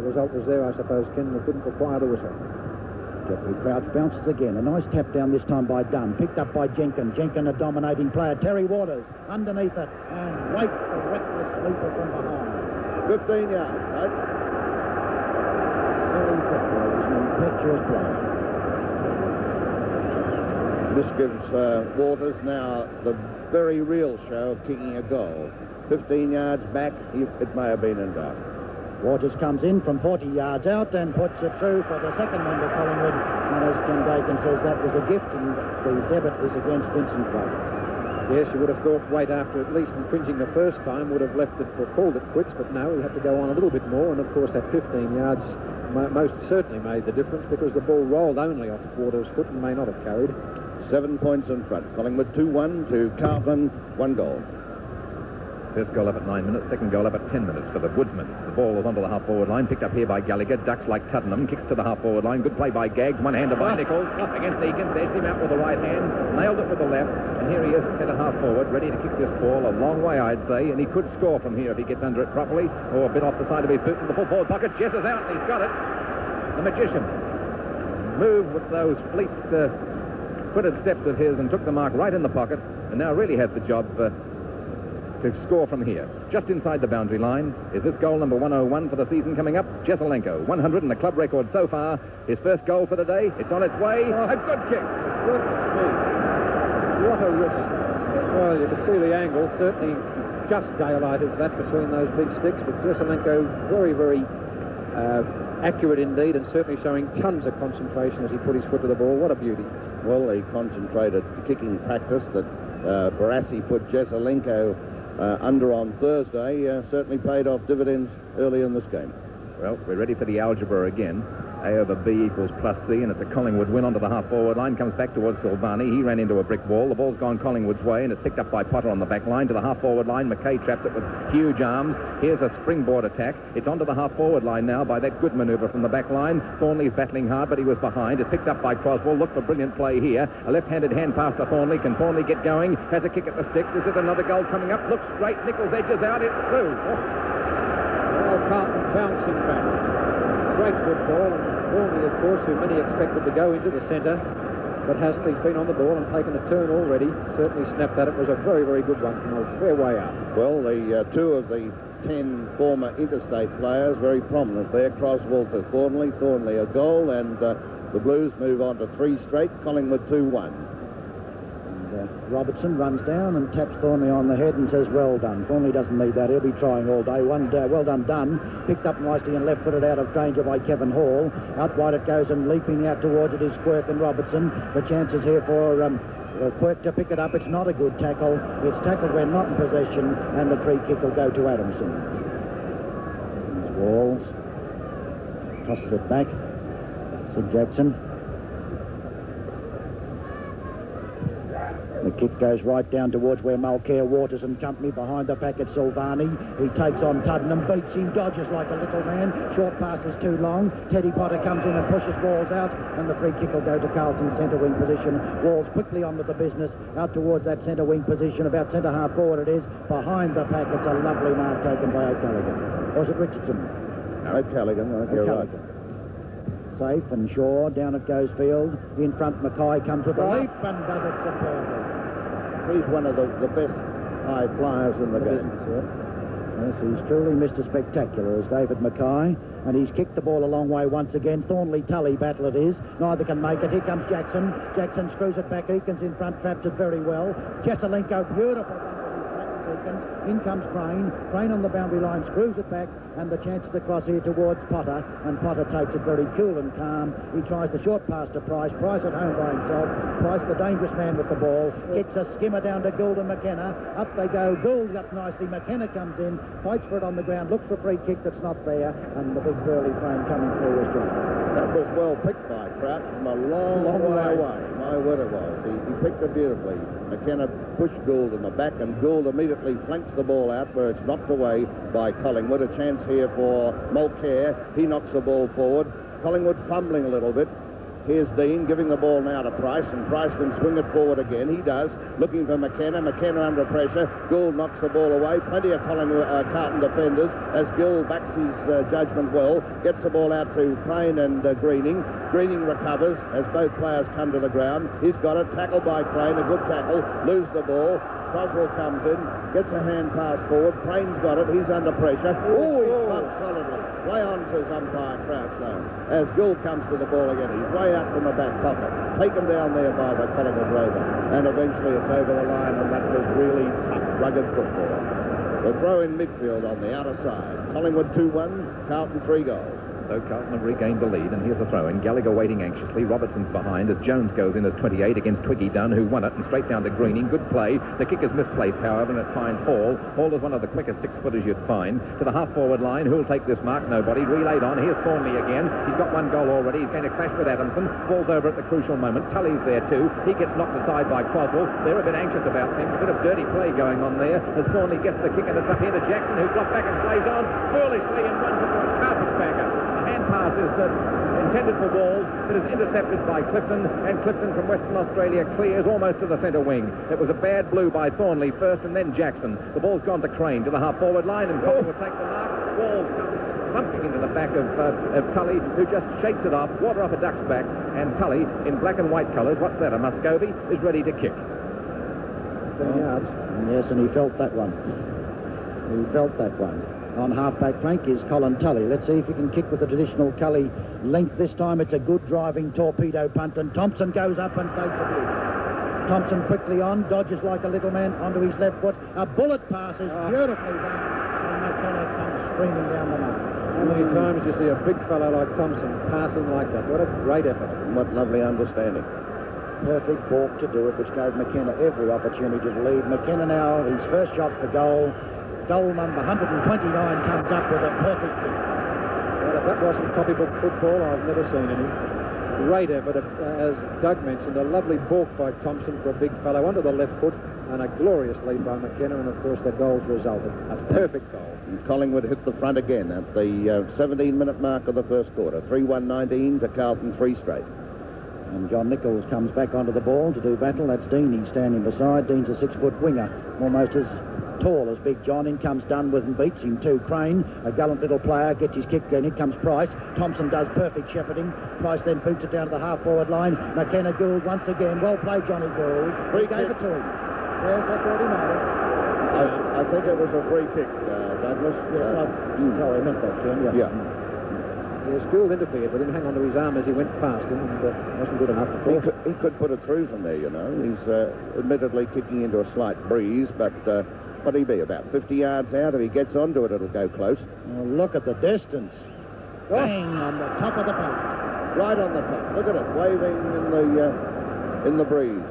result was there, I suppose, Ken. We couldn't require the whistle. Jeffrey Crouch bounces again. A nice tap down this time by Dunn. Picked up by Jenkins. Jenkins, a dominating player. Terry Waters underneath it. And Wake, the reckless leaper from behind. 15 yards, right? Silly football is an impetuous play. This gives Waters now the very real show of kicking a goal. 15 yards back, it may have been in doubt. Waters comes in from 40 yards out and puts it through for the second one to Collingwood. And as Ken Dakin says, that was a gift, and the debit is against Vincent Wade. Yes, you would have thought Wade, after at least infringing the first time, would have left it or called it quits, but no, he had to go on a little bit more, and of course that 15 yards most certainly made the difference, because the ball rolled only off Waters' foot and may not have carried. 7 points in front. Collingwood 2-1 to Carlton, 1 goal. First goal up at 9 minutes, second goal up at 10 minutes for the Woodsman. The ball was onto the half-forward line, picked up here by Gallagher, ducks like Tuddenham, kicks to the half-forward line, good play by Gaggs, one-hander by Nichols, against Egan, dashed him out with the right hand, nailed it with the left, and here he is at centre half-forward, ready to kick this ball a long way, I'd say, and he could score from here if he gets under it properly, or a bit off the side of his boot in the full-forward pocket. Jess is out, and he's got it. The magician moved with those fleet-footed steps of his and took the mark right in the pocket, and now really has the job to score from here. Just inside the boundary line is this goal number 101 for the season coming up. Jesselenko, 100 and the club record so far. His first goal for the day. It's on its way. A good kick. Goodness me. What a ripper. Well, you can see the angle. Certainly just daylighted that between those big sticks, but Jesselenko very, very accurate indeed, and certainly showing tons of concentration as he put his foot to the ball. What a beauty. Well, the concentrated kicking practice that Barassi put Jesselenko under on Thursday certainly paid off dividends early in this game. Well, we're ready for the algebra again. A over B equals plus C, and it's a Collingwood win onto the half-forward line. Comes back towards Silvani. He ran into a brick wall. The ball's gone Collingwood's way, and it's picked up by Potter on the back line to the half-forward line. McKay trapped it with huge arms. Here's a springboard attack. It's onto the half-forward line now by that good manoeuvre from the back line. Thornley's battling hard, but he was behind. It's picked up by Croswell. Look for brilliant play here. A left-handed hand pass to Thornley. Can Thornley get going? Has a kick at the sticks. Is it another goal coming up? Looks straight. Nichols edges out. It's through. Well, Carlton bouncing back. Great football, and Thornley, of course, who many expected to go into the centre, but hasn't. He's been on the ball and taken a turn already. Certainly snapped at it. Was a very, very good one from a fair way out. Well, the two of the 10 former interstate players very prominent there. Croswell to Thornley. Thornley a goal, and the Blues move on to 3 straight. Collingwood 2-1. Robertson runs down and taps Thornley on the head and says, well done. Thornley doesn't need that. He'll be trying all day. Well done, done. Picked up nicely and left-footed out of danger by Kevin Hall. Out wide it goes, and leaping out towards it is Quirk and Robertson. The chances here for Quirk to pick it up. It's not a good tackle. It's tackled when not in possession, and the free kick will go to Adamson. Walls. Tosses it back. Sid Jackson. The kick goes right down towards where Mulcair, Waters and company behind the packet. Silvani, he takes on Tuddenham, beats him, dodges like a little man. Short pass is too long. Teddy Potter comes in and pushes Walls out, and the free kick will go to Carlton centre wing position. Walls quickly on with the business, out towards that centre wing position, about centre half forward it is. Behind the pack, it's a lovely mark taken by O'Callaghan. Or was it Richardson? O'Callaghan, I think you're right. Safe, and Shaw, down it goes field. In front, Mackay comes with a leap and does it superbly. He's one of the best high flyers in the game. Yes, he's truly Mr. Spectacular, as David Mackay. And he's kicked the ball a long way once again. Thornley-Tully battle it is. Neither can make it. Here comes Jackson. Jackson screws it back. Eakins in front, traps it very well. Jesselenko, beautiful. In comes Crane. Crane on the boundary line, screws it back, and the chances to cross here towards Potter, and Potter takes it very cool and calm. He tries the short pass to Price. Price at home by himself. Price, the dangerous man with the ball, kicks a skimmer down to Gould and McKenna. Up they go. Gould up nicely. McKenna comes in, fights for it on the ground, looks for a free kick that's not there, and the big burly frame coming through is John. That was well picked by Crouch from a long way away. My word it was. He picked it beautifully. McKenna pushed Gould in the back, and Gould immediately flanks the ball out where it's knocked away by Collingwood. A chance here for Mulcair. He knocks the ball forward. Collingwood fumbling a little bit. Here's Dean giving the ball now to Price, and Price can swing it forward again. He does. Looking for McKenna. McKenna under pressure. Gould knocks the ball away. Plenty of Carlton defenders as Gill backs his judgment well. Gets the ball out to Crane and Greening. Greening recovers as both players come to the ground. He's got it. Tackled by Crane. A good tackle. Lose the ball. Croswell comes in. Gets a hand pass forward. Crane's got it. He's under pressure. Oh, he's bumped solidly. Play on, says umpire Crouch now. As Gill comes to the ball again. He's way out from the back pocket. Taken down there by the Collingwood Rover. And eventually it's over the line, and that was really tough, rugged football. The throw in midfield on the outer side. Collingwood 2-1, Carlton 3 goals. So Carlton have regained the lead, and here's the throw-in. Gallagher waiting anxiously. Robertson's behind as Jones goes in as 28 against Twiggy Dunn, who won it, and straight down to Greening. Good play. The kick is misplaced, however, and it finds Hall. Hall is one of the quickest six-footers you'd find. To the half-forward line. Who'll take this mark? Nobody. Relayed on. Here's Thornley again. He's got one goal already. He's going to clash with Adamson. Falls over at the crucial moment. Tully's there too. He gets knocked aside by Croswell. They're a bit anxious about things. A bit of dirty play going on there as Thornley gets the kick, and it's up here to Jackson, who drops back and plays on foolishly and runs into a carpetbagger. Pass is intended for Walls. It is intercepted by Clifton, and Clifton from Western Australia clears almost to the centre wing. It was a bad blue by Thornley first, and then Jackson. The ball's gone to Crane to the half-forward line, and Collingwood will take the mark. Walls comes thumping into the back of Tully, who just shakes it off, water off a duck's back, and Tully, in black and white colours, what's that, a Muscovy, is ready to kick. 10 yards. Yes, and he felt that one. He felt that one. On half-back flank is Colin Tully. Let's see if he can kick with the traditional Cully length. This time it's a good driving torpedo punt, and Thompson goes up and takes a view. Thompson quickly on, dodges like a little man onto his left foot. A bullet pass is beautifully done, and McKenna comes screaming down the mark. How many times you see a big fellow like Thompson passing like that? What a great effort. What lovely understanding. Perfect balk to do it, which gave McKenna every opportunity to lead. McKenna now, his first shot for goal. Goal number 129 comes up with a perfect kick. Well, if that wasn't copybook football, I've never seen any. Great effort, as Doug mentioned, a lovely balk by Thompson for a big fellow onto the left foot, and a glorious lead by McKenna, and of course the goals resulted. A perfect goal. And Collingwood hit the front again at the 17-minute mark of the first quarter. 3-1-19 to Carlton, 3 straight. And John Nichols comes back onto the ball to do battle. That's Dean he's standing beside. Dean's a 6-foot winger, almost as tall as Big John. In comes Dunwood and beats him too. Crane, a gallant little player, gets his kick, and in comes Price. Thompson does perfect shepherding. Price then boots it down to the half-forward line. McKenna Gould once again. Well played, Johnny Gould. He gave it to him. Yes, I thought he made it. I think it was a free kick, Douglas. Yes, sorry, I meant that, Ken. Yeah. Yes, Gould interfered with him, hang on to his arm as he went past him, and wasn't good enough for He could put it through from there, you know. He's admittedly kicking into a slight breeze, but what'd he be, about 50 yards out? If he gets onto it, it'll go close. Oh, look at the distance. Bang on the top of the post. Right on the top. Look at it, waving in the breeze.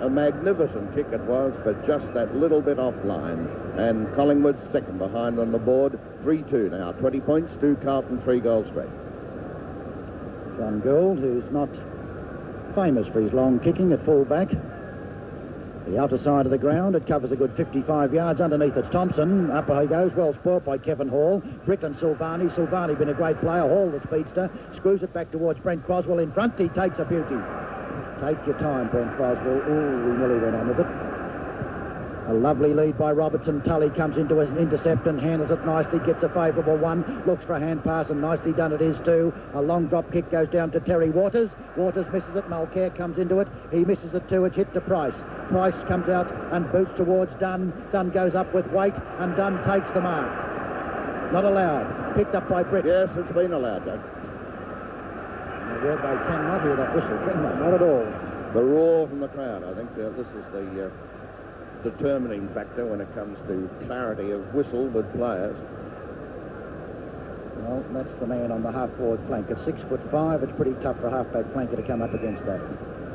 A magnificent kick it was, but just that little bit offline. And Collingwood second behind on the board. 3-2 now. 20 points to Carlton, 3 goals straight. John Gould, who's not famous for his long kicking at full-back. The outer side of the ground, it covers a good 55 yards. Underneath it's Thompson. Up he goes, well spoilt by Kevin Hall. Brick and Silvani. Silvani been a great player. Hall, the speedster, screws it back towards Brent Croswell in front. He takes a beauty. Take your time, Brent Croswell. Ooh, he nearly went on with it. A lovely lead by Robertson. Tully comes into an intercept and handles it nicely, gets a favourable one, looks for a hand pass, and nicely done it is too. A long drop kick goes down to Terry Waters. Waters misses it. Mulcair comes into it. He misses it too. It's hit to Price. Price comes out and boots towards Dunn. Dunn goes up with weight, and Dunn takes the mark. Not allowed. Picked up by Britt. Yes, it's been allowed, Doug. Well, they cannot hear that whistle, can they? Not at all. The roar from the crowd, I think this is the determining factor when it comes to clarity of whistle with players. Well, that's the man on the half-forward flank. At 6'5", it's pretty tough for a half-back flanker to come up against that.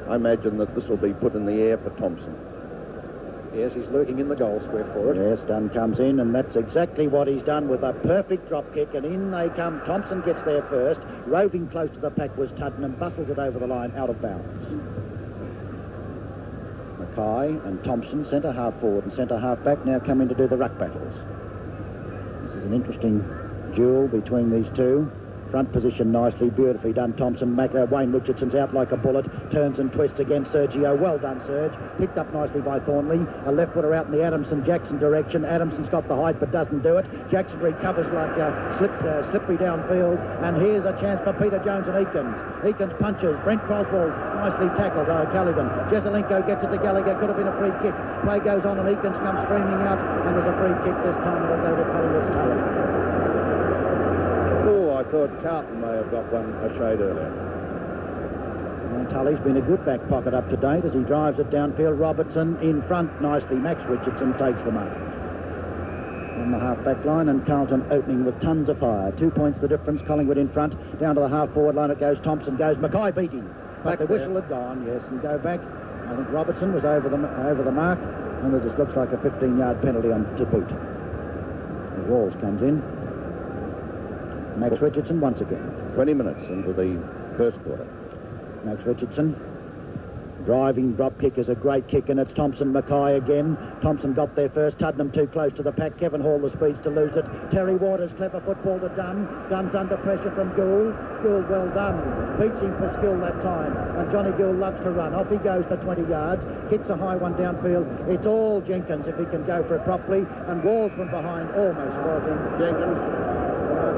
I imagine that this will be put in the air for Thompson. Yes, he's lurking in the goal square for it. Yes, Dunn comes in, and that's exactly what he's done with a perfect drop kick, and in they come. Thompson gets there first. Roving close to the pack was Tudden and bustles it over the line out of bounds. Mackay and Thompson, centre half forward and centre half back, now come in to do the ruck battles. This is an interesting duel between these two. Front position nicely, beautifully done. Thompson, Wayne Richardson's out like a bullet, turns and twists against Sergio. Well done, Serge. Picked up nicely by Thornley. A left footer out in the Adamson-Jackson direction. Adamson's got the height but doesn't do it. Jackson recovers like slippery downfield. And here's a chance for Peter Jones and Eakins. Eakins punches. Brent Croswell nicely tackled. Callaghan. Jesselenko gets it to Gallagher. Could have been a free kick. Play goes on and Eakins comes screaming out. And there's a free kick this time. It'll go to Collingwood's Taylor. Oh, I thought Carlton may have got one a shade earlier. And Tully's been a good back pocket up to date as he drives it downfield. Robertson in front nicely. Max Richardson takes the mark. On the half-back line, and Carlton opening with tons of fire. 2 points the difference. Collingwood in front. Down to the half-forward line it goes. Thompson goes. Mackay beat him. But the whistle had gone, yes, and go back. I think Robertson was over the mark, and there just looks like a 15-yard penalty on to boot. The Walls comes in. Max Richardson once again. 20 minutes into the first quarter. Max Richardson. Driving drop kick is a great kick, and it's Thompson Mackay again. Thompson got there first. Tuddenham too close to the pack. Kevin Hall the speeds to lose it. Terry Waters, clever football to Dunn. Dunn's under pressure from Gould. Gould well done. Beats him for skill that time. And Johnny Gould loves to run. Off he goes for 20 yards. Kicks a high one downfield. It's all Jenkins if he can go for it properly. And Walls from behind almost spoiled him.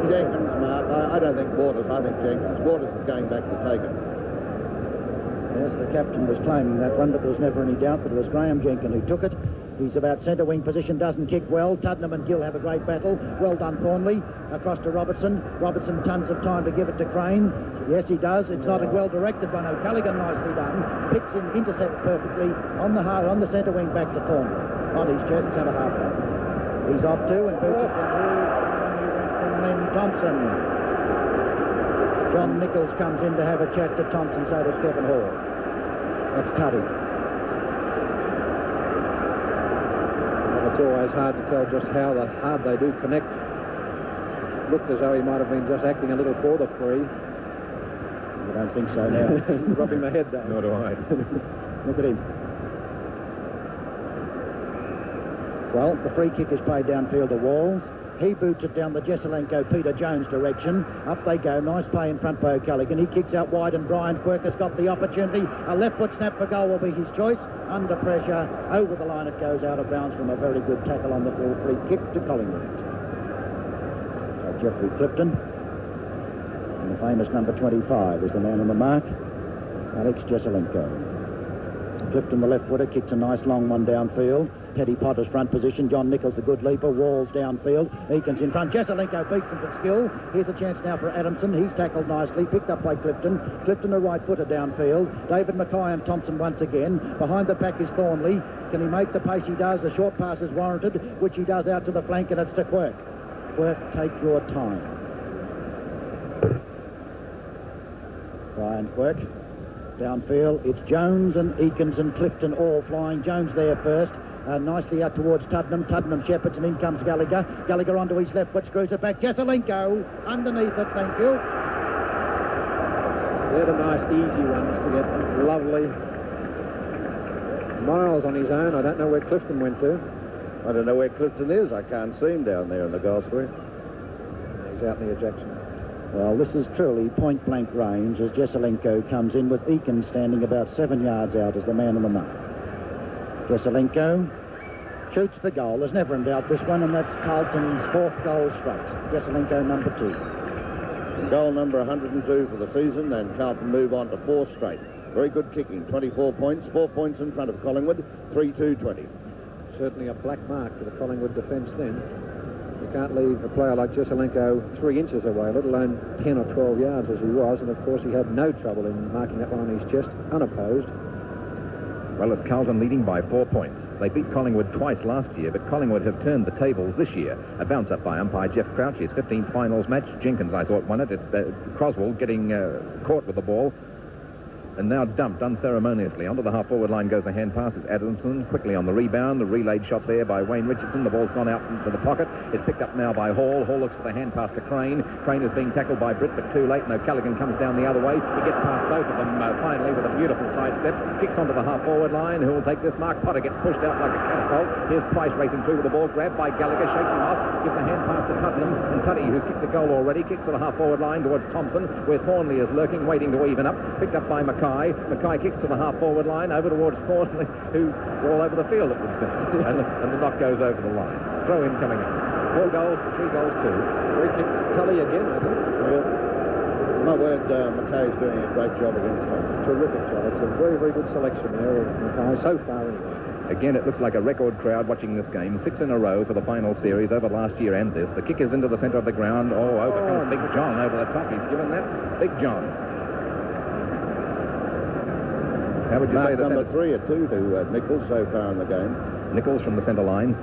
Jenkins, Mark. I don't think Waters. I think Jenkins. Waters is going back to take it. Yes, the captain was claiming that one, but there was never any doubt that it was Graham Jenkins who took it. He's about centre wing position, doesn't kick well. Tuddenham and Gill have a great battle. Well done, Thornley. Across to Robertson. Robertson tons of time to give it to Crane. Yes, he does. It's not well directed by O'Callaghan, nicely done. Picks in, intercept perfectly on the centre wing back to Thornley. On his chest, centre half back. He's off too, and Boots has been moved. And then Thompson. John Nichols comes in to have a chat to Thompson, so does Kevin Hall. That's Tuddy. Well, it's always hard to tell just how hard they do connect. Looked as though he might have been just acting a little for the free. I don't think so now. Dropping my head down. Nor do I. Look at him. Well, the free kick is played downfield to Walls. He boots it down the Jesselenko Peter Jones direction. Up they go. Nice play in front by O'Callaghan. He kicks out wide and Brian Quirk has got the opportunity. A left foot snap for goal will be his choice. Under pressure. Over the line it goes out of bounds from a very good tackle on the ball. Free kick to Collingwood. So Jeffrey Clifton. And the famous number 25 is the man on the mark. Alex Jesselenko. Clifton, the left footer, kicks a nice long one downfield. Teddy Potter's front position. John Nichols, the good leaper. Walls downfield. Eakins in front. Jesselenko beats him for skill. Here's a chance now for Adamson. He's tackled nicely. Picked up by Clifton. Clifton, the right footer downfield. David Mackay and Thompson once again. Behind the pack is Thornley. Can he make the pace? He does. The short pass is warranted, which he does out to the flank, and it's to Quirk. Quirk, take your time. Brian Quirk. Downfield, it's Jones and Eakins and Clifton all flying. Jones there first. Nicely out towards Tuddenham. Tuddenham shepherds, and in comes Gallagher. Gallagher onto his left foot, screws it back. Jesselenko underneath it, thank you. They're the nice, easy ones to get. Lovely. Miles on his own. I don't know where Clifton went to. I don't know where Clifton is. I can't see him down there in the goal square. He's out near Jackson. Well, this is truly point-blank range as Jesselenko comes in with Eakins standing about 7 yards out as the man on the mark. Jesselenko shoots the goal. There's never in doubt this one, and that's Carlton's 4th goal straight. Jesselenko number 2. Goal number 102 for the season, and Carlton move on to 4 straight. Very good kicking. 24 points, 4 points in front of Collingwood, 3-2-20. Certainly a black mark for the Collingwood defence then. You can't leave a player like Jesselenko 3 inches away, let alone 10 or 12 yards as he was, and of course he had no trouble in marking that one on his chest, unopposed. Well, it's Carlton leading by 4 points. They beat Collingwood twice last year, but Collingwood have turned the tables this year. A bounce-up by umpire Jeff Crouch, his 15th finals match. Jenkins, I thought, won it. Croswell getting caught with the ball. and now dumped unceremoniously. Onto the half-forward line goes the hand pass. It's Adamson quickly on the rebound. The relayed shot there by Wayne Richardson. The ball's gone out into the pocket. It's picked up now by Hall. Hall looks for the hand pass to Crane. Crane is being tackled by Britt, but too late. No, Callaghan comes down the other way. He gets past both of them finally with a beautiful sidestep. Kicks onto the half-forward line. Who will take this? Mark Potter gets pushed out like a catapult. Here's Price racing through with the ball. Grabbed by Gallagher. Shakes him off. Gives the hand pass to Tottenham. And Tutty, who's kicked the goal already, kicks to the half-forward line towards Thompson, where Thornley is lurking, waiting to even up. Picked up by Mackay. Mackay kicks to the half-forward line, over towards Thornley, who's all over the field, it would seem. and the knock goes over the line. Throw in coming up. 4 goals, 3 goals, 2. Free kick to Tully again, I think. My word, Mackay's doing a great job against us. Terrific job. It's a very, very good selection there of Mackay, so far anyway. Again, it looks like a record crowd watching this game. 6 in a row for the final series over last year and this. The kick is into the centre of the ground. Oh, over comes Big John over the top. He's given that. Big John. How would you say the number 3 at 2 to Nichols so far in the game. Nichols from the centre line.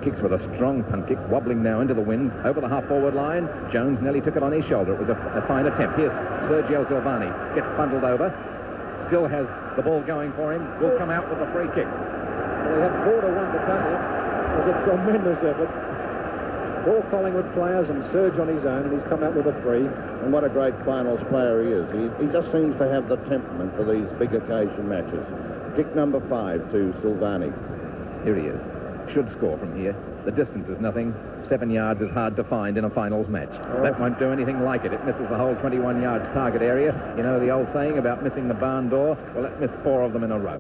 Kicks with a strong punt kick, wobbling now into the wind, over the half-forward line. Jones nearly took it on his shoulder. It was a fine attempt. Here's Sergio Silvani. Gets bundled over. Still has the ball going for him. Will come out with a free kick. Well, he had 4-1 to cut it. It was a tremendous effort. 4 Collingwood players and Serge on his own, and he's come out with a free. And what a great finals player he is. He just seems to have the temperament for these big occasion matches. Kick number 5 to Silvani. Here he is. Should score from here. The distance is nothing. 7 yards is hard to find in a finals match. That won't do anything like it. It misses the whole 21 yards target area. You know the old saying about missing the barn door? Well, it missed 4 of them in a row.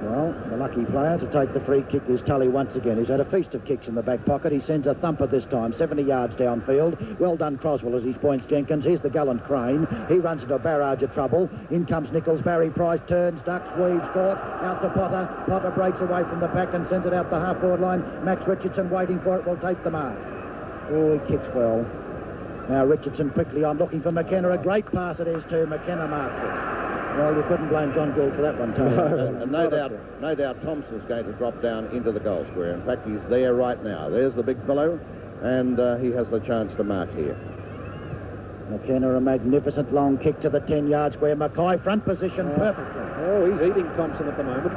Well, the lucky player to take the free kick is Tully once again. He's had a feast of kicks in the back pocket. He sends a thumper this time, 70 yards downfield. Well done, Croswell, as he points Jenkins. Here's the gallant Crane. He runs into a barrage of trouble. In comes Nichols. Barry Price turns, ducks, weaves, caught. Out to Potter. Potter breaks away from the pack and sends it out the half-forward line. Max Richardson waiting for it will take the mark. Oh, he kicks well. Now Richardson quickly on, looking for McKenna. A great pass it is too. McKenna marks it. Well, you couldn't blame John Gould for that one, Tony. And no doubt Thompson's going to drop down into the goal square. In fact, he's there right now. There's the big fellow, and he has the chance to mark here. McKenna, a magnificent long kick to the 10-yard square. Mackay, front position, perfectly. Oh, he's eating Thompson at the moment.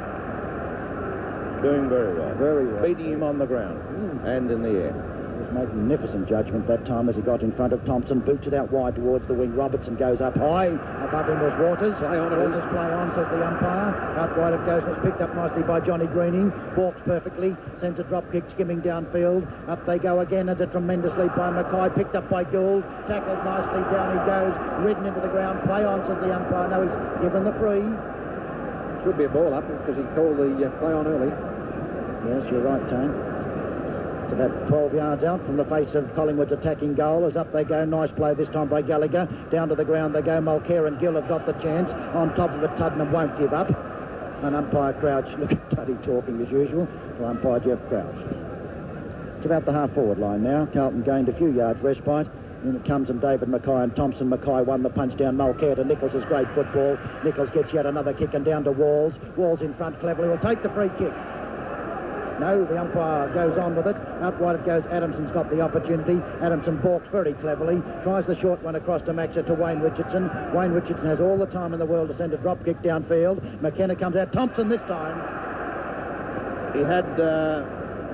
Doing very well. Very well. Beating him on the ground and in the air. Magnificent judgment that time as he got in front of Thompson, boots it out wide towards the wing. Robertson goes up high. Above him was Waters. Play on, Waters play on, says the umpire. Out wide it goes. It's picked up nicely by Johnny Greening. Balks perfectly. Sends a drop kick skimming downfield. Up they go again, and a tremendous leap by Mackay. Picked up by Gould. Tackled nicely. Down he goes. Ridden into the ground. Play on, says the umpire. No, he's given the free. Should be a ball up because he called the play on early. Yes, you're right, Tone. It's about 12 yards out from the face of Collingwood's attacking goal. As up they go. Nice play this time by Gallagher. Down to the ground they go. Mulcair and Gill have got the chance. On top of it, Tuddenham won't give up. And umpire Crouch, look at Tuddy talking as usual, to umpire Jeff Crouch. It's about the half-forward line now. Carlton gained a few yards respite. In it comes and David Mackay and Thompson. Mackay won the punch down. Mulcair to Nichols is great football. Nichols gets yet another kick and down to Walls. Walls in front cleverly will take the free kick. No, the umpire goes on with it. Out wide it goes. Adamson's got the opportunity. Adamson balks very cleverly. Tries the short one across to Maxa to Wayne Richardson. Wayne Richardson has all the time in the world to send a drop kick downfield. McKenna comes out. Thompson this time. He had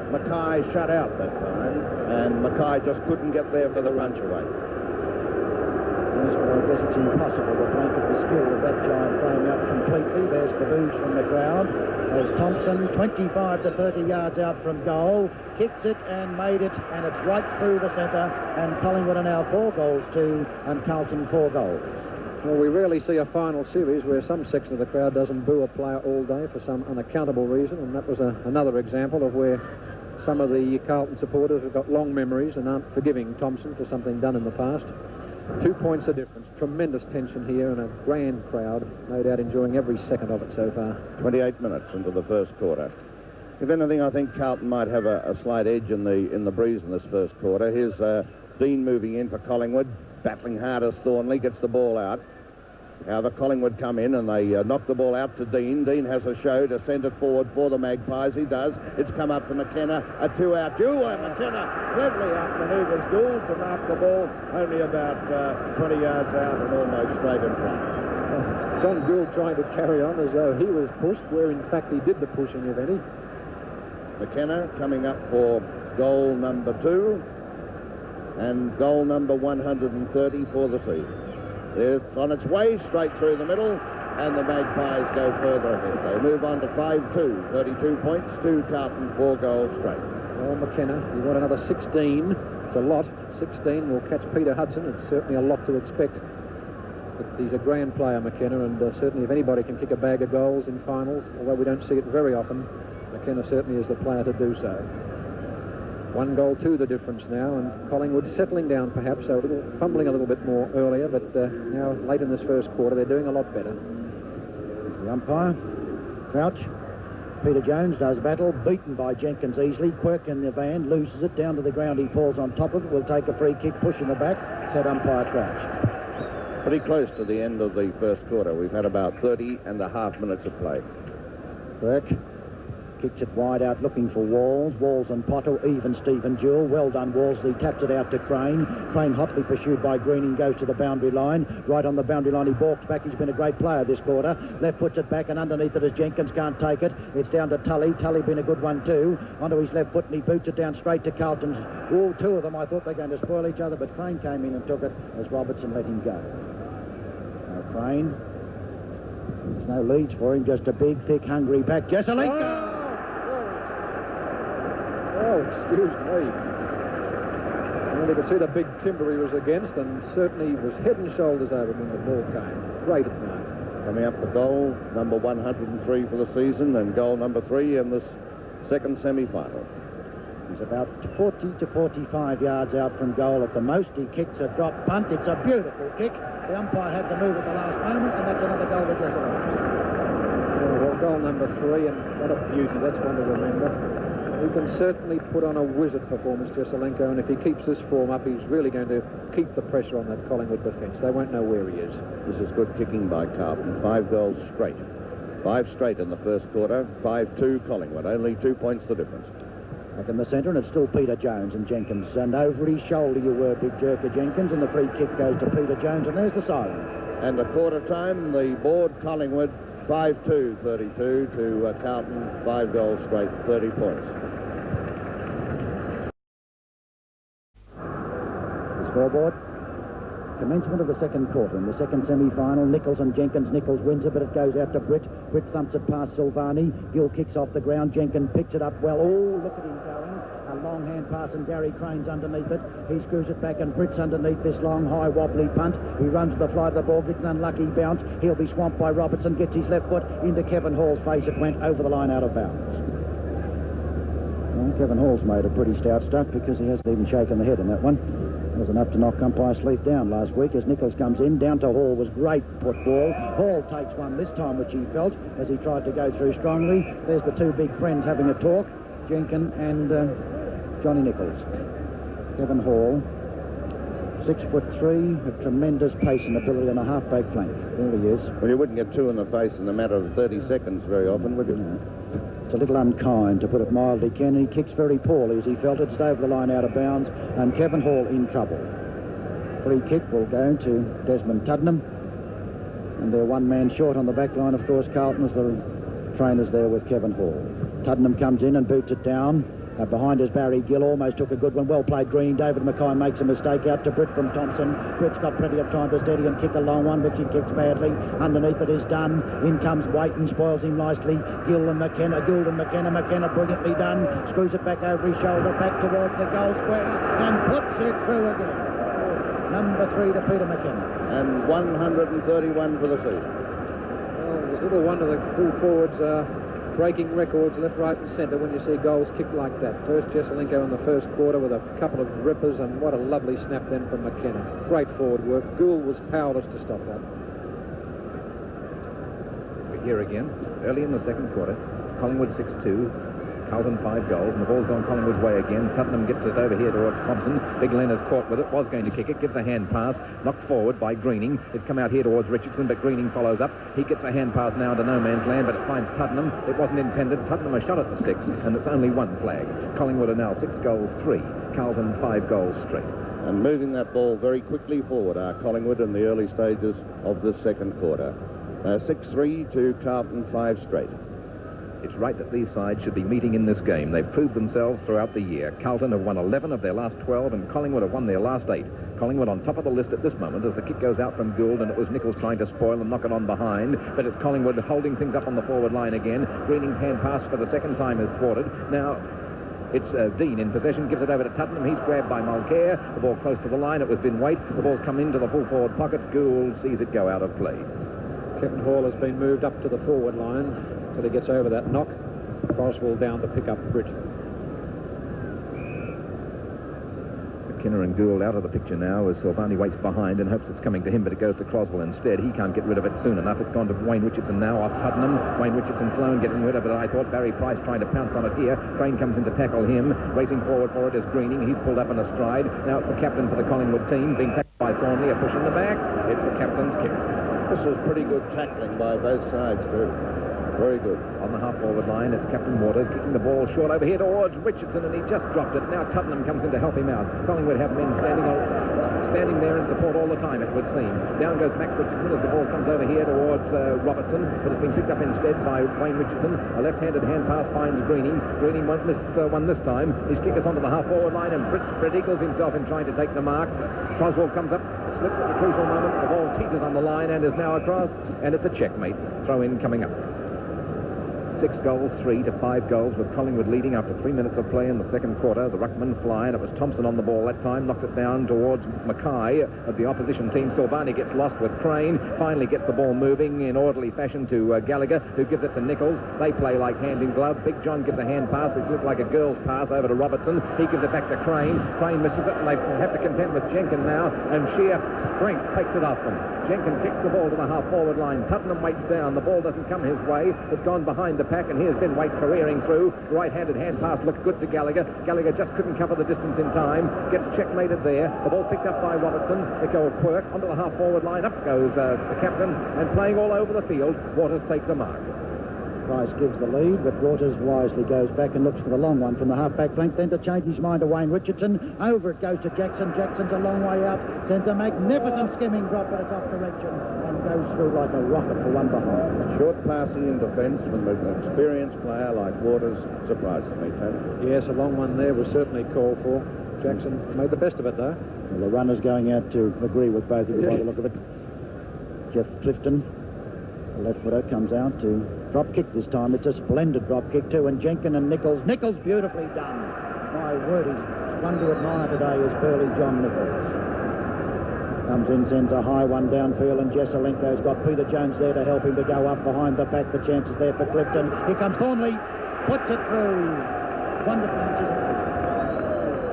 Mackay shut out that time, and Mackay just couldn't get there for the punch away. Yes, well, I guess it's impossible to blanket the skill of that giant frame out completely. There's the boost from the crowd. As Thompson, 25 to 30 yards out from goal, kicks it and made it, and it's right through the centre, and Collingwood are now 4 goals to, and Carlton 4 goals. Well, we rarely see a final series where some section of the crowd doesn't boo a player all day for some unaccountable reason, and that was another example of where some of the Carlton supporters have got long memories and aren't forgiving Thompson for something done in the past. 2 points of difference. Tremendous tension here and a grand crowd. No doubt enjoying every second of it so far. 28 minutes into the first quarter. If anything, I think Carlton might have a slight edge in the breeze in this first quarter. Here's Dean moving in for Collingwood. Battling hard as Thornley gets the ball out. Now the Collingwood come in and they knock the ball out to Dean. Dean has a show to send it forward for the Magpies. He does. It's come up to McKenna. A 2-out. McKenna cleverly outmaneuvers Gould to mark the ball only about 20 yards out and almost straight in front. John Gould trying to carry on as though he was pushed, where in fact he did the pushing, if any. McKenna coming up for goal number 2 and goal number 130 for the season. It's on its way straight through the middle, and the Magpies go further ahead. They move on to 5-2, 32 points to Carlton, 4 goals straight. Well, McKenna, you want another 16. It's a lot. 16 will catch Peter Hudson. It's certainly a lot to expect. But he's a grand player, McKenna, and certainly if anybody can kick a bag of goals in finals, although we don't see it very often, McKenna certainly is the player to do so. 1 goal to the difference now, and Collingwood settling down perhaps, so fumbling a little bit more earlier, but now late in this first quarter they're doing a lot better. The umpire, Crouch. Peter Jones does battle, beaten by Jenkins easily. Quirk in the van, loses it, down to the ground, he falls on top of it, will take a free kick, push in the back, said umpire Crouch. Pretty close to the end of the first quarter. We've had about 30.5 minutes of play. Quirk kicks it wide out looking for Walls. Walls and Potto, even Stephen duel. Well done, Walsley. Taps it out to Crane. Crane hotly pursued by Greening, goes to the boundary line. Right on the boundary line, he balks back. He's been a great player this quarter. Left puts it back, and underneath it is Jenkins. Can't take it. It's down to Tully. Tully been a good one too. Onto his left foot, and he boots it down straight to Carlton's. All 2 of them, I thought they were going to spoil each other, but Crane came in and took it as Robertson let him go. Now Crane. There's no leads for him, just a big, thick, hungry back. Jesselenko! Oh, excuse me. Well, you could see the big timber he was against, and certainly was head and shoulders over when the ball came. Great at night. Coming up for goal number 103 for the season, and goal number 3 in this second semi-final. He's about 40 to 45 yards out from goal at the most. He kicks a drop punt. It's a beautiful kick. The umpire had to move at the last moment, and that's another goal to Jesselenko. Well, goal number 3, and what a beauty. That's one to remember. He can certainly put on a wizard performance, Jesselenko, and if he keeps this form up, he's really going to keep the pressure on that Collingwood defence. They won't know where he is. This is good kicking by Carlton. 5 goals straight. 5 straight in the first quarter. 5-2 Collingwood. Only 2 points the difference. Back in the centre, and it's still Peter Jones and Jenkins. And over his shoulder you were, big jerker Jenkins, and the free kick goes to Peter Jones, and there's the siren. And a quarter time, the board Collingwood 5-2, 32 to Carlton, 5 goals straight, 30 points. The scoreboard. Commencement of the second quarter. In the second semi-final, Nichols and Jenkins. Nichols wins it, but it goes out to Britt. Britt thumps it past Silvani. Gill kicks off the ground. Jenkins picks it up well. Oh, look at him going. A long hand pass, and Gary Crane's underneath it. He screws it back, and Britt's underneath this long, high, wobbly punt. He runs to the fly of the ball, gets an unlucky bounce. He'll be swamped by Robertson, gets his left foot into Kevin Hall's face. It went over the line out of bounds. Well, Kevin Hall's made a pretty stout stunt because he hasn't even shaken the head in that one. It was enough to knock umpire Sleeth down last week as Nichols comes in. Down to Hall was great football. Hall takes one this time, which he felt as he tried to go through strongly. There's the 2 big friends having a talk, Jenkins and Johnny Nichols. Kevin Hall, 6'3", a tremendous pace and ability on a half-back flank. There he is. Well, you wouldn't get 2 in the face in a matter of 30 seconds very often, would you? No. It's a little unkind, to put it mildly, Ken. He kicks very poorly as he felt it. It's over the line out of bounds, and Kevin Hall in trouble. Free kick will go to Desmond Tuddenham, and they're 1 man short on the back line. Of course, Carlton is the trainers there with Kevin Hall. Tuddenham comes in and boots it down. Behind is Barry Gill, almost took a good one. Well played, Green. David Mackay makes a mistake out to Britt from Thompson. Britt's got plenty of time to steady and kick a long one, but she kicks badly. Underneath it is done. In comes Whiten, spoils him nicely. Gill and McKenna. McKenna brilliantly done. Screws it back over his shoulder, back towards the goal square, and puts it through again. Number 3 to Peter McKenna. And 131 for the season. Well, there's little wonder the full forwards are breaking records left, right and centre when you see goals kicked like that. First Jesselenko in the first quarter with a couple of rippers, and what a lovely snap then from McKenna. Great forward work. Gould was powerless to stop that. We're here again, early in the second quarter. Collingwood 6-2. Carlton 5 goals, and the ball's gone Collingwood's way again. Tuddenham gets it over here towards Thompson. Big Len is caught with it, was going to kick it, gives a hand pass, knocked forward by Greening. It's come out here towards Richardson, but Greening follows up. He gets a hand pass now into no man's land, but it finds Tuddenham. It wasn't intended. Tuddenham a shot at the sticks, and it's only 1 flag. Collingwood are now 6 goals 3. Carlton 5 goals straight. And moving that ball very quickly forward are Collingwood in the early stages of the second quarter. 6-3 to Carlton, 5 straight. It's right that these sides should be meeting in this game. They've proved themselves throughout the year. Carlton have won 11 of their last 12, and Collingwood have won their last 8. Collingwood on top of the list at this moment as the kick goes out from Gould, and it was Nichols trying to spoil and knock it on behind, but it's Collingwood holding things up on the forward line again. Greening's hand pass for the second time is thwarted. Now it's Dean in possession, gives it over to Tuddenham. He's grabbed by Mulcair. The ball close to the line. It was Bin Waite. The ball's come into the full forward pocket. Gould sees it go out of play. Kevin Hall has been moved up to the forward line until he gets over that knock. Croswell down to pick up Bridge. McKenna and Gould out of the picture now as Silvani waits behind and hopes it's coming to him, but it goes to Croswell instead. He can't get rid of it soon enough. It's gone to Wayne Richardson now off Tuddenham. Wayne Richardson slow in getting rid of it, I thought. Barry Price trying to pounce on it here. Crane comes in to tackle him. Racing forward for it is Greening. He's pulled up in a stride. Now it's the captain for the Collingwood team being tackled by Thornley. A push in the back. It's the captain's kick. This is pretty good tackling by both sides, too. Very good. On the half-forward line, it's Captain Waters kicking the ball short over here towards Richardson, and he just dropped it. Now Tuddenham comes in to help him out. Collingwood have men standing there in support all the time, it would seem. Down goes Max Richardson as the ball comes over here towards Robertson, but it's been picked up instead by Wayne Richardson. A left-handed hand pass finds Greening. Greening won't miss one this time. His kick is onto the half-forward line, and Brett eagles himself in trying to take the mark. Croswell comes up, slips at the crucial moment. The ball teeters on the line and is now across, and it's a checkmate. Throw-in coming up. 6 goals, 3 to 5 goals, with Collingwood leading after 3 minutes of play in the second quarter. The ruckman fly, and it was Thompson on the ball that time, knocks it down towards Mackay of the opposition team. Silvani gets lost with Crane, finally gets the ball moving in orderly fashion to Gallagher, who gives it to Nichols. They play like hand in glove. Big John gives a hand pass, which looks like a girl's pass, over to Robertson. He gives it back to Crane. Crane misses it, and they have to contend with Jenkin now, and sheer strength takes it off them. Jenkin kicks the ball to the half-forward line. Tuddenham waits down. The ball doesn't come his way. It's gone behind the pack, and here's Bin Waite careering through. Right-handed hand pass looked good to Gallagher. Gallagher just couldn't cover the distance in time. Gets checkmated there. The ball picked up by Robertson. They go with Quirk onto the half-forward line. Up goes the captain, and playing all over the field, Waters takes a mark. Price gives the lead, but Waters wisely goes back and looks for the long one from the half-back flank, then to change his mind to Wayne Richardson. Over it goes to Jackson. Jackson's a long way out. Sends a magnificent skimming drop, but it's off direction and goes through like a rocket for one behind. Short passing in defence from an experienced player like Waters surprises me, Tony. Yes, a long one there was certainly called for. Jackson made the best of it, though. Well, the runner's going out to agree with both of you by the look of it. Jeff Clifton, the left footer, comes out to drop kick this time. It's a splendid drop kick too, and Jenkin and Nichols. Nichols beautifully done. My word, he's one to admire today is Burley John Nichols. Comes in, sends a high one downfield, and Jesselenko's got Peter Jones there to help him to go up behind the back. The chances there for Clifton. Here comes Thornley, puts it through. Wonderful anticipation.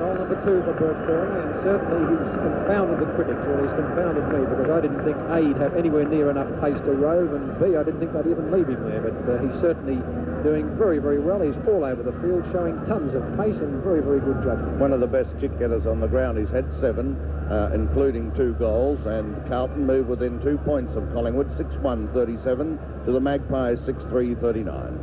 Goal number 2 for Bert Thornley, and certainly he's confounded the critics, or he's confounded me, because I didn't think A, he'd have anywhere near enough pace to rove, and B, I didn't think they'd even leave him there, but he's certainly doing very, very well. He's all over the field, showing tons of pace and very, very good judgment. One of the best kick getters on the ground. He's had 7, including 2 goals, and Carlton move within 2 points of Collingwood, 6-1-37 to the Magpies, 6-3-39.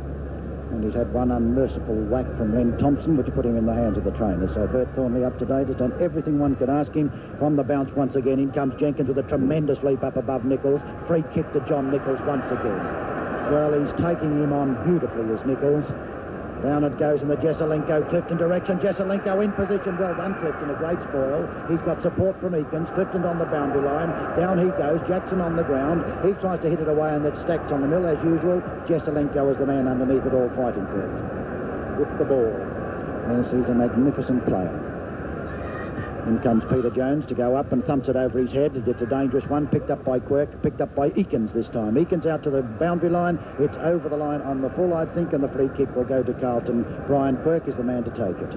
And he's had one unmerciful whack from Len Thompson, which put him in the hands of the trainer. So Bert Thornley up to date, has done everything one could ask him. From the bounce once again, in comes Jenkins with a tremendous leap up above Nichols. Free kick to John Nichols once again. Well, he's taking him on beautifully as Nichols. Down it goes in the Jesselenko-Clifton direction. Jesselenko in position. Well done, Clifton. A great spoil. He's got support from Eakins. Clifton on the boundary line. Down he goes. Jackson on the ground. He tries to hit it away, and it stacks on the mill as usual. Jesselenko is the man underneath it all fighting for it. With the ball. Yes, he's a magnificent player. In comes Peter Jones to go up and thumps it over his head. It's a dangerous one, picked up by Quirk, picked up by Eakins this time. Eakins out to the boundary line. It's over the line on the full, I think, and the free kick will go to Carlton. Brian Quirk is the man to take it.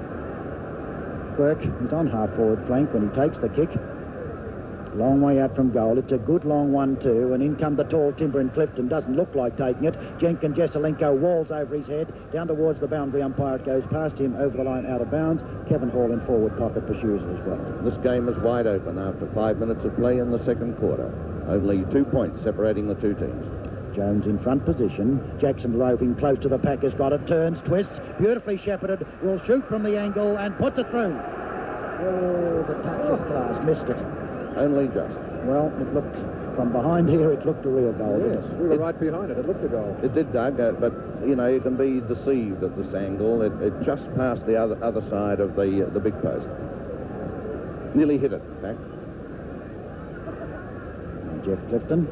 Quirk is on half-forward flank when he takes the kick. Long way out from goal. It's a good long one too, and in come the tall timber in Clifton. Doesn't look like taking it. Jenkins Jesselenko walls over his head. Down towards the boundary umpire it goes, past him, over the line, out of bounds. Kevin Hall in forward pocket pursues it as well. This game is wide open after 5 minutes of play in the second quarter. Only 2 points separating the two teams. Jones in front position. Jackson roving close to the pack, has got it, turns, twists, beautifully shepherded, will shoot from the angle and puts it through. Oh, the touch of class. Missed it. Only just. Well, it looked, from behind here, it looked a real goal. Yes, didn't it? we were right behind it. It looked a goal. It did, Doug, but, you know, you can be deceived at this angle. It just passed the other side of the big post. Nearly hit it, in fact. Jeff Clifton.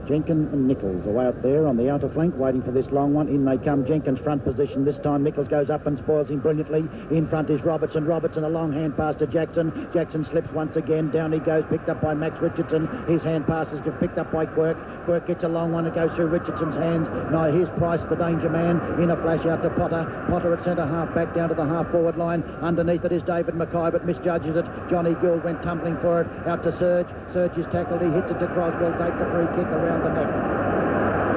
Jenkins and Nichols away up there on the outer flank, waiting for this long one. In they come. Jenkins front position. This time Nichols goes up and spoils him brilliantly. In front is Robertson. Robertson, a long hand pass to Jackson. Jackson slips once again. Down he goes, picked up by Max Richardson. His hand passes get picked up by Quirk. Quirk gets a long one. It goes through Richardson's hands. Now here's Price, the danger man. In a flash out to Potter. Potter at centre half, back down to the half forward line. Underneath it is David Mackay, but misjudges it. Johnny Gould went tumbling for it. Out to Serge. Serge is tackled. He hits it to Croswell. Takes the free kick around the neck.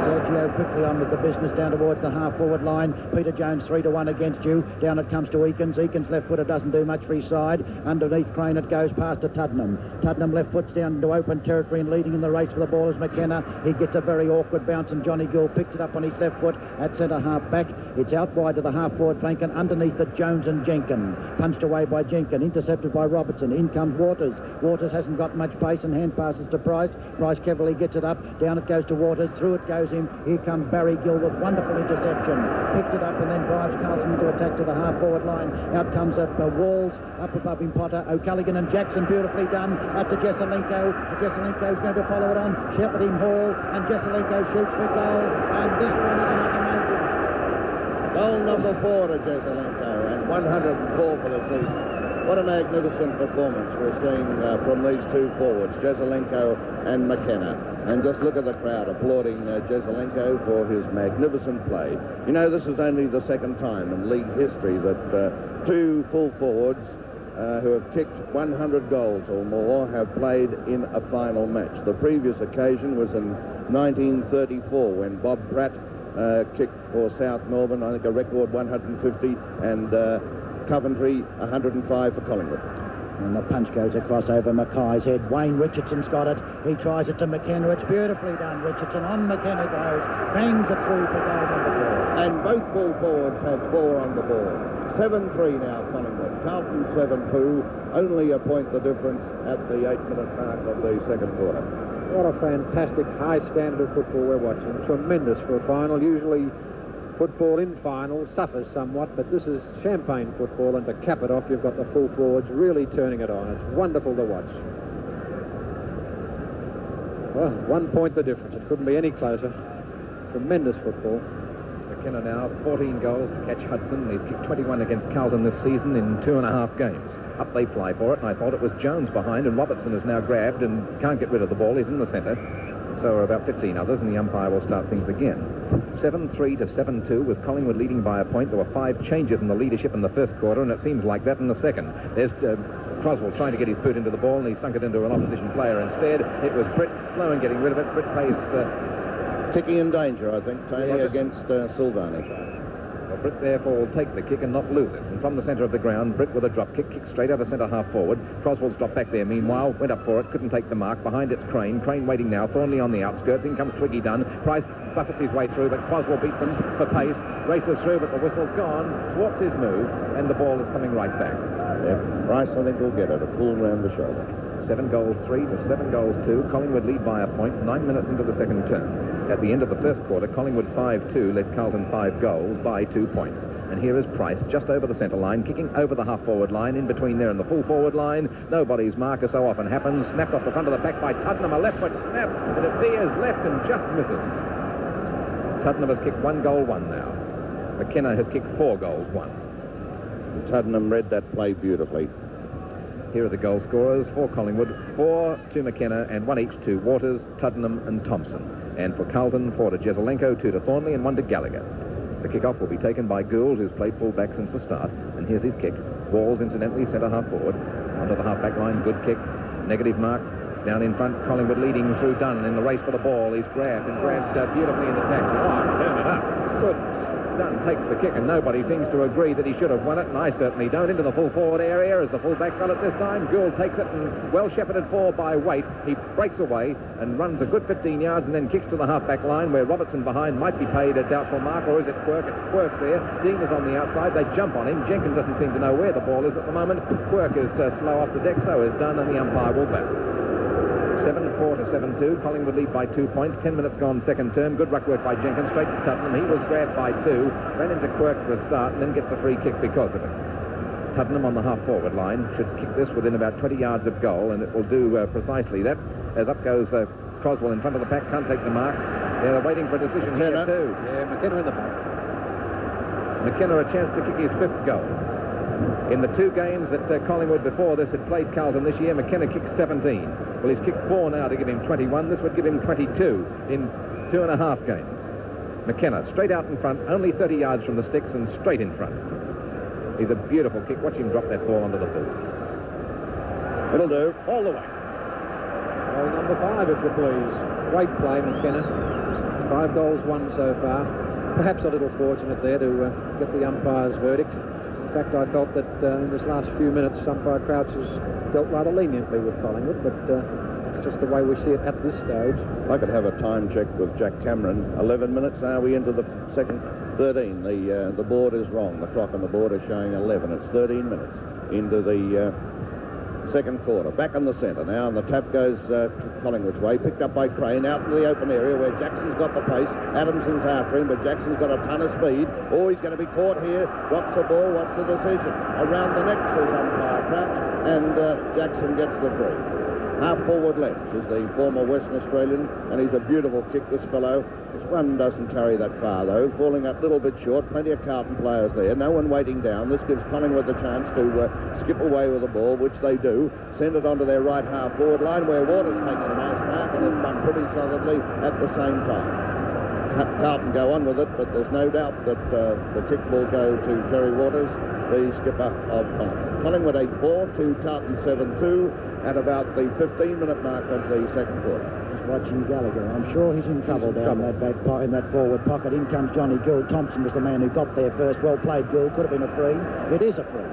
Sergio quickly on with the business down towards the half-forward line. Peter Jones 3-1 against you. Down it comes to Eakins. Eakins left footer doesn't do much for his side. Underneath Crane it goes past to Tuddenham. Tuddenham left foot's down into open territory and leading in the race for the ball is McKenna. He gets a very awkward bounce and Johnny Gill picks it up on his left foot at centre half back. It's out wide to the half-forward flank and underneath it Jones and Jenkins. Punched away by Jenkins. Intercepted by Robertson. In comes Waters. Waters hasn't got much pace and hand passes to Price. Price cleverly gets it up. Down it goes to Waters. Through it goes him. Here comes Barry Gill with wonderful interception. Picks it up and then drives Carlton into attack to the half-forward line. Out comes Walls. Up above him Potter. O'Callaghan and Jackson beautifully done. Out to Jesselenko. Jesselenko's going to follow it on. Shepherd him Hall. And Jesselenko shoots for goal. And this one is another major. Goal number 4 to Jesselenko and 104 for the season. What a magnificent performance we're seeing from these two forwards, Jesselenko and McKenna. And just look at the crowd applauding Jesselenko for his magnificent play. You know, this is only the second time in league history that two full forwards who have kicked 100 goals or more have played in a final match. The previous occasion was in 1934 when Bob Pratt kicked for South Melbourne, I think a record 150, and Coventry 105 for Collingwood. And the punch goes across over Mackay's head. Wayne Richardson's got it. He tries it to McKenna. It's beautifully done. Richardson on McKenna goes. Bangs it through for goal number 4. And both full forwards have 4 on the board. 7-3 now Collingwood. Carlton 7-2. Only a point the difference at the 8-minute mark of the second quarter. What a fantastic high standard of football we're watching. Tremendous for a final. Usually football in finals suffers somewhat, but this is champagne football, and to cap it off, you've got the full forwards really turning it on. It's wonderful to watch. Well, 1 point the difference. It couldn't be any closer. Tremendous football. McKenna now 14 goals to catch Hudson. He's kicked 21 against Carlton this season in 2.5 games. Up they fly for it, and I thought it was Jones behind, and Robertson is now grabbed and can't get rid of the ball. He's in the centre. So are about 15 others, and the umpire will start things again. 7-3 to 7-2 with Collingwood leading by a point. There were 5 changes in the leadership in the first quarter, and it seems like that in the second. There's Croswell trying to get his boot into the ball, and he sunk it into an opposition player instead. It was Britt slow in getting rid of it. Britt plays Ticky in danger, I think, Tony, against Silvani. Well, Britt therefore will take the kick and not lose it. And from the centre of the ground, Britt with a drop kick, kicks straight out of centre half forward. Croswell's dropped back there meanwhile, went up for it, couldn't take the mark. Behind it's Crane. Crane waiting now, Thornley on the outskirts. In comes Twiggy Dunn. Price buffets his way through, but Croswell beats him for pace. Races through, but the whistle's gone. Thwarts his move, and the ball is coming right back. Yeah, Price, I think, will get it. A pull round the shoulder. 7 goals 3 to 7 goals 2. Collingwood lead by a point, 9 minutes into the second term. At the end of the first quarter, Collingwood 5-2 led Carlton 5 goals by 2 points. And here is Price, just over the centre line, kicking over the half-forward line, in between there and the full-forward line. Nobody's mark, as so often happens. Snapped off the front of the back by Tuddenham, a left foot snap, and it veers left and just misses. Tuddenham has kicked 1 goal 1 now. McKenna has kicked 4 goals 1. And Tuddenham read that play beautifully. Here are the goal scorers for Collingwood. 4 to McKenna and 1 each to Waters, Tuddenham and Thompson. And for Carlton, 4 to Jesselenko, 2 to Thornley and 1 to Gallagher. The kick-off will be taken by Gould, who's played full-back since the start. And here's his kick. Walls, incidentally, centre half-forward. Onto the half-back line, good kick. Negative mark. Down in front, Collingwood leading through Dunn in the race for the ball. He's grabbed and grabbed beautifully in attack. Oh, turn it up. Good. Dunn takes the kick, and nobody seems to agree that he should have won it, and I certainly don't. Into the full forward area as the full-back fell at this time. Gould takes it, and well shepherded for by Waite. He breaks away and runs a good 15 yards and then kicks to the half-back line where Robertson behind might be paid a doubtful mark, or is it Quirk? It's Quirk there. Dean is on the outside. They jump on him. Jenkins doesn't seem to know where the ball is at the moment. Quirk is slow off the deck, so is Dunn, and the umpire will bounce. 7-4 to 7-2. Collingwood lead by 2 points. 10 minutes gone second term. Good ruck work by Jenkins straight to Tuddenham. He was grabbed by 2. Ran into Quirk for a start and then gets a free kick because of it. Tuddenham on the half-forward line should kick this within about 20 yards of goal, and it will do precisely that. As up goes Croswell in front of the pack. Can't take the mark. They're waiting for a decision here too. Yeah, McKenna in the back. McKenna a chance to kick his 5th goal. In the 2 games that Collingwood before this had played Carlton this year, McKenna kicked 17. Well, he's kicked 4 now to give him 21. This would give him 22 in 2.5 games. McKenna straight out in front, only 30 yards from the sticks and straight in front. He's a beautiful kick. Watch him drop that ball onto the boot. It'll do. All the way. Goal number 5, if you please. Great play, McKenna. 5 goals won so far. Perhaps a little fortunate there to get the umpire's verdict. In fact, I felt that in this last few minutes, umpire Crouch has dealt rather leniently with Collingwood, but it's just the way we see it at this stage. I could have a time check with Jack Cameron. 11 minutes. Are we into the second? 13. The board is wrong. The clock on the board is showing 11. It's 13 minutes into the second quarter. Back in the centre now, and the tap goes Collingwood's way. Picked up by Crane out into the open area where Jackson's got the pace. Adamson's after him, but Jackson's got a ton of speed. Oh, he's going to be caught here. Drops the ball. What's the decision? Around the neck, says umpire Crouch, and Jackson gets the free. Half forward left is the former Western Australian, and he's a beautiful kick, this fellow. This one doesn't carry that far, though, falling a little bit short. Plenty of Carlton players there. No one waiting down. This gives Collingwood the chance to skip away with the ball, which they do. Send it onto their right half forward line, where Waters takes a nice mark and then run pretty solidly at the same time. Carlton go on with it, but there's no doubt that the kick will go to Terry Waters, the skipper of Collingwood. Collingwood 8-4 to Carlton 7-2 at about the 15-minute mark of the second quarter. Just watching Gallagher. I'm sure he's in trouble down that back in that forward pocket. In comes Johnny Gould. Thompson was the man who got there first. Well played, Gould. Could have been a free. It is a free.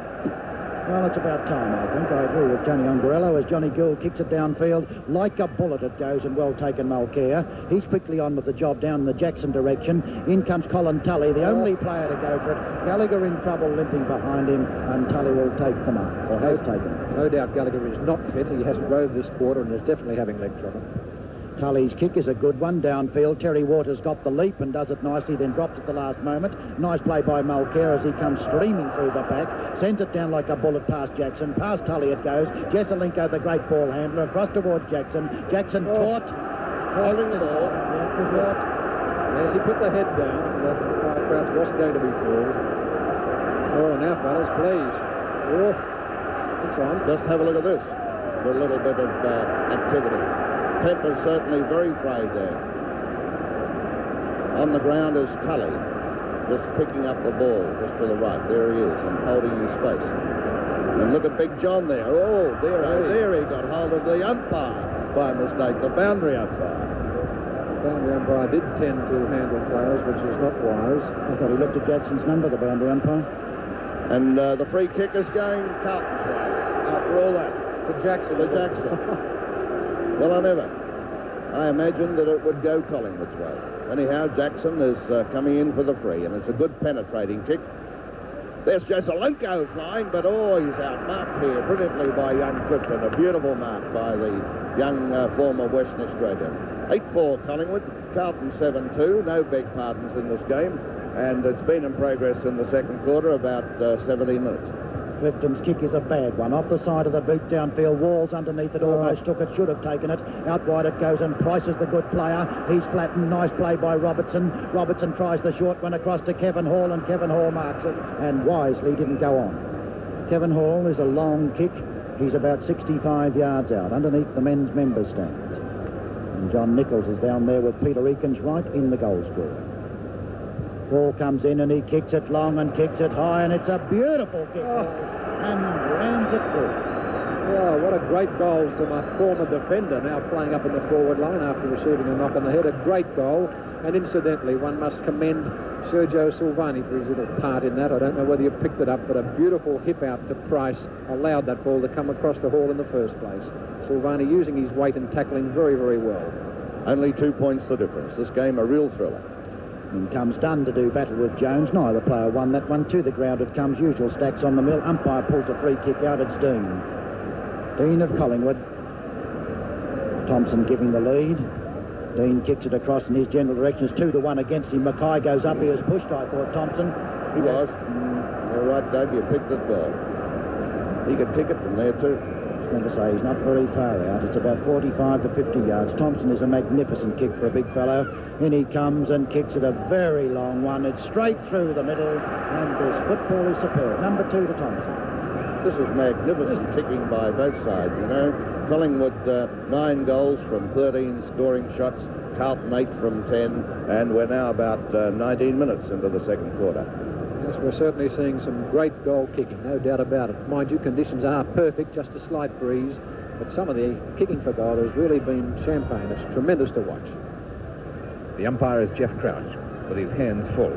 Well, it's about time, I think. I agree with Johnny Ungarello as Johnny Gould kicks it downfield. Like a bullet it goes, and well taken Mulcair. He's quickly on with the job down in the Jackson direction. In comes Colin Tully, the only player to go for it. Gallagher in trouble, limping behind him, and Tully will take them up, or has taken them. No doubt Gallagher is not fit. He hasn't rode this quarter and is definitely having leg trouble. Tully's kick is a good one downfield. Terry Waters got the leap and does it nicely, then drops at the last moment. Nice play by Mulcair as he comes streaming through the pack. Sends it down like a bullet past Jackson. Past Tully it goes. Jesselenko, the great ball handler, across towards Jackson. Jackson caught. Holding the ball. Yes, he put the head down. The Crouch wasn't going to be fooled. Oh, now, fellas, please. Oof. It's on. Just have a look at this. A little bit of activity. Temper's certainly very frayed there. On the ground is Tully, just picking up the ball just to the right. There he is, and holding his space. And look at Big John there. Oh, there he got hold of the umpire by mistake, the boundary umpire. The boundary umpire did tend to handle players, which is not wise. I thought he looked at Jackson's number, the boundary umpire. And the free kick is going Carlton's way. After all that. To Jackson. To Jackson. Well, I imagined that it would go Collingwood's way. Anyhow, Jackson is coming in for the free, and it's a good penetrating kick. There's Jesselenko flying, but he's outmarked here brilliantly by young Clifton. A beautiful mark by the young former Western Australian. 8-4 Collingwood, Carlton 7-2. No big pardons in this game, and it's been in progress in the second quarter, about 17 minutes. Clifton's kick is a bad one. Off the side of the boot downfield. Walls underneath it. Almost took it. Should have taken it. Out wide it goes, and Price is the good player. He's flattened. Nice play by Robertson. Robertson tries the short one across to Kevin Hall, and Kevin Hall marks it, and wisely didn't go on. Kevin Hall is a long kick. He's about 65 yards out underneath the men's members stand. And John Nichols is down there with Peter Eakins right in the goal scorer. Ball comes in and he kicks it long and kicks it high, and it's a beautiful kick and rams it through. Oh, what a great goal from a former defender now playing up in the forward line after receiving a knock on the head. A great goal. And incidentally, one must commend Sergio Silvani for his little part in that. I don't know whether you picked it up, but a beautiful hip out to Price allowed that ball to come across the hall in the first place. Silvani using his weight and tackling very, very well. Only 2 points the difference. This game a real thriller. In comes Dunn to do battle with Jones. Neither player won that one. To the ground it comes. Usual stacks on the mill. Umpire pulls a free kick out. It's Dean. Dean of Collingwood. Thompson giving the lead. Dean kicks it across in his general direction. It's 2-1 against him. Mackay goes up. He was pushed, I thought, Thompson. He was. You're right, Doug. You picked it well. He could kick it from there too. I was going to say, he's not very far out. It's about 45 to 50 yards. Thompson is a magnificent kick for a big fellow. In he comes and kicks it a very long one. It's straight through the middle, and this football is superb. Number 2 to Thompson. This is magnificent kicking by both sides, you know. Collingwood 9 goals from 13 scoring shots, Carlton 8 from 10, and we're now about 19 minutes into the second quarter. Yes, we're certainly seeing some great goal kicking, no doubt about it. Mind you, conditions are perfect, just a slight breeze, but some of the kicking for goal has really been champagne. It's tremendous to watch. The umpire is Jeff Crouch with his hands full.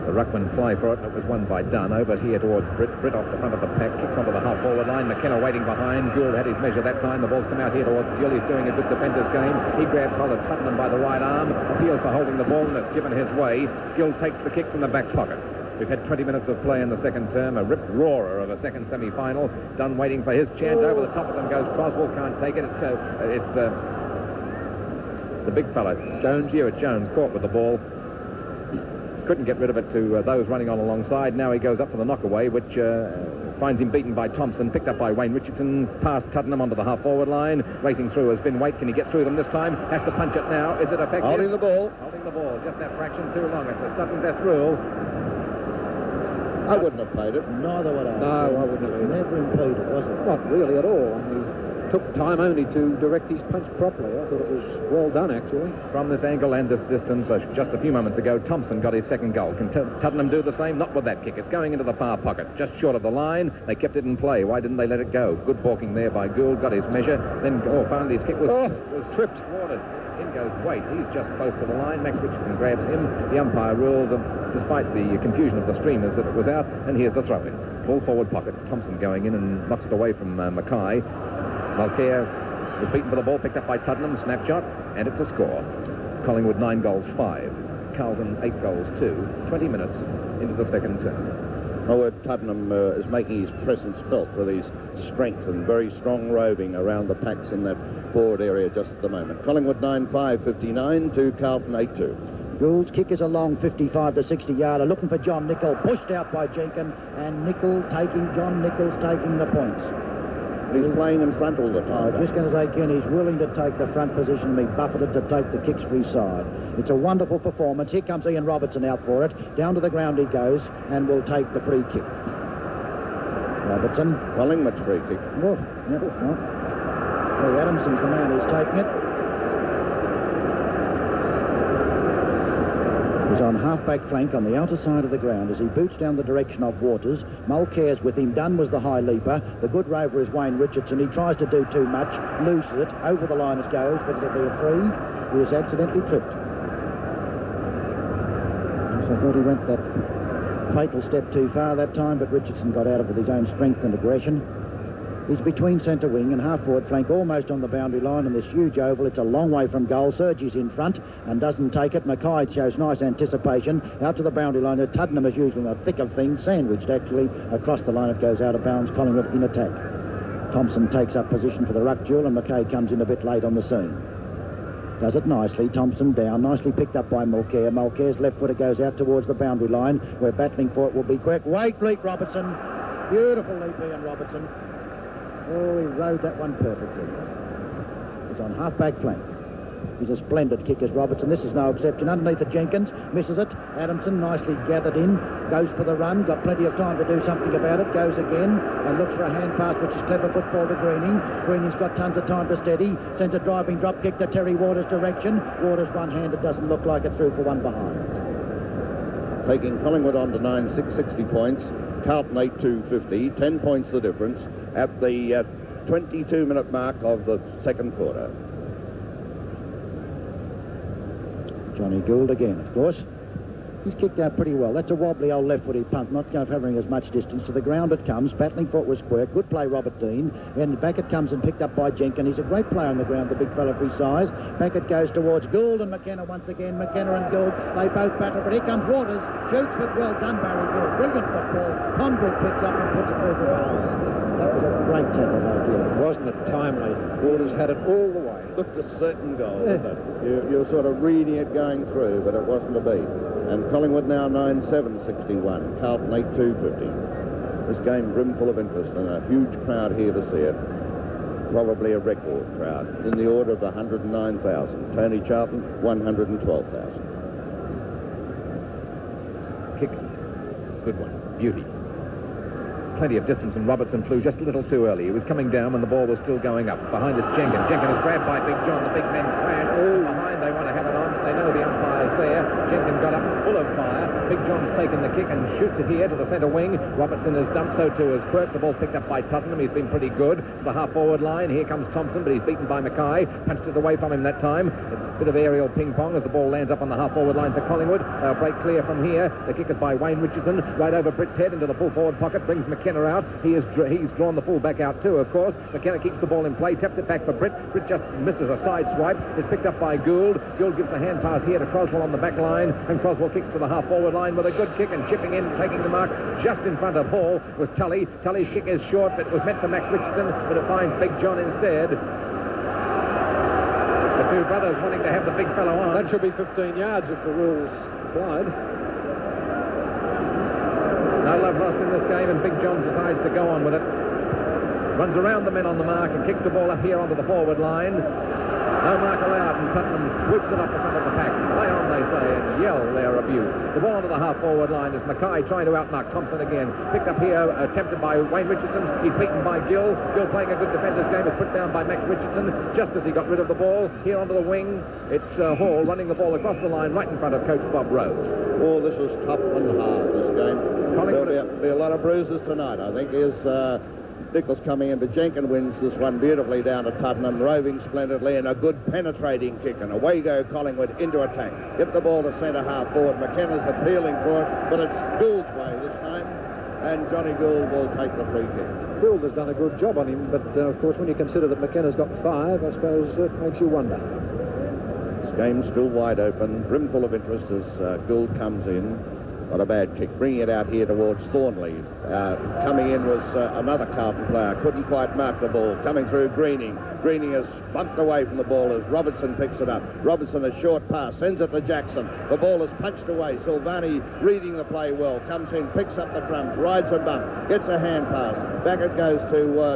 The ruckman fly for it, and it was won by Dunn. Over here towards Britt. Britt off the front of the pack, kicks onto the half-forward line. McKenna waiting behind. Gould had his measure that time. The ball's come out here towards Gill. He's doing a good defender's game. He grabs hold of Tottenham by the right arm, appeals for holding the ball, and it's given his way. Gill takes the kick from the back pocket. We've had 20 minutes of play in the second term, a ripped roarer of a second semi-final. Dunn waiting for his chance. Over the top of them goes Croswell, can't take it. It's the big fella, Jones, caught with the ball. Couldn't get rid of it to those running on alongside. Now he goes up for the knockaway, which finds him beaten by Thompson, picked up by Wayne Richardson, past Tottenham onto the half-forward line. Racing through has been Waite. Can he get through them this time? Has to punch it now. Is it effective? Holding the ball. Holding the ball. Just that fraction too long. It's a sudden death rule. I wouldn't have played it. Neither would I. No, I wouldn't have either. Never impeded, was it? Not really at all. I mean, he took time only to direct his punch properly. I thought it was well done, actually. From this angle and this distance, just a few moments ago, Thompson got his second goal. Can Tottenham do the same? Not with that kick. It's going into the far pocket, just short of the line. They kept it in play. Why didn't they let it go? Good balking there by Gould, got his measure. Then, finally his kick was tripped. Thwarted. In goes Waite. He's just close to the line. Max Richardson grabs him. The umpire rules, despite the confusion of the streamers, that it was out. And here's the throw-in. Full forward pocket. Thompson going in and knocks it away from Mackay. Mulcair was beaten for the ball, picked up by Tottenham, snapshot, and it's a score. Collingwood 9 goals, 5. Carlton 8 goals, 2. 20 minutes into the second term. Tottenham is making his presence felt with his strength and very strong roving around the packs in that forward area just at the moment. Collingwood 9-5, 59 to Carlton 8-2. Gould's kick is a long 55 to 60 yarder, looking for John Nichol, pushed out by Jenkins, and John Nichols taking the points. He's playing in front all the time. I was just going to say, Ken, he's willing to take the front position and be buffeted to take the kicks for his side. It's a wonderful performance. Here comes Ian Robertson out for it. Down to the ground he goes and will take the free kick. Robertson. Collingwood's free kick. Oh, yep, well. Lee Adamson's the man who's taking it. He's on half-back flank on the outer side of the ground as he boots down the direction of Waters. Mulcair's with him. Dunn was the high leaper. The good rover is Wayne Richardson. He tries to do too much, loses it. Over the line it goes, but it'll be a free. He was accidentally tripped. So I thought he went that fatal step too far that time, but Richardson got out of it with his own strength and aggression. He's between centre wing and half-forward flank, almost on the boundary line in this huge oval. It's a long way from goal. Sergi's in front and doesn't take it. Mackay shows nice anticipation. Out to the boundary line. Tottenham is usually in the thick of things. Sandwiched, actually, across the line. It goes out of bounds. Collingwood in attack. Thompson takes up position for the ruck duel, and Mackay comes in a bit late on the scene. Does it nicely. Thompson down. Nicely picked up by Mulcair. Mulcair's left footer goes out towards the boundary line. Where battling for it will be quick. Wait, leap Robertson. Beautiful leap, Ian Robertson. Oh, he rode that one perfectly. He's on half-back flank. He's a splendid kick as Robertson. This is no exception. Underneath it, Jenkins misses it. Adamson nicely gathered in. Goes for the run. Got plenty of time to do something about it. Goes again and looks for a hand pass, which is clever football to Greening. Greening's got tons of time to steady. Sends a driving drop kick to Terry Waters' direction. Waters one-handed, doesn't look like it, through for one behind. Taking Collingwood on to 9-6, 60 points. Carlton 8-2, 50. 10 points the difference. at the 22-minute mark of the second quarter. Johnny Gould again, of course. He's kicked out pretty well. That's a wobbly old left-footed punt, not covering as much distance. To the ground it comes. Battling for it was Quirk. Good play, Robert Dean. And back it comes and picked up by Jenkin. He's a great player on the ground, the big fella for his size. Back it goes towards Gould and McKenna once again. McKenna and Gould, they both battle. But here comes Waters. Shoots with well done, Barry Gould. Brilliant football. Condrick picks up and puts it through the goal. That was a great tackle, though, Gil. Wasn't it timely? Waters had it all the way. Looked a certain goal, didn't it? You're sort of reading it going through, but it wasn't a beat. And Collingwood now 9-7-61. Carlton 8-2-50. This game brimful of interest and a huge crowd here to see it. Probably a record crowd in the order of 109,000. Tony Charlton, 112,000. Kick. Good one. Beauty. Plenty of distance, and Robertson flew just a little too early. He was coming down when the ball was still going up. Behind is Jenkin. Jenkin is grabbed by Big John. The big men crash. Behind, they want to have it on, but they know the umpire's there. Jenkin got up full of fire. Big John's taken the kick and shoots it here to the centre wing. Robertson has dumped, so too has Quirk. The ball picked up by Tottenham. He's been pretty good. To the half-forward line. Here comes Thompson, but he's beaten by Mackay. Punched it away from him that time. A bit of aerial ping-pong as the ball lands up on the half-forward line for Collingwood. They'll break clear from here. The kick is by Wayne Richardson. Right over Britt's head into the full-forward pocket. Brings McKenna out. He's drawn the full-back out too, of course. McKenna keeps the ball in play. Taps it back for Britt. Britt just misses a side swipe. It's picked up by Gould. Gould gives the hand pass here to Croswell on the back line. And Croswell kicks to the half-forward line with a good kick and chipping in, taking the mark just in front of Hall was Tully. Tully's kick is short, but it was meant for Max Richardson, but it finds Big John instead. The two brothers wanting to have the big fellow on. That should be 15 yards if the rules applied. No love lost in this game, and Big John decides to go on with it. Runs around the men on the mark and kicks the ball up here onto the forward line. No mark allowed, and Tottenham swoops it up the front of the pack. Play on, they say, and yell their abuse. The ball onto the half-forward line is Mackay trying to outmark Thompson again. Picked up here, attempted by Wayne Richardson. He's beaten by Gill. Gill playing a good defensive game is put down by Max Richardson just as he got rid of the ball. Here onto the wing, it's Hall running the ball across the line right in front of Coach Bob Rose. Oh, this was tough and hard, this game. There'll be a lot of bruises tonight, I think. Here's Nichols coming in, but Jenkin wins this one beautifully down to Tottenham, roving splendidly, and a good penetrating kick, and away go Collingwood into attack. Get the ball to centre half forward. McKenna's appealing for it, but it's Gould's way this time, and Johnny Gould will take the free kick. Gould has done a good job on him, but of course when you consider that McKenna's got 5, I suppose it makes you wonder. This game's still wide open, brimful of interest as Gould comes in. Not a bad kick, bringing it out here towards Thornley. Coming in was another Carlton player. Couldn't quite mark the ball. Coming through Greening. Greening is bumped away from the ball as Robertson picks it up. Robertson, a short pass, sends it to Jackson. The ball is punched away. Silvani reading the play well. Comes in, picks up the crumbs, rides a bump, gets a hand pass. Back it goes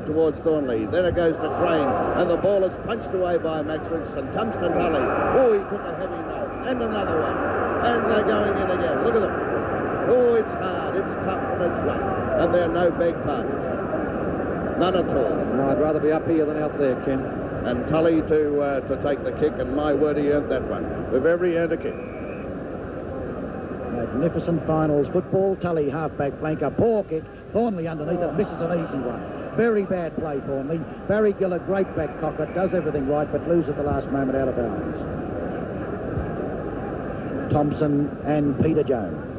towards Thornley. Then it goes to Crane. And the ball is punched away by Max Richardson. Comes to Tully. Oh, he took a heavy note. And another one. And they're going in again. Look at them. Oh, it's hard, it's tough, and it's rough. And there are no big punts. None at all. No, I'd rather be up here than out there, Ken. And Tully to take the kick, and my word, he earned that one. We've every earned a kick. Magnificent finals football. Tully half-back flanker, poor kick. Thornley underneath it, misses an easy one. Very bad play, Thornley. Barry Gill, a great back cocker, does everything right, but loses at the last moment out of bounds. Thompson and Peter Jones.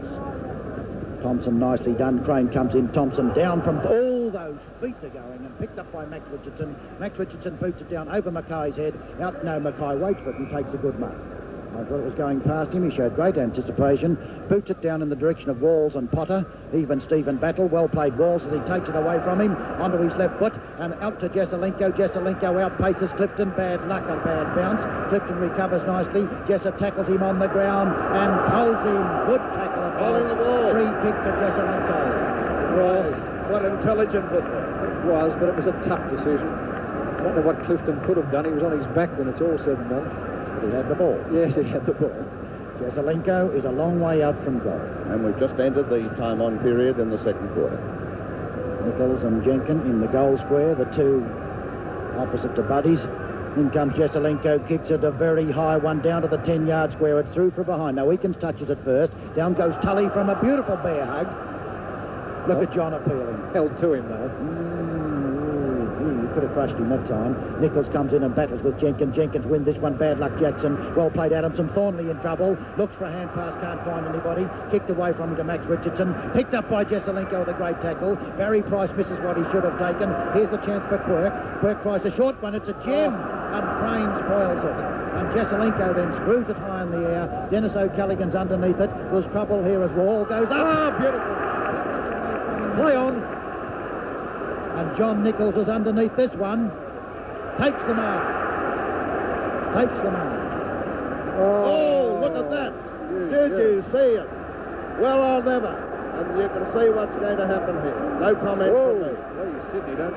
Thompson nicely done. Crane comes in. Thompson down from all those feet are going and picked up by Max Richardson. Max Richardson boots it down over Mackay's head. Out, no, Mackay waits for it and takes a good mark. I thought it was going past him. He showed great anticipation. Boots it down in the direction of Walls and Potter. Even Stephen Battle. Well played Walls as he takes it away from him. Onto his left foot and out to Jesselenko. Jesselenko outpaces Clifton. Bad luck, a bad bounce. Clifton recovers nicely. Jesser tackles him on the ground and pulls him. Good tackle at Pulling the ball. Free kick to Jesselenko. Well, what intelligent football. It was, but it was a tough decision. I don't know what Clifton could have done. He was on his back when it's all said and done. But he had the ball. Yes, he had the ball. Jesselenko is a long way out from goal. And we've just entered the time-on period in the second quarter. Nichols and Jenkin in the goal square, the two opposite to Buddies. In comes Jesselenko, kicks it a very high one down to the 10-yard square. It's through from behind. Now Eakins touches it first. Down goes Tully from a beautiful bear hug. Look at John appealing. Held to him, though. He could have crushed him that time. Nichols comes in and battles with Jenkins. Jenkins wins this one. Bad luck, Jackson. Well played, Adamson. Thornley in trouble. Looks for a hand pass. Can't find anybody. Kicked away from him to Max Richardson. Picked up by Jesselenko with a great tackle. Barry Price misses what he should have taken. Here's the chance for Quirk. Quirk tries a short one. It's a gem. And Crane spoils it. And Jesselenko then screws it high in the air. Dennis O'Callaghan's underneath it. There's trouble here as Wall goes up. Ah, beautiful. Play on. And John Nichols is underneath this one. Takes the mark. Takes the mark. Oh, look at that. Did you see it? Well, I'll never. And you can see what's going to happen here. No comment from me. Please, Sydney, don't...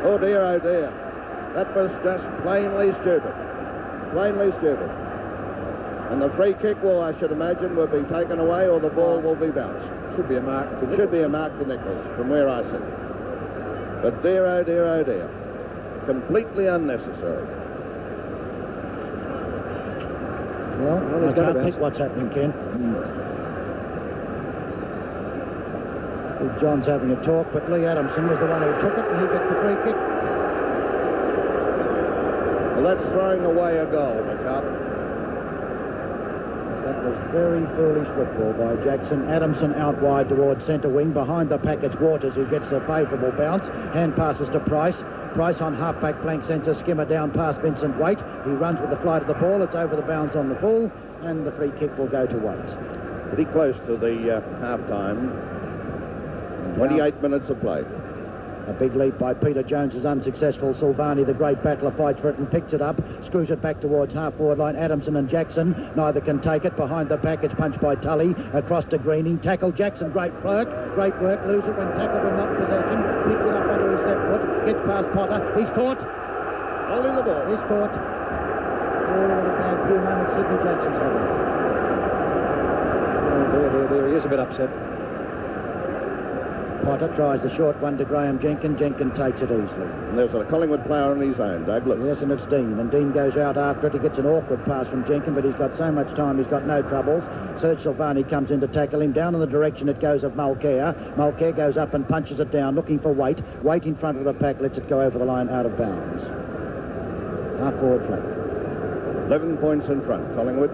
Oh, dear, oh, dear. That was just plainly stupid. Plainly stupid. And the free kick, well, I should imagine, will be taken away or the ball will be bounced. Should be a mark to Nichols. Should be a mark to Nichols, from where I sit. But dear, oh, dear, oh, dear. Completely unnecessary. Well, I can't think what's happening, Ken. John's having a talk, but Lee Adamson was the one who took it, and he gets the free kick. Well, that's throwing away a goal, McCart. That was very foolish football by Jackson. Adamson out wide towards centre wing. Behind the package, Waters, who gets a favourable bounce. Hand passes to Price. Price on half-back flank centre, skimmer down past Vincent Waite. He runs with the flight of the ball. It's over the bounds on the full, and the free kick will go to Waite. Pretty close to the half-time. 28 minutes of play. A big leap by Peter Jones is unsuccessful. Silvani, the great battler, fights for it and picks it up. Screws it back towards half-forward line. Adamson and Jackson, neither can take it. Behind the package, punched by Tully. Across to Greening. Tackle Jackson, great work. Great work. Lose it when tackled and not possession. Picks it up onto his left foot. Gets past Potter. He's caught. Holding the ball. He's caught. Oh, now a few moments Sydney Jackson's having. Oh, there. He is a bit upset. Potter tries the short one to Graham Jenkins. Jenkins takes it easily. And there's a Collingwood player on his own, Douglas. Yes, and it's Dean. And Dean goes out after it. He gets an awkward pass from Jenkins, but he's got so much time, he's got no troubles. Serge Silvani comes in to tackle him. Down in the direction it goes of Mulcair. Mulcair goes up and punches it down, looking for Waite. Waite in front of the pack, lets it go over the line, out of bounds. Half-forward flank. 11 points in front, Collingwood,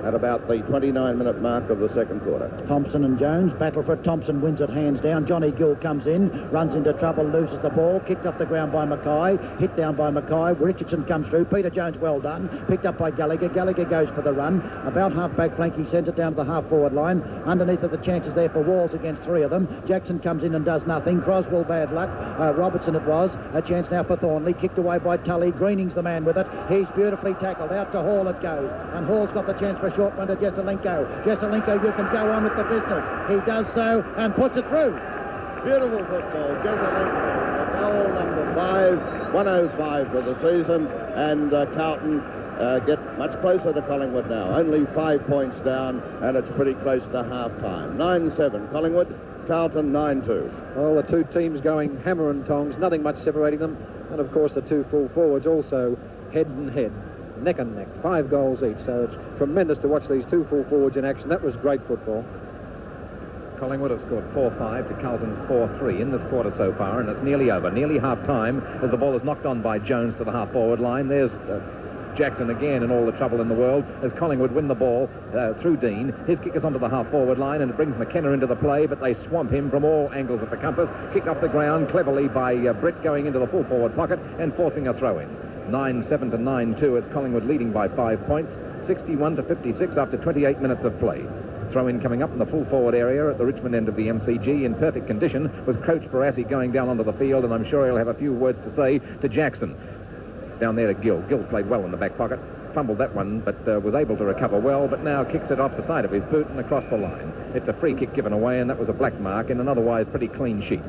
at about the 29-minute mark of the second quarter. Thompson and Jones battle for it. Thompson wins it hands down. Johnny Gill comes in, runs into trouble, loses the ball, kicked off the ground by Mackay, hit down by Mackay. Richardson comes through. Peter Jones, well done. Picked up by Gallagher. Gallagher goes for the run. About half-back flank, he sends it down to the half-forward line. Underneath it, the chances there for Walls against three of them. Jackson comes in and does nothing. Croswell, bad luck. Robertson it was. A chance now for Thornley. Kicked away by Tully. Greening's the man with it. He's beautifully tackled. Out to Hall it goes. And Hall's got the chance for a short one to Jesselenko. Jesselenko, you can go on with the business. He does so and puts it through. Beautiful football. Jesselenko, goal number 5, 105 for the season, and Carlton get much closer to Collingwood now. Only 5 points down, and it's pretty close to half-time. 9-7 Collingwood, Carlton 9-2. Well, the two teams going hammer and tongs, nothing much separating them. And, of course, the two full forwards also head and head. Neck and neck, 5 goals each, so it's tremendous to watch these two full forwards in action. That was great football. Collingwood have scored 4-5 to Carlton's 4-3 in this quarter so far, and it's nearly over, nearly half-time, as the ball is knocked on by Jones to the half-forward line. There's Jackson again in all the trouble in the world as Collingwood win the ball through Dean. His kick is onto the half-forward line, and it brings McKenna into the play, but they swamp him from all angles of the compass. Kicked off the ground cleverly by Britt, going into the full-forward pocket and forcing a throw-in. 9-7 to 9-2. It's Collingwood leading by 5 points. 61 to 56 after 28 minutes of play. Throw-in coming up in the full forward area at the Richmond end of the MCG in perfect condition, with Coach Barassi going down onto the field, and I'm sure he'll have a few words to say to Jackson. Down there to Gill. Gill played well in the back pocket. Fumbled that one, but was able to recover well, but now kicks it off the side of his boot and across the line. It's a free kick given away, and that was a black mark in an otherwise pretty clean sheet.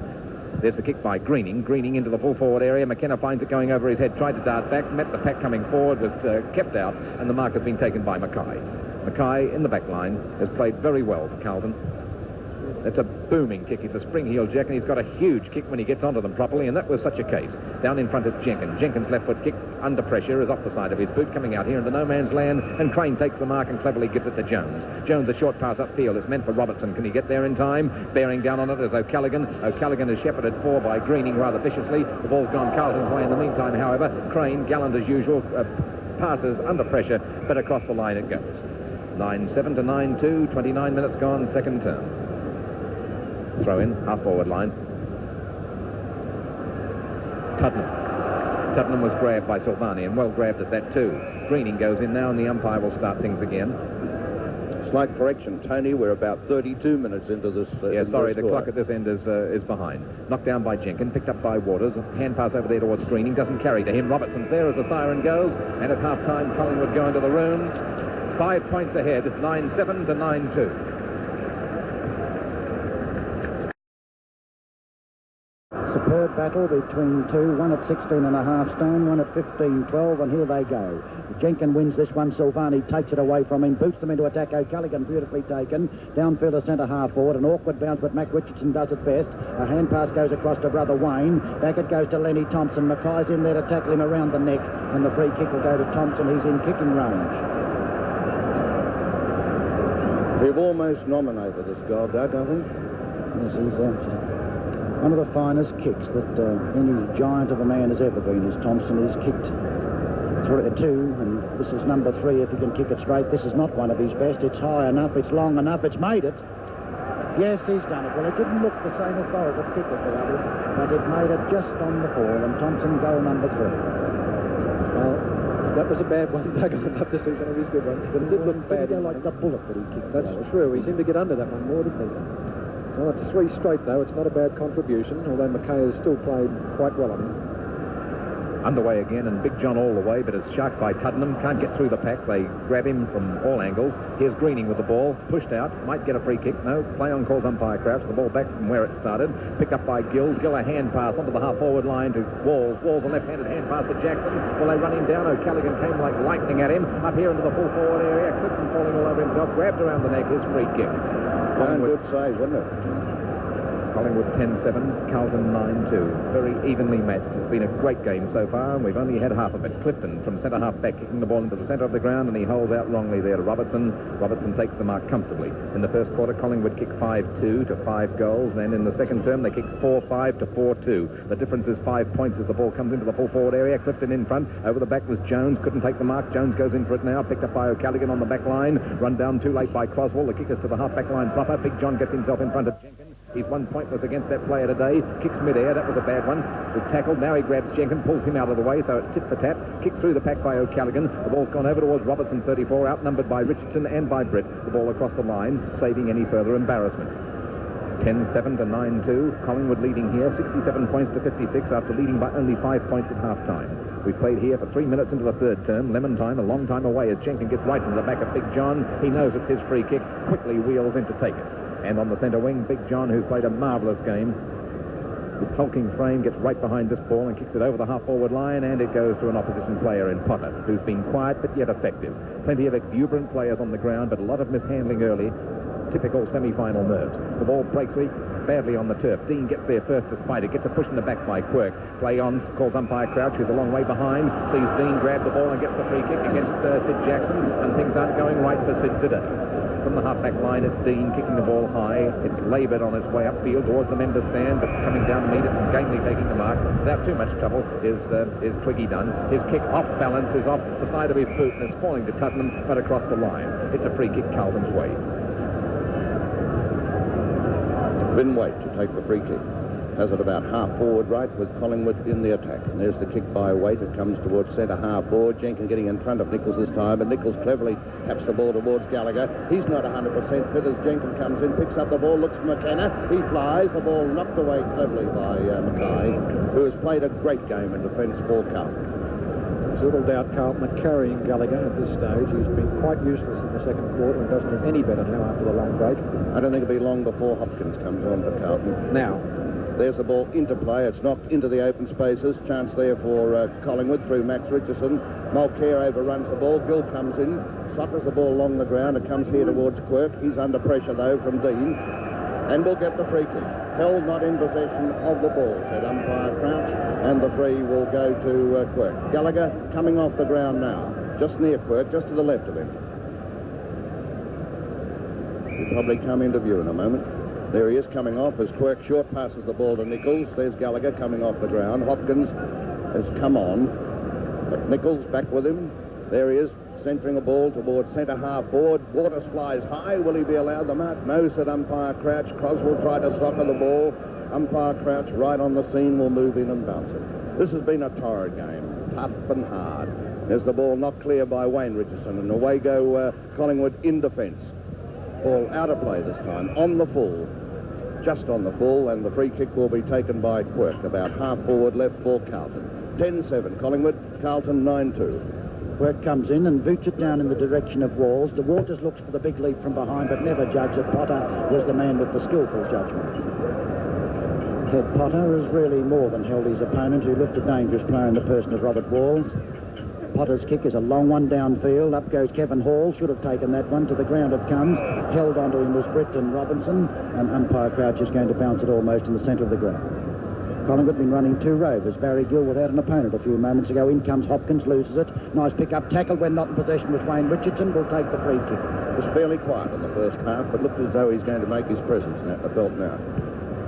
There's the kick by Greening. Greening into the full-forward area. McKenna finds it going over his head. Tried to dart back. Met the pack coming forward. Was kept out. And the mark has been taken by Mackay. Mackay in the back line has played very well for Carlton. It's a booming kick. He's a spring heel jack, and he's got a huge kick when he gets onto them properly, and that was such a case. Down in front is Jenkins. Jenkins' left foot kick under pressure is off the side of his boot, coming out here into no man's land, and Crane takes the mark and cleverly gives it to Jones. Jones, a short pass upfield. It's meant for Robertson. Can he get there in time? Bearing down on it is O'Callaghan. O'Callaghan is shepherded for by Greening rather viciously. The ball's gone Carlton's way in the meantime, however. Crane, gallant as usual, passes under pressure, but across the line it goes. 9-7 to 9-2, 29 minutes gone, second term. Throw in, half forward line. Tuddenham was grabbed by Silvani, and well grabbed at that too. Greening goes in now, and the umpire will start things again. Slight correction, Tony. We're about 32 minutes into this. Sorry, the clock at this end is behind. Knocked down by Jenkins, picked up by Waters. Hand pass over there towards Greening, doesn't carry to him. Robertson's there as the siren goes, and at half-time, Collingwood go into the rooms. 5 points ahead, 9-7 to 9-2. Superb battle between two, one at 16.5 stone, one at 15-12, and here they go. Jenkins wins this one. Silvani takes it away from him, boots them into attack. O'Callaghan beautifully taken. Downfield to centre half forward. An awkward bounce, but Mac Richardson does it best. A hand pass goes across to brother Wayne. Back it goes to Lenny Thompson. Mackay's in there to tackle him around the neck, and the free kick will go to Thompson. He's in kicking range. We've almost nominated this guy, Doug, I think. Yes, he's one of the finest kicks that any giant of a man has ever been, is Thompson. He's kicked 2, and this is number 3 if he can kick it straight. This is not one of his best. It's high enough, it's long enough, it's made it. Yes, he's done it. Well, it didn't look the same authoritative kick as the others, but it made it just on the ball, and Thompson goal number 3. Well, that was a bad one, Doug. I'd love to see some of his good ones, but it did look bad. Go like the bullet that he kicked. That's true. He seemed to get under that one more, didn't he? Well, it's 3 straight, though. It's not a bad contribution, although Mackay has still played quite well on him. Underway again, and Big John all the way, but is sharked by Tuddenham. Can't get through the pack. They grab him from all angles. Here's Greening with the ball. Pushed out. Might get a free kick. No. Play on calls umpire Crouch. The ball back from where it started. Picked up by Gill. Gill a hand pass onto the half-forward line to Walls. Walls a left-handed hand pass to Jackson. Well, they run him down. O'Callaghan came like lightning at him. Up here into the full-forward area. Clifton falling all over himself. Grabbed around the neck. His free kick. Good save, wasn't it? Collingwood 10-7, Carlton 9-2. Very evenly matched. It's been a great game so far, and we've only had half of it. Clifton from centre half back, kicking the ball into the centre of the ground, and he holds out wrongly there to Robertson. Robertson takes the mark comfortably. In the first quarter, Collingwood kicked 5-2 to 5 goals. Then in the second term, they kicked 4-5 to 4-2. The difference is 5 points as the ball comes into the full forward area. Clifton in front. Over the back was Jones. Couldn't take the mark. Jones goes in for it now. Picked up by O'Callaghan on the back line. Run down too late by Croswell. The kick is to the half back line proper. Big John gets himself in front of Jenkins. He's 1 pointless against that player today. Kicks mid-air. That was a bad one. Was tackled. Now he grabs Jenkins, pulls him out of the way, so it's tit for tat. Kicked through the pack by O'Callaghan. The ball's gone over towards Robertson, 34, outnumbered by Richardson and by Britt. The ball across the line, saving any further embarrassment. 10-7 to 9-2. Collingwood leading here, 67 points to 56 after leading by only 5 points at half-time. We've played here for 3 minutes into the third term. Lemon time, a long time away as Jenkins gets right into the back of Big John. He knows it's his free kick. Quickly wheels in to take it. And on the centre wing, Big John, who's played a marvellous game. His hulking frame gets right behind this ball and kicks it over the half-forward line, and it goes to an opposition player in Potter, who's been quiet but yet effective. Plenty of exuberant players on the ground, but a lot of mishandling early. Typical semi-final nerves. The ball breaks badly on the turf. Dean gets there first to spite it. Gets a push in the back by Quirk. Play on, calls umpire Crouch, who's a long way behind. Sees Dean grab the ball and gets the free kick against Sid Jackson, and things aren't going right for Sid today. From the half-back line, it's Dean kicking the ball high. It's laboured on its way upfield towards the member stand, but coming down to meet it and gamely taking the mark without too much trouble is Twiggy Dunn. His kick off balance is off the side of his boot and it's falling to Tuddenham, but across the line. It's a free kick Carlton's way. Vin Waite to take the free kick. Has it about half forward right with Collingwood in the attack. And there's the kick by Waite. It comes towards centre half forward. Jenkins getting in front of Nichols this time, and Nichols cleverly taps the ball towards Gallagher. He's not 100% fit as Jenkins comes in, picks up the ball, looks for McKenna. He flies. The ball knocked away cleverly by Mackay, who has played a great game in defence for Carlton. There's little doubt Carlton are carrying Gallagher at this stage. He's been quite useless in the second quarter and doesn't look any better now after the long break. I don't think it'll be long before Hopkins comes on for Carlton. Now, there's the ball into play. It's knocked into the open spaces. Chance there for Collingwood through Max Richardson. Mulcair overruns the ball. Gill comes in, suckers the ball along the ground. It comes here towards Quirk. He's under pressure, though, from Dean. and will get the free kick. Held not in possession of the ball, said umpire Crouch, and the free will go to Quirk. Gallagher coming off the ground now, just near Quirk, just to the left of him. He'll probably come into view in a moment. There he is coming off as Quirk short passes the ball to Nichols. There's Gallagher coming off the ground. Hopkins has come on, but Nichols back with him. There he is, centering a ball towards centre half forward. Waters flies high. Will he be allowed the mark? No, said umpire Crouch. Croswell tried to soccer the ball. Umpire Crouch, right on the scene, will move in and bounce it. This has been a torrid game, tough and hard. There's the ball knocked clear by Wayne Richardson, and away go Collingwood in defence. Ball out of play this time, on the full, just on the full, and the free kick will be taken by Quirk, about half forward left for Carlton. 10-7, Collingwood, Carlton 9-2. Quirk comes in and boots it down in the direction of Walls. The Waters looks for the big leap from behind, but never judged it. Potter was the man with the skillful judgment. Ted Potter has really more than held his opponent, who looked a dangerous player in the person of Robert Walls. Potter's kick is a long one downfield. Up goes Kevin Hall. Should have taken that one. To the ground it comes. Held onto him was Britton Robinson. And umpire Crouch is going to bounce it almost in the centre of the ground. Collingwood been running two rovers. Barry Gill without an opponent a few moments ago. In comes Hopkins, loses it. Nice pick-up tackle when not in possession with Wayne Richardson. Will take the free kick. It was fairly quiet in the first half, but looked as though he's going to make his presence now, I felt now.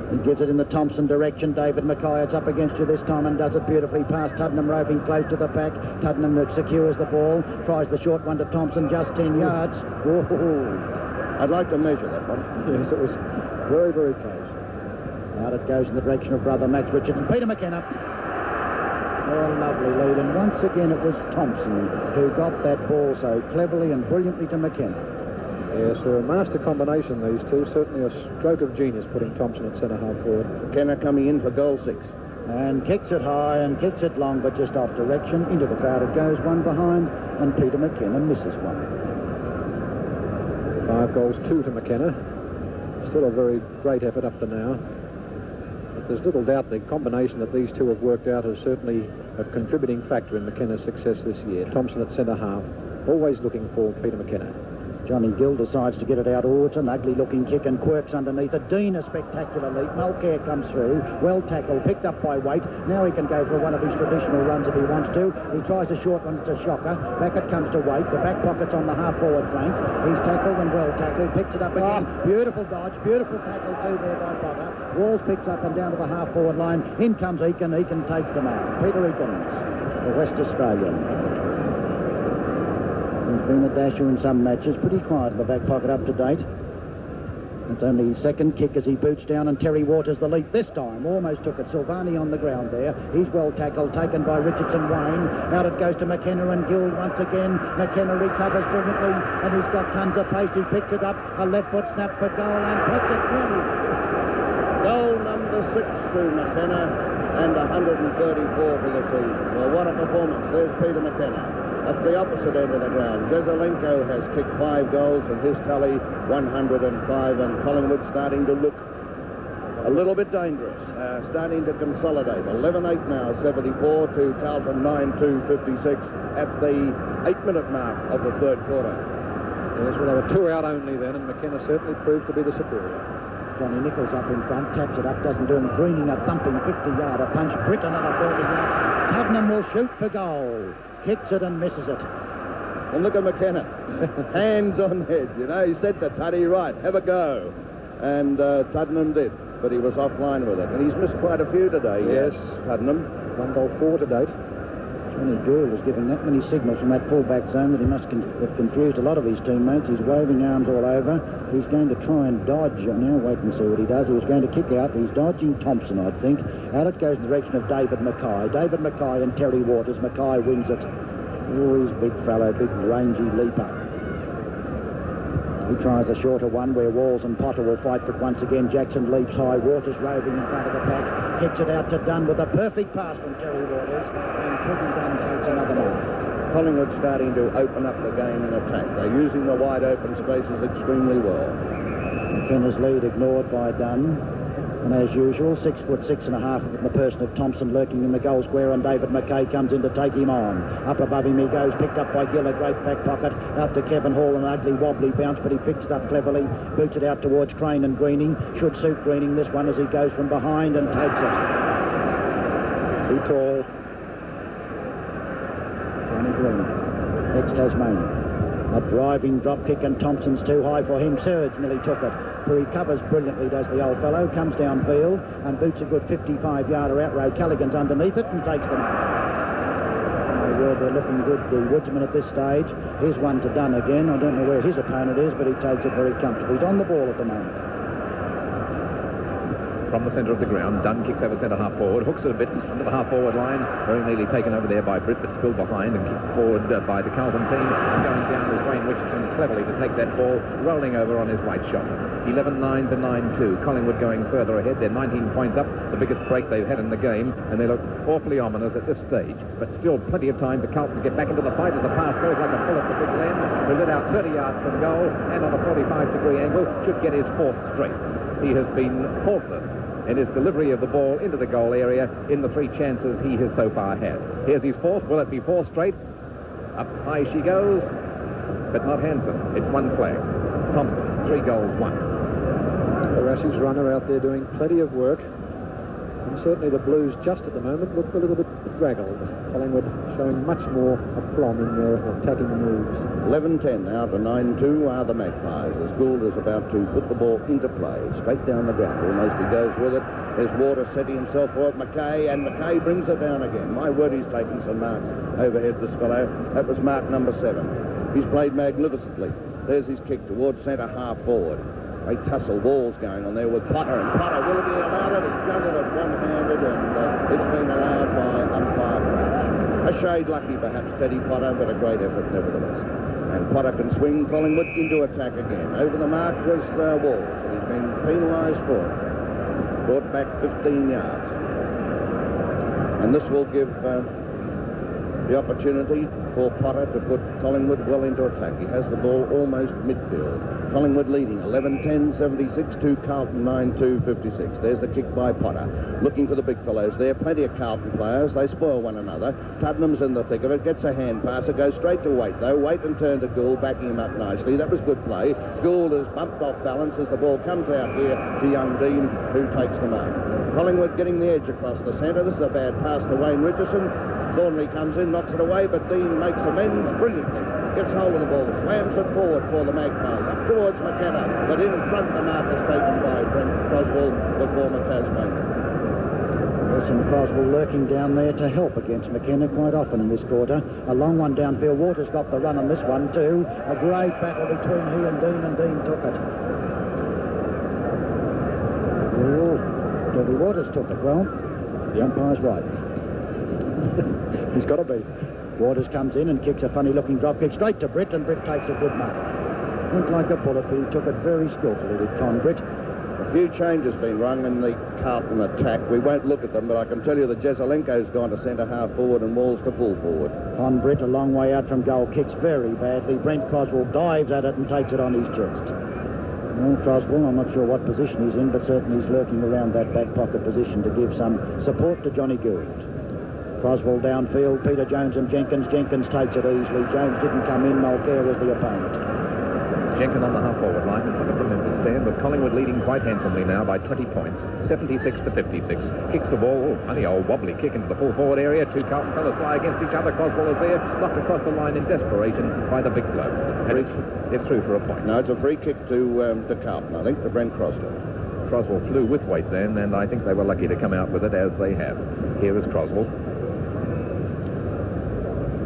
He gives it in the Thompson direction. David Mackay, it's up against you this time and does it beautifully past Tuddenham, roving close to the pack. Tuddenham secures the ball, tries the short one to Thompson, just 10 yards. Whoa. I'd like to measure that one. Yes, it was very, very close. Out it goes in the direction of brother Max Richardson. Peter McKenna. Oh, lovely lead. And once again it was Thompson who got that ball so cleverly and brilliantly to McKenna. Yes, they're a master combination, these two. Certainly a stroke of genius putting Thompson at centre half forward. McKenna coming in for goal 6. And kicks it high and kicks it long, but just off direction. Into the crowd it goes, one behind, and Peter McKenna misses one. 5 goals, 2 to McKenna. Still a very great effort up to now. But there's little doubt the combination that these two have worked out is certainly a contributing factor in McKenna's success this year. Thompson at centre half, always looking for Peter McKenna. Johnny Gill decides to get it out. Oh, it's an ugly-looking kick and Quirk's underneath it. Dean, a spectacular leap. Mulcair comes through. Well tackled, picked up by weight. Now he can go for one of his traditional runs if he wants to. He tries a short one to Shocker. Back it comes to Weight. The back pocket's on the half-forward flank. He's tackled and well tackled. Picks it up again. Beautiful dodge. Beautiful tackle too there by Potter. Walls picks up and down to the half-forward line. In comes Eakin. Eakin takes the mark. Peter Eakins, the West Australian. He's been a dasher in some matches, pretty quiet in the back pocket up to date. It's only his second kick as he boots down, and Terry Waters the leap this time. Almost took it. Silvani on the ground there. He's well tackled, taken by Richardson Wayne. Out it goes to McKenna and Gill once again. McKenna recovers brilliantly, and he's got tons of pace. He picks it up, a left foot snap for goal, and puts it through. Goal number 6 to McKenna, and 134 for the season. Well, what a performance. There's Peter McKenna. At the opposite end of the ground, Jezelenko has kicked 5 goals, and his tally 105, and Collingwood starting to look a little bit dangerous, starting to consolidate. 11-8 now, 74 to Carlton 9-2, 56 at the 8-minute mark of the third quarter. Yes, well, they were 2 out only then, and McKenna certainly proved to be the superior. Johnny Nichols up in front, taps it up, doesn't do him. Greening a thumping 50-yarder punch. Britton on a 40-yard. Tuddenham will shoot for goal. Kicks it and misses it. And look at McKenna. Hands on head, you know. He said to Tuddy, right, have a go. And Tuddenham did, but he was offline with it. And he's missed quite a few today, yes, Tuddenham. 1 goal, 4 to date. Johnny Gould was giving that many signals from that full-back zone that he must have confused a lot of his teammates. He's waving arms all over. He's going to try and dodge. Now wait and see what he does. He was going to kick out. He's dodging Thompson, I think. Out it goes in the direction of David Mackay. David Mackay and Terry Waters. Mackay wins it. Oh, he's a big fellow, big rangy leaper. He tries a shorter one where Walls and Potter will fight for it once again. Jackson leaps high. Waters roving in front of the pack. Kicks it out to Dunn with a perfect pass from Terry Waters. And Twiggy Dunn takes another mark. Collingwood starting to open up the game in attack. They're using the wide open spaces extremely well. McKenna's lead ignored by Dunn. And as usual, 6'6.5" in the person of Thompson lurking in the goal square, and David McKay comes in to take him on. Up above him he goes, picked up by Gill, a great back pocket, out to Kevin Hall, an ugly wobbly bounce, but he picks it up cleverly, boots it out towards Crane and Greening. Should suit Greening, this one, as he goes from behind and takes it. Too tall. Johnny Greening, ex-Tasmanian. A driving drop kick, and Thompson's too high for him. Surge nearly took it. He recovers brilliantly, does the old fellow, comes downfield and boots a good 55-yarder out row. Callaghan's underneath it and takes them. They're looking good, the Woodsman, at this stage. Here's one to Dunn again. I don't know where his opponent is, but he takes it very comfortably. He's on the ball at the moment. From the centre of the ground, Dunn kicks over centre-half forward, hooks it a bit under the half-forward line, very nearly taken over there by Britt, but still behind, and kicked forward by the Carlton team, and going down with Wayne Richardson cleverly to take that ball, rolling over on his right shoulder. 11-9 to 9-2. Collingwood going further ahead. They're 19 points up, the biggest break they've had in the game, and they look awfully ominous at this stage. But still plenty of time for Carlton to get back into the fight as the pass goes like a bullet to Big Len, who lit out 30 yards from goal, and on a 45-degree angle should get his fourth straight. He has been faultless in his delivery of the ball into the goal area in the three chances he has so far had. Here's his fourth. Will it be four straight? Up high she goes, but not handsome. It's one flag. Thompson, 3 goals, 1. Barashi's runner out there doing plenty of work. And certainly the Blues just at the moment look a little bit draggled. Collingwood showing much more aplomb in their attacking moves. 11-10 now to 9-2 are the Magpies as Gould is about to put the ball into play. Straight down the ground. Almost he goes with it. There's Water setting himself for it. McKay, and McKay brings it down again. My word, he's taking some marks overhead, this fellow. That was mark number 7. He's played magnificently. There's his kick towards centre half forward. Great tussle, balls going on there with Potter, and Potter will be allowed it. He's done it at one-handed, and it's been allowed by umpire Crouch. A shade lucky, perhaps, Teddy Potter, but a great effort nevertheless. And Potter can swing Collingwood into attack again. Over the mark was Walls, and he's been penalised for it. Brought back 15 yards. And this will give the opportunity for Potter to put Collingwood well into attack. He has the ball almost midfield. Collingwood leading 11-10, 76 to Carlton 9-2, 56. There's the kick by Potter. Looking for the big fellows there. Plenty of Carlton players. They spoil one another. Tuddenham's in the thick of it. Gets a hand pass. It goes straight to Waite, though. Waite and turn to Gould, backing him up nicely. That was good play. Gould has bumped off balance as the ball comes out here to young Dean, who takes the mark. Collingwood getting the edge across the centre. This is a bad pass to Wayne Richardson. Thornley comes in, knocks it away, but Dean makes amends brilliantly. Gets hold of the ball, slams it forward for the Magpies, up towards McKenna, but in front the mark is taken by Brent Croswell, the former Tasmanian. Wilson Croswell lurking down there to help against McKenna quite often in this quarter. A long one downfield. Waters got the run on this one too. A great battle between he and Dean took it. Well, Debbie Waters took it. Well, the umpire's right. He's got to be. Waters comes in and kicks a funny-looking drop kick straight to Britt, and Britt takes a good mark. Went like a bullet, but he took it very skillfully with Con Britt. A few changes been rung in the Carlton attack. We won't look at them, but I can tell you that Jezelenko's gone to centre half forward and Walls to full forward. Con Britt, a long way out from goal, kicks very badly. Brent Croswell dives at it and takes it on his chest. Well, Croswell, I'm not sure what position he's in, but certainly he's lurking around that back pocket position to give some support to Johnny Gould. Croswell downfield, Peter Jones and Jenkins. Jenkins takes it easily. Jones didn't come in. Mulcair was the opponent. Jenkins on the half-forward line in front of him to stand, with Collingwood leading quite handsomely now by 20 points, 76 to 56. Kicks the ball, funny old wobbly kick into the full-forward area. 2 Carlton fellas fly against each other. Croswell is there, knocked across the line in desperation by the big bloke. And it's through for a point. No, it's a free kick to Carlton, I think, to Brent Croswell. Croswell flew with weight then, and I think they were lucky to come out with it as they have. Here is Croswell.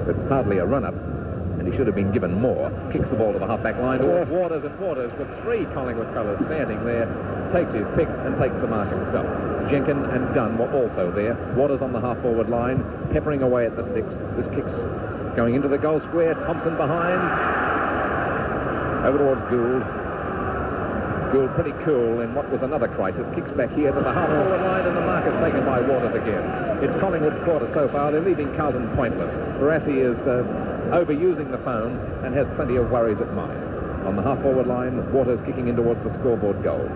But hardly a run-up, and he should have been given more. Kicks the ball to the half-back line. Waters and Waters, with 3 Collingwood fellas standing there, takes his pick and takes the mark himself. Jenkins and Dunn were also there. Waters on the half-forward line, peppering away at the sticks. This kick's going into the goal square. Thompson behind. Over towards Gould. Gould pretty cool in what was another crisis. Kicks back here to the half-forward line, and the mark is taken by Waters again. It's Collingwood's quarter so far. They're leaving Carlton pointless. Barassi is overusing the phone and has plenty of worries at mind. On the half-forward line, Waters kicking in towards the scoreboard goal.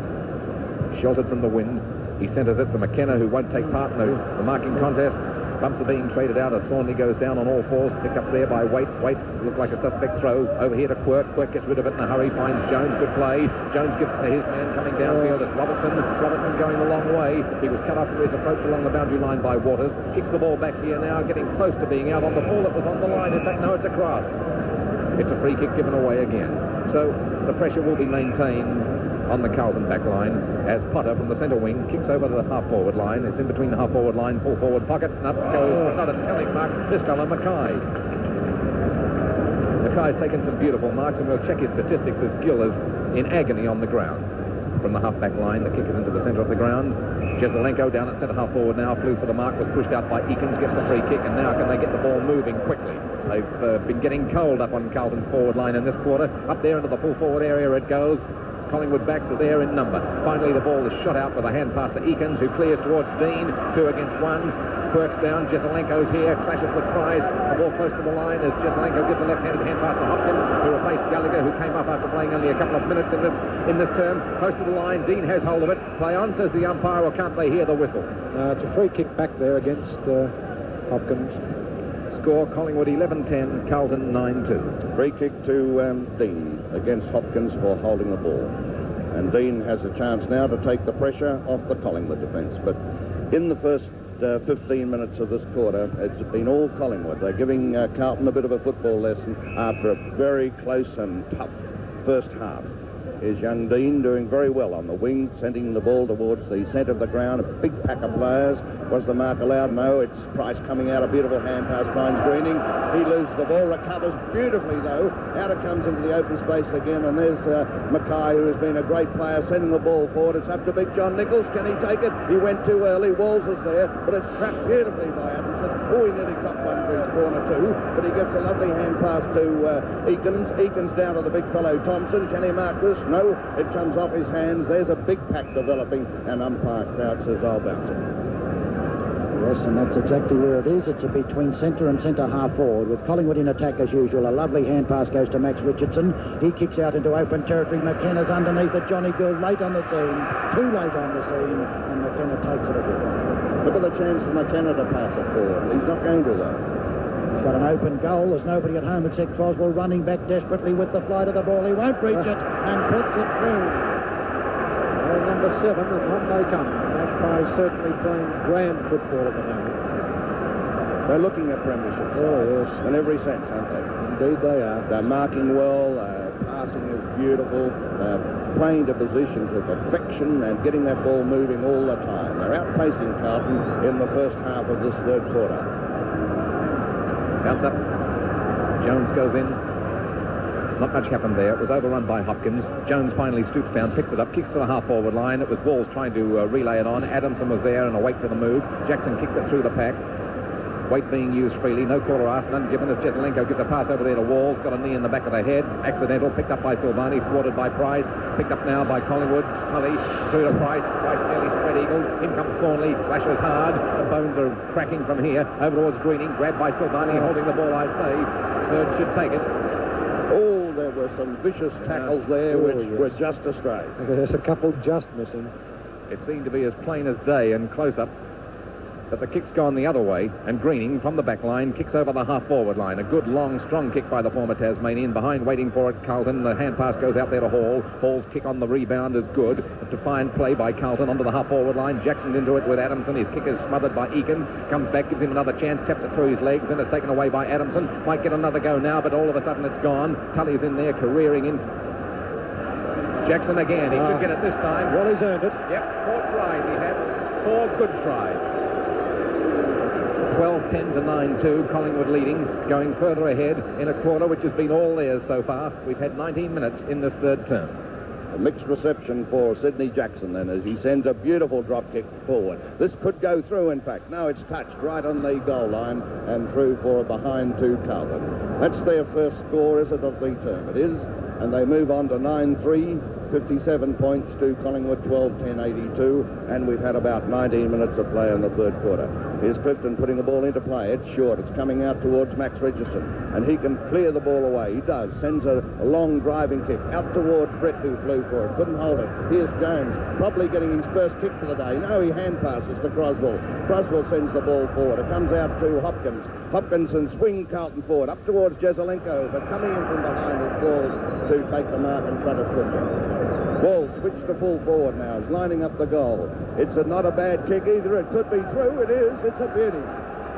Sheltered from the wind, He centres it to McKenna, who won't take part in the marking contest. Bumps are being traded out as Thornley goes down on all fours, picked up there by Waite. Waite looks like a suspect throw. Over here to Quirk. Quirk gets rid of it in a hurry, finds Jones. Good play. Jones gives it to his man coming downfield. It's Robertson. Robertson going the long way. He was cut off for his approach along the boundary line by Waters. Kicks the ball back here now, getting close to being out on the ball. It was on the line. In fact, no, it's across. It's a free kick given away again. So the pressure will be maintained on the Carlton back line as Potter from the centre wing kicks over to the half-forward line. It's in between the half-forward line, full-forward pocket, and up goes not a telling mark, this fellow Mackay. Mackay's taken some beautiful marks, and we'll check his statistics as Gill is in agony on the ground. From the half-back line, the kick is into the centre of the ground. Jezelenko down at centre half-forward now, flew for the mark, was pushed out by Eakins, gets the free kick, and now can they get the ball moving quickly? They've been getting cold up on Carlton's forward line in this quarter. Up there into the full-forward area it goes. Collingwood backs are there in number. Finally, the ball is shot out with a hand pass to Eakins, who clears towards Dean. 2 against 1. Quirk's down. Jezelenko's here. Clashes with Price. The ball close to the line as Jezelenko gives a left-handed hand pass to Hopkins, who replaced Gallagher, who came up after playing only a couple of minutes in this term. Close to the line. Dean has hold of it. Play on, says the umpire, or can't they hear the whistle? It's a free kick back there against Hopkins. Score Collingwood 11-10, Carlton 9-2. Free kick to Dean against Hopkins for holding the ball. And Dean has a chance now to take the pressure off the Collingwood defence. But in the first 15 minutes of this quarter, it's been all Collingwood. They're giving Carlton a bit of a football lesson after a very close and tough first half. Here's young Dean doing very well on the wing, sending the ball towards the centre of the ground. A big pack of players. Was the mark allowed? No, it's Price coming out. A beautiful hand pass finds Greening. He loses the ball, recovers beautifully though. Out it comes into the open space again, and there's Mackay, who has been a great player, sending the ball forward. It's up to Big John Nichols. Can he take it? He went too early. Walls is there, but it's trapped beautifully by Adamson. Oh, he nearly got one for his corner too, but he gets a lovely hand pass to Eakins. Eakins down to the big fellow Thompson. Can he mark this? No, it comes off his hands. There's a big pack developing, and umpire Crouch says, I'll bounce it. Yes, and that's exactly where it is. It's between centre and centre half-forward, with Collingwood in attack as usual. A lovely hand pass goes to Max Richardson. He kicks out into open territory. McKenna's underneath it. Johnny Gill late on the scene. Too late on the scene, and McKenna takes it again. Look at the chance for McKenna to pass it forward. He's not going to, though. He's got an open goal. There's nobody at home except Croswell running back desperately with the flight of the ball. He won't reach it and puts it through. Well, number 7, and on they come. Magpies certainly playing grand football at the moment. They're looking at premierships. Oh, yes. In every sense, aren't they? Indeed they are. They're marking well, passing is beautiful, playing to position to perfection and getting that ball moving all the time. They're outpacing Carlton in the first half of this third quarter. Bounce up. Jones goes in. Not much happened there. It was overrun by Hopkins. Jones finally stoops down, picks it up, kicks to the half-forward line. It was Walls trying to relay it on. Adamson was there and awake for the move. Jackson kicks it through the pack. Weight being used freely. No quarter asked, none given as Jezelenko gives a pass over there to Walls. Got a knee in the back of the head. Accidental. Picked up by Silvani. Thwarted by Price. Picked up now by Collingwood. Tully through to Price. Price nearly spread-eagled. In comes Thornley. Flashes hard. The bones are cracking from here. Over towards Greening. Grabbed by Silvani. Holding the ball, I say. Surge should take it. Oh, there were some vicious tackles there which were just astray. There's a couple just missing. It seemed to be as plain as day and close-up. But the kick's gone the other way, and Greening from the back line kicks over the half-forward line. A good, long, strong kick by the former Tasmanian. Behind, waiting for it, Carlton. The hand pass goes out there to Hall. Hall's kick on the rebound is good. A defiant play by Carlton onto the half-forward line. Jackson into it with Adamson. His kick is smothered by Eakins. Comes back, gives him another chance. Taps it through his legs, and it's taken away by Adamson. Might get another go now, but all of a sudden it's gone. Tully's in there, careering in. Jackson again. He should get it this time. Well, he's earned it. Yep, 4 tries he had. 4 good tries. 12-10 to 9-2, Collingwood leading, going further ahead in a quarter which has been all theirs so far. We've had 19 minutes in this third term. A mixed reception for Sydney Jackson then as he sends a beautiful drop kick forward. This could go through, in fact. Now it's touched right on the goal line and through for a behind to Carlton. That's their first score, is it, of the term? It is. And they move on to 9-3, 57 points to Collingwood 12-10, 82. And we've had about 19 minutes of play in the third quarter. Here's Clifton putting the ball into play. It's short. It's coming out towards Max Richardson. And he can clear the ball away. He does. Sends a long driving kick out towards Brett, who flew for it. Couldn't hold it. Here's Jones, probably getting his first kick for the day. No, he hand passes to Croswell. Croswell sends the ball forward. It comes out to Hopkins. Hopkins and swing Carlton forward. Up towards Jezelenko. But coming in from behind is Wall to take the mark in front of Clifton. Wall switched to full forward now. He's lining up the goal. It's not a bad kick either. It could be through. It is. It's a beauty.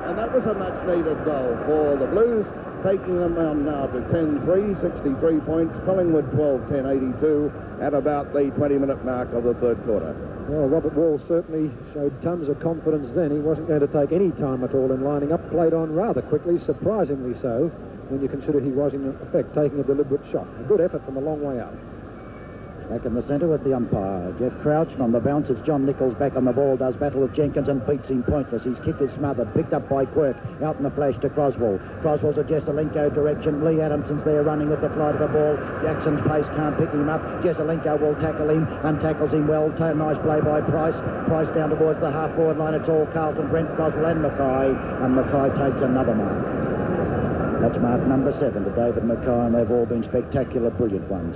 And that was a much-needed goal for the Blues, taking them on now to 10-3, 63 points. Collingwood 12-10, 82 at about the 20-minute mark of the third quarter. Well, Robert Wall certainly showed tons of confidence then. He wasn't going to take any time at all in lining up. Played on rather quickly, surprisingly so, when you consider he was, in effect, taking a deliberate shot. A good effort from a long way out. Back in the centre with the umpire. Jeff Crouch on the bounce. It's John Nichols back on the ball. Does battle with Jenkins and beats him pointless. His kick is smothered. Picked up by Quirk. Out in the flash to Croswell. Croswell's a Jezelenko direction. Lee Adamson's there running with the flight of the ball. Jackson's pace can't pick him up. Jezelenko will tackle him and tackles him well. Nice play by Price. Price down towards the half-forward line. It's all Carlton, Brent, Croswell and Mackay. And Mackay takes another mark. That's mark number 7 to David Mackay, and they've all been spectacular, brilliant ones.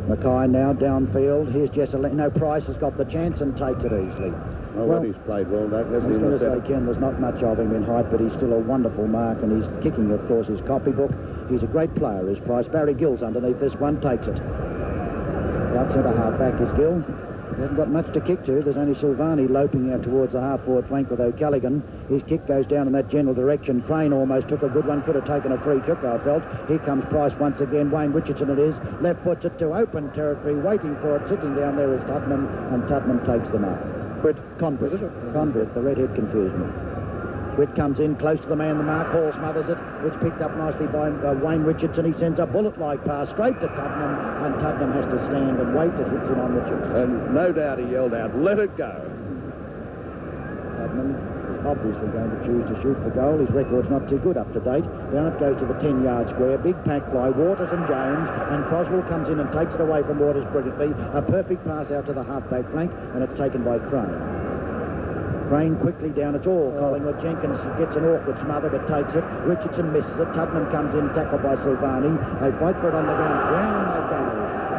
Mackay now downfield. Here's Jezelenko. No, Price has got the chance and takes it easily. Well, he's played well, Douglas. I was going to say, Ken, there's not much of him in height, but he's still a wonderful mark, and he's kicking, of course, his copybook. He's a great player, is Price. Barry Gill's underneath this one, takes it. Out centre half back is Gill. He hasn't got much to kick to. There's only Silvani loping out towards the half-forward flank with O'Callaghan. His kick goes down in that general direction. Crane almost took a good one. Could have taken a free kick, I felt. Here comes Price once again. Wayne Richardson it is. Left puts it to open territory. Waiting for it. Sitting down there is Tottenham, and Tottenham takes the mark. Convict. The redhead confused me. Witt comes in close to the man, the mark. Hall smothers it. It's picked up nicely by Wayne Richardson. He sends a bullet-like pass straight to Tottenham, and Tottenham has to stand and wait. It hits him on the chest. And no doubt he yelled out, "Let it go." Tottenham is obviously going to choose to shoot for goal. His record's not too good up to date. Down it goes to the 10-yard square. Big pack fly. Waters and Jones, and Croswell comes in and takes it away from Waters brilliantly. A perfect pass out to the half-back flank, and it's taken by Crane. Crane quickly down. It's all Collingwood. Jenkins gets an awkward smother but takes it. Richardson misses it. Tottenham comes in, tackled by Silvani. They fight for it on the ground. Down they go.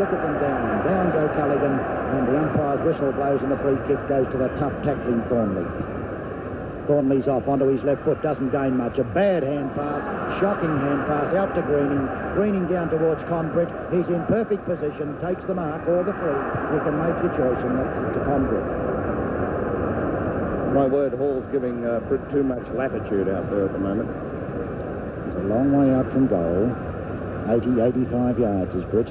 Look at them down. Down goes Callaghan, and the umpire's whistle blows and the free kick goes to the tough tackling Thornley. Thornley's off onto his left foot. Doesn't gain much. A bad hand pass. Shocking hand pass out to Greening. Greening down towards Conbritt. He's in perfect position. Takes the mark or the free. You can make your choice, and that's to Conbritt. My word, Hall's giving too much latitude out there at the moment. It's a long way out from goal. 80, 85 yards is Britt.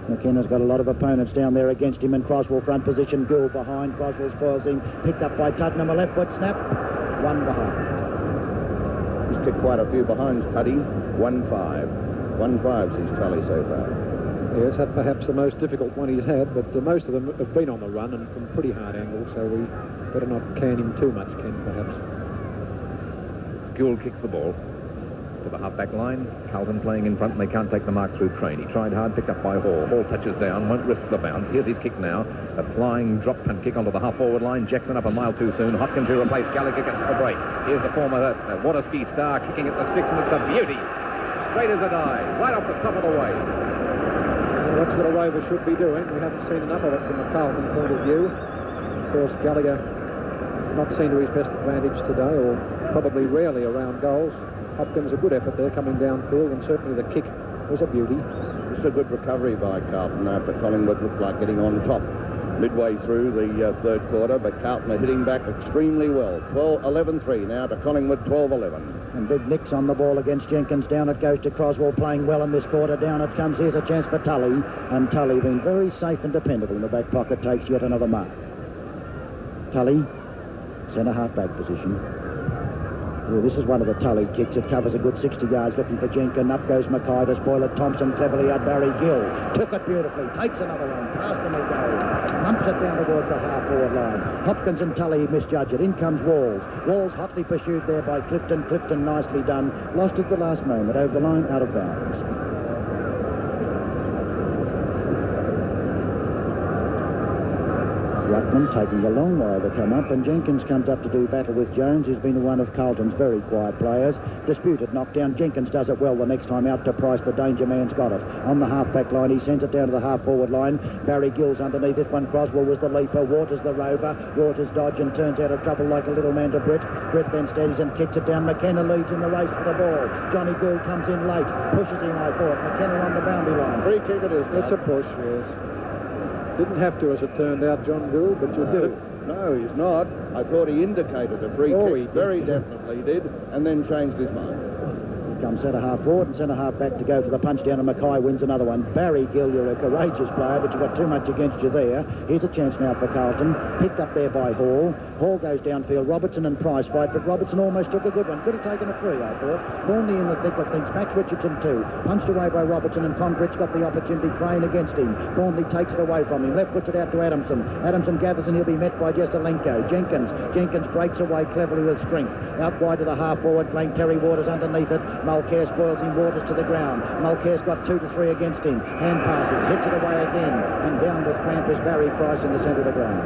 McKenna's got a lot of opponents down there against him, and Croswell front position. Gill behind. Croswell spoils him. Picked up by Tottenham. A left foot snap. One behind. He's ticked quite a few behinds, Tuddy. 1-5. 1-5's his tally so far. Yes, that's perhaps the most difficult one he's had, but most of them have been on the run and from pretty hard angles, so we better not can him too much, Ken, perhaps. Gill kicks the ball to the half-back line. Carlton playing in front, and they can't take the mark through Crane. He tried hard, picked up by Hall. Hall touches down, won't risk the bounce. Here's his kick now. A flying drop punt kick onto the half-forward line. Jackson up a mile too soon. Hopkins to replace Gallagher gets the break. Here's the former Waterski star kicking at the sticks, and it's a beauty. Straight as a die, right off the top of the way. Well, that's what a rover should be doing. We haven't seen enough of it from a Carlton point of view. Of course, Gallagher not seen to his best advantage today, or probably rarely around goals. Hopkins, a good effort there coming downfield, and certainly the kick was a beauty. It's a good recovery by Carlton after Collingwood looked like getting on top midway through the third quarter, but Carlton are hitting back extremely well. 11-3 now to Collingwood, 12-11. And Big Nick's on the ball against Jenkins. Down it goes to Croswell, playing well in this quarter. Down it comes. Here's a chance for Tully, and Tully, being very safe and dependable in the back pocket, takes yet another mark. Tully, centre half-back position. Oh, this is one of the Tully kicks. It covers a good 60 yards, looking for Jenkins. Up goes Mackay to spoil it. Thompson cleverly out. Barry Gill took it beautifully. Takes another one. Past him he goes. Humps it down towards the half-forward line. Hopkins and Tully misjudge it. In comes Walls. Walls hotly pursued there by Clifton. Clifton nicely done. Lost at the last moment. Over the line, out of bounds. Ruckman taking a long while to come up, and Jenkins comes up to do battle with Jones, who's been one of Carlton's very quiet players. Disputed knockdown. Jenkins does it well the next time out to Price. The danger man's got it. On the half-back line, he sends it down to the half-forward line. Barry Gill's underneath this one. Croswell was the leaper. Waters the rover. Waters dodge and turns out of trouble like a little man to Britt. Britt then steadies and kicks it down. McKenna leads in the race for the ball. Johnny Gould comes in late. Pushes him high for it. McKenna on the boundary line. Free kick it is. It's a push, yes. Didn't have to, as it turned out, John Gould, but you did. No, he's not. I thought he indicated a free kick. He did. Very definitely did, and then changed his mind. Comes centre-half forward and centre-half back to go for the punch down, and Mackay wins another one. Barry Gill, you're a courageous player, but you've got too much against you there. Here's a chance now for Carlton. Picked up there by Hall. Hall goes downfield. Robertson and Price fight, but Robertson almost took a good one. Could have taken a free, I thought. Thornley in the thick of things. Max Richardson too. Punched away by Robertson, and Congrich got the opportunity. Crane against him. Thornley takes it away from him. Left puts it out to Adamson. Adamson gathers, and he'll be met by Jesselenko. Jenkins breaks away cleverly with strength. Out wide to the half-forward flank. Terry Waters underneath it. Mulcair spoils him. Waters to the ground. Mulcair's got 2 to 3 against him. Hand passes. Hits it away again. And down with cramp is Barry Price in the centre of the ground.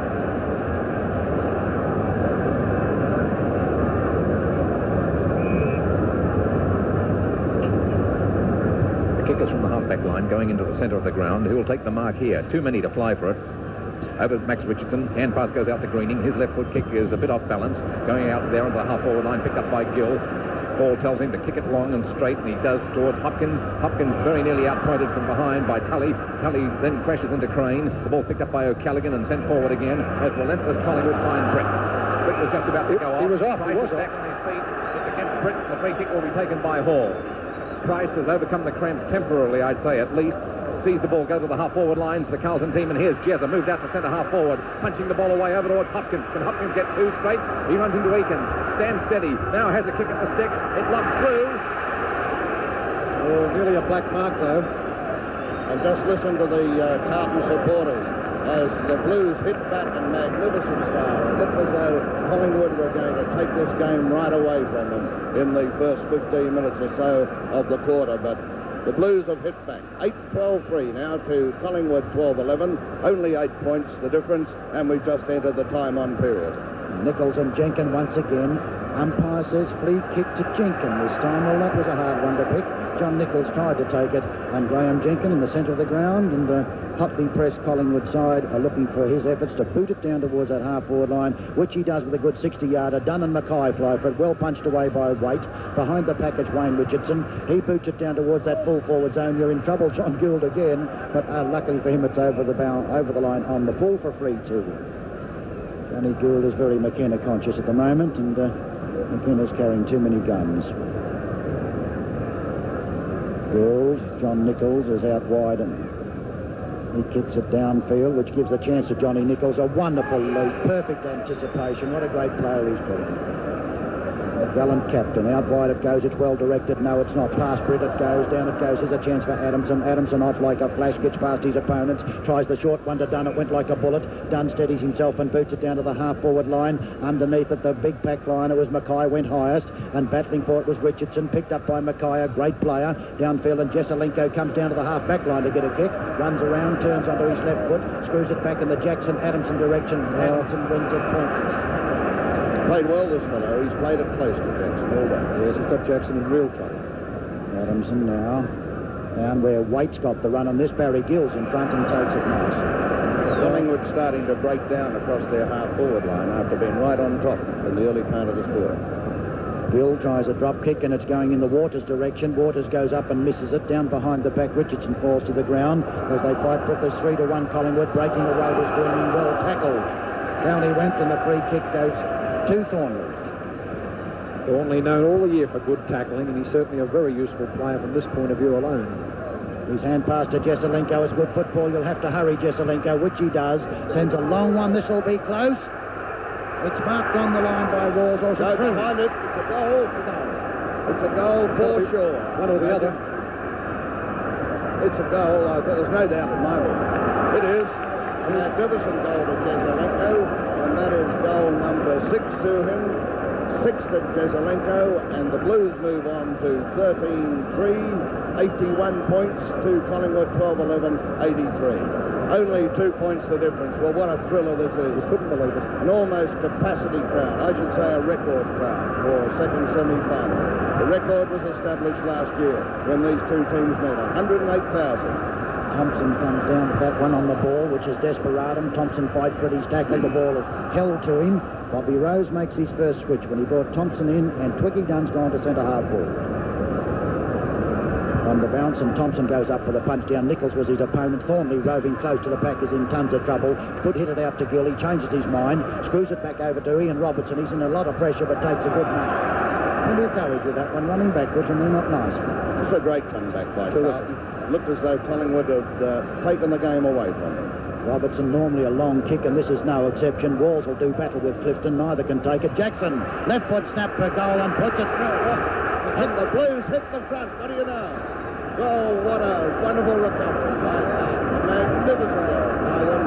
The kick is from the half-back line going into the centre of the ground. Who will take the mark here? Too many to fly for it. Over to Max Richardson. Hand pass goes out to Greening. His left foot kick is a bit off balance. Going out there onto the half-forward line, picked up by Gill. Paul tells him to kick it long and straight, and he does towards Hopkins. Hopkins very nearly outpointed from behind by Tully. Tully then crashes into Crane. The ball picked up by O'Callaghan and sent forward again as relentless Collingwood find Britt. Britt was just about to go off. He was off. Price is back on his feet. It's against Britt. The free kick will be taken by Hall. Price has overcome the cramps temporarily, I'd say, at least. Sees the ball go to the half-forward line for the Carlton team, and here's Jezza, moved out to centre-half forward, punching the ball away over towards Hopkins. Can Hopkins get 2 straight? He runs into Eakins, stands steady, now has a kick at the sticks, it lobs through. Oh, nearly a black mark, though. And just listen to the Carlton supporters as the Blues hit back in magnificent style. It looked as though Collingwood were going to take this game right away from them in the first 15 minutes or so of the quarter, but the Blues have hit back. 8-12-3 now to Collingwood 12-11. Only 8 points the difference, and we've just entered the time-on period. Nichols and Jenkins once again. Umpire says free kick to Jenkins this time. Well, that was a hard one to pick. John Nichols tried to take it, and Graham Jenkins in the centre of the ground, and the hotly pressed Collingwood side are looking for his efforts to boot it down towards that half-forward line, which he does with a good 60-yarder. Dunn and Mackay fly for it, well punched away by Waite. Behind the package, Wayne Richardson. He boots it down towards that full-forward zone. You're in trouble, John Gould again, but luckily for him, it's over the line on the full for free, too. Johnny Gould is very McKenna conscious at the moment, and McKenna's carrying too many guns. Gould, John Nichols is out wide, and he kicks it downfield, which gives a chance to Johnny Nichols. A wonderful lead, perfect anticipation. What a great player he's been. A gallant captain. Out wide it goes. It's well directed. No, it's not. Past Britt it goes. Down it goes. There's a chance for Adamson. Adamson off like a flash. Gets past his opponents. Tries the short one to Dunn. It went like a bullet. Dunn steadies himself and boots it down to the half-forward line. Underneath it, the big pack line, it was Mackay went highest. And battling for it was Richardson. Picked up by Mackay, a great player. Downfield, and Jesselenko comes down to the half-back line to get a kick. Runs around, turns onto his left foot. Screws it back in the Jackson-Adamson direction. Adamson wins it pointless. Played well, this fellow. He's played it close to Jackson all day. Yes, he's got Jackson in real trouble. Adamson now down where Waite's got the run on this. Barry Gill's in front and takes it nice. Collingwood starting to break down across their half-forward line after being right on top in the early part of this quarter. Gill tries a drop kick, and it's going in the Waters direction. Waters goes up and misses it. Down behind the back, Richardson falls to the ground as they fight for it. There's 3-1 Collingwood. Breaking away was Greening, well tackled. Down he went, and the free kick goes to Thornley. Thornley known all the year for good tackling, and he's certainly a very useful player from this point of view alone. His hand pass to Jesselenko is good football. You'll have to hurry, Jesselenko, which he does. Sends a long one. This will be close. It's marked on the line by Walls. Go behind it. It's a goal. It's a goal for sure. One or the other. It's a goal. There's no doubt in my mind. It is. A magnificent goal to Jesselenko, and that is goal number 6 to him. 6 to Jesselenko, and the Blues move on to 13-3, 81 points to Collingwood 12-11, 83. Only 2 points the difference. Well, what a thriller this is. You couldn't believe it. An almost capacity crowd. I should say a record crowd for a second semi-final. The record was established last year when these two teams met. 108,000. Thompson comes down to that one on the ball, which is Desperatum. Thompson fights for his tackle. The ball is held to him. Bobby Rose makes his first switch when he brought Thompson in, and Twiggy Dunn's gone to centre half forward. On the bounce, and Thompson goes up for the punch down. Nichols was his opponent. Thornley roving close to the pack is in tons of trouble. Could hit it out to Gill. He changes his mind, screws it back over to Ian Robertson. He's in a lot of pressure, but takes a good mark. Plenty of courage with that one, running backwards, and they're not nice. It's a great comeback by Carlton. Looked as though Collingwood had taken the game away from him. Robertson normally a long kick, and this is no exception. Walls will do battle with Clifton. Neither can take it. Jackson, left foot snap for goal and puts it through. And the Blues hit the front. What do you know? Oh, what a wonderful recovery by Carlton. A magnificent goal by them.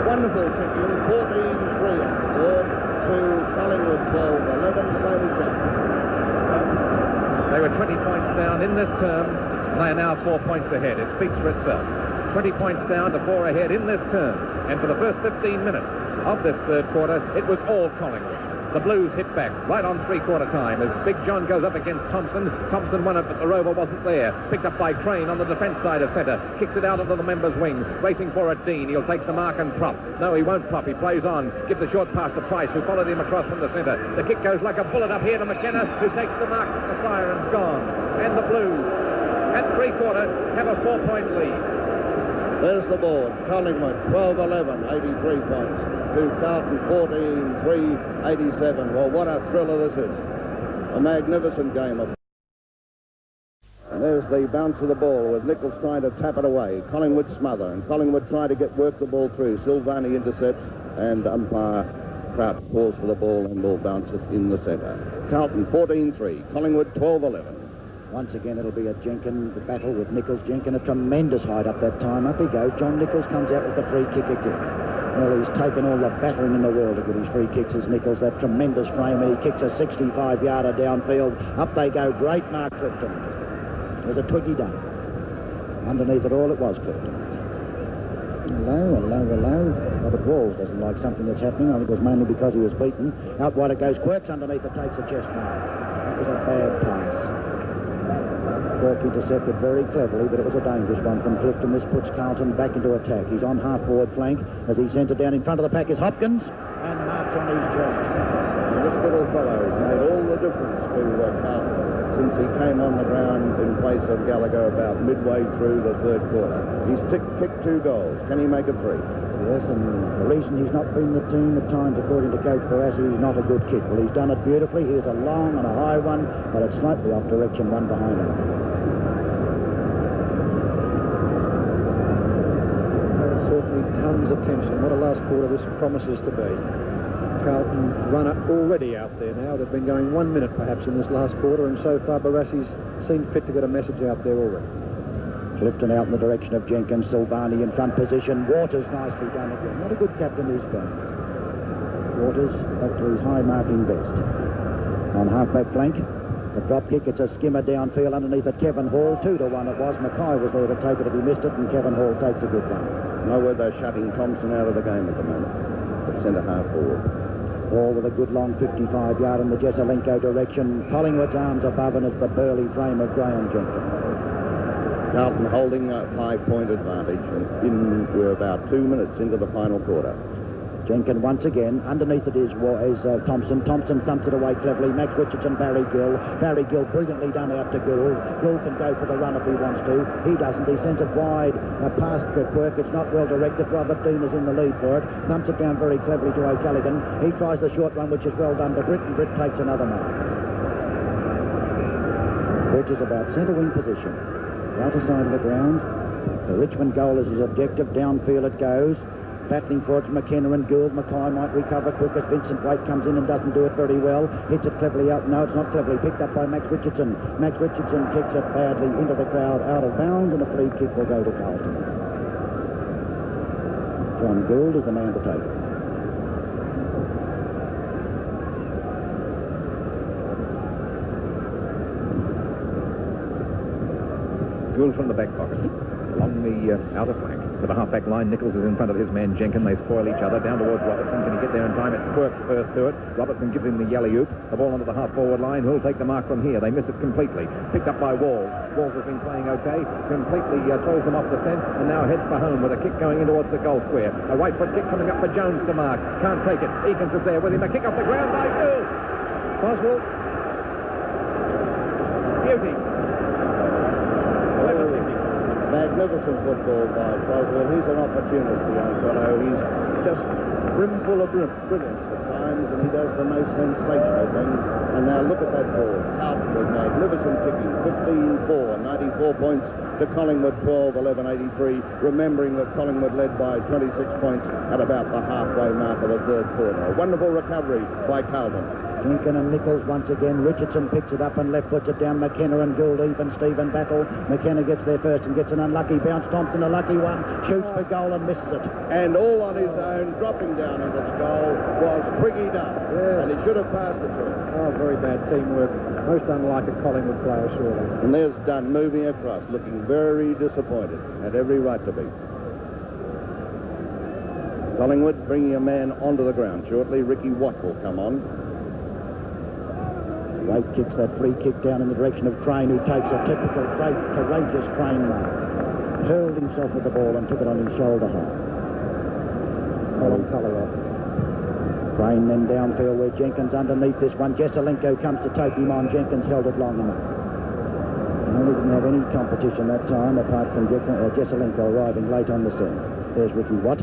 Wonderful kicking. 14-3 on the board to Collingwood 12-11. Tony Jackson. They were 20 points down in this term. They are now 4 points ahead. It speaks for itself. 20 points down to 4 ahead in this term. And for the first 15 minutes of this third quarter, it was all Collingwood. The Blues hit back right on three-quarter time as Big John goes up against Thompson. Thompson won it, but the rover wasn't there. Picked up by Crane on the defence side of centre. Kicks it out onto the member's wing. Racing for it, Dean. He'll take the mark and prop. No, he won't prop. He plays on. Gives the short pass to Price, who followed him across from the centre. The kick goes like a bullet up here to McKenna, who takes the mark from the fire and's gone. And the Blues, at three-quarter, have a 4-point lead. There's the board. Collingwood 12-11, 83 points. To Carlton 14-3, 87. Well, what a thriller this is. A magnificent game of... And there's the bounce of the ball with Nichols trying to tap it away. Collingwood smother, and Collingwood trying to work the ball through. Silvani intercepts, and umpire Crouch calls for the ball and will bounce it in the centre. Carlton 14-3, Collingwood 12-11. Once again, it'll be a Jenkin battle with Nichols. Jenkin, a tremendous height up that time. Up he goes. John Nichols comes out with the free kick again. Well, he's taken all the battering in the world to get his free kicks as Nichols. That tremendous frame. He kicks a 65-yarder downfield. Up they go. Great mark, Clifton. It was a Twiggy Dunn. Underneath it all, it was Clifton. Hello. Robert Walls doesn't like something that's happening. I think it was mainly because he was beaten. Out wide it goes. Quirks underneath it, takes a chest mark. That was a bad pass. Quirk intercepted very cleverly, but it was a dangerous one from Clifton. This puts Carlton back into attack. He's on half-forward flank as he sends it down in front of the pack is Hopkins, and marks on his chest. And this little fellow has made all the difference to Carlton since he came on the ground in place of Gallagher about midway through the third quarter. He's kicked 2 goals. Can he make it 3? Yes, and the reason he's not been the team at times, according to Coach Barassi, he's not a good kick. Well, he's done it beautifully. Here's a long and a high one, but it's slightly off direction, one behind him. Certainly tons of tension. What a last quarter this promises to be. Carlton runner already out there now. They've been going 1 minute perhaps in this last quarter, and so far Barassi's seemed fit to get a message out there already. Clifton out in the direction of Jenkins. Silvani in front position. Waters nicely done again. What a good captain he's been. Waters back to his high marking best. On half-back flank. A drop kick, it's a skimmer downfield underneath it. Kevin Hall, 2-1 it was. Mackay was there to take it if he missed it, and Kevin Hall takes a good one. Nowhere they're shutting Thompson out of the game at the moment. At centre half forward. Ball with a good long 55-yard in the Jesselenko direction. Collingwood's arms above, and it's the burly frame of Graham Jenkins. Carlton holding a 5-point advantage, and we're about 2 minutes into the final quarter. Jenkins once again. Underneath it is Thompson. Thompson thumps it away cleverly. Max Richardson, Barry Gill. Barry Gill brilliantly done out to Gill. Gill can go for the run if he wants to. He doesn't. He sends it wide past Quirk. It's not well directed. Robert Dean is in the lead for it. Thumps it down very cleverly to O'Callaghan. He tries the short run, which is well done to Britt, and Britt takes another mark. Bridge is about centre wing position. The outer side of the ground. The Richmond goal is his objective. Downfield it goes. Battling for it, McKenna and Gould. Mackay might recover quick as Vincent Waite comes in and doesn't do it very well. Hits it cleverly out. No, it's not cleverly. Picked up by Max Richardson. Max Richardson kicks it badly into the crowd, out of bounds, and a free kick will go to Carlton. John Gould is the man to take it. Gould from the back pocket, along the outer flank. To the half-back line, Nichols is in front of his man Jenkins. They spoil each other. Down towards Robertson. Can he get there in time? It's Quirk first to it. Robertson gives him the alley-oop. The ball onto the half-forward line. Who'll take the mark from here? They miss it completely. Picked up by Walls. Walls has been playing okay. Completely throws him off the scent and now heads for home with a kick going in towards the goal square. A right foot kick coming up for Jones to mark. Can't take it. Eakins is there with him. A kick off the ground by Bill. Boswell. Beauty. Magnificent football by Boswell. He's an opportunist, the young fellow. He's just brimful of brilliance at times, and he does the most sensational things. And now look at that ball. Carlton with magnificent kicking. 15-4, 94 points to Collingwood 12, 11-83. Remembering that Collingwood led by 26 points at about the halfway mark of the third quarter. A wonderful recovery by Carlton. Jenkins and Nichols once again. Richardson picks it up and left puts it down. McKenna and Gould even Stephen battle. McKenna gets there first and gets an unlucky bounce. Thompson a lucky one. Shoots for goal and misses it. And all on his own, dropping down into the goal, was Twiggy Dunn. Yeah. And he should have passed it to him. Oh, very bad teamwork. Most unlike a Collingwood player, surely. And there's Dunn moving across, looking very disappointed. Had every right to be. Collingwood bringing a man onto the ground shortly. Ricky Watt will come on. Wade kicks that free kick down in the direction of Crane, who takes a typical great, courageous Crane mark. Hurled himself with the ball and took it on his shoulder high. Colin Culleroy. Crane then downfield where Jenkins underneath this one. Jesselenko comes to take him on. Jenkins held it long enough. And he didn't have any competition that time apart from Jesselenko arriving late on the scene. There's Ricky Watt.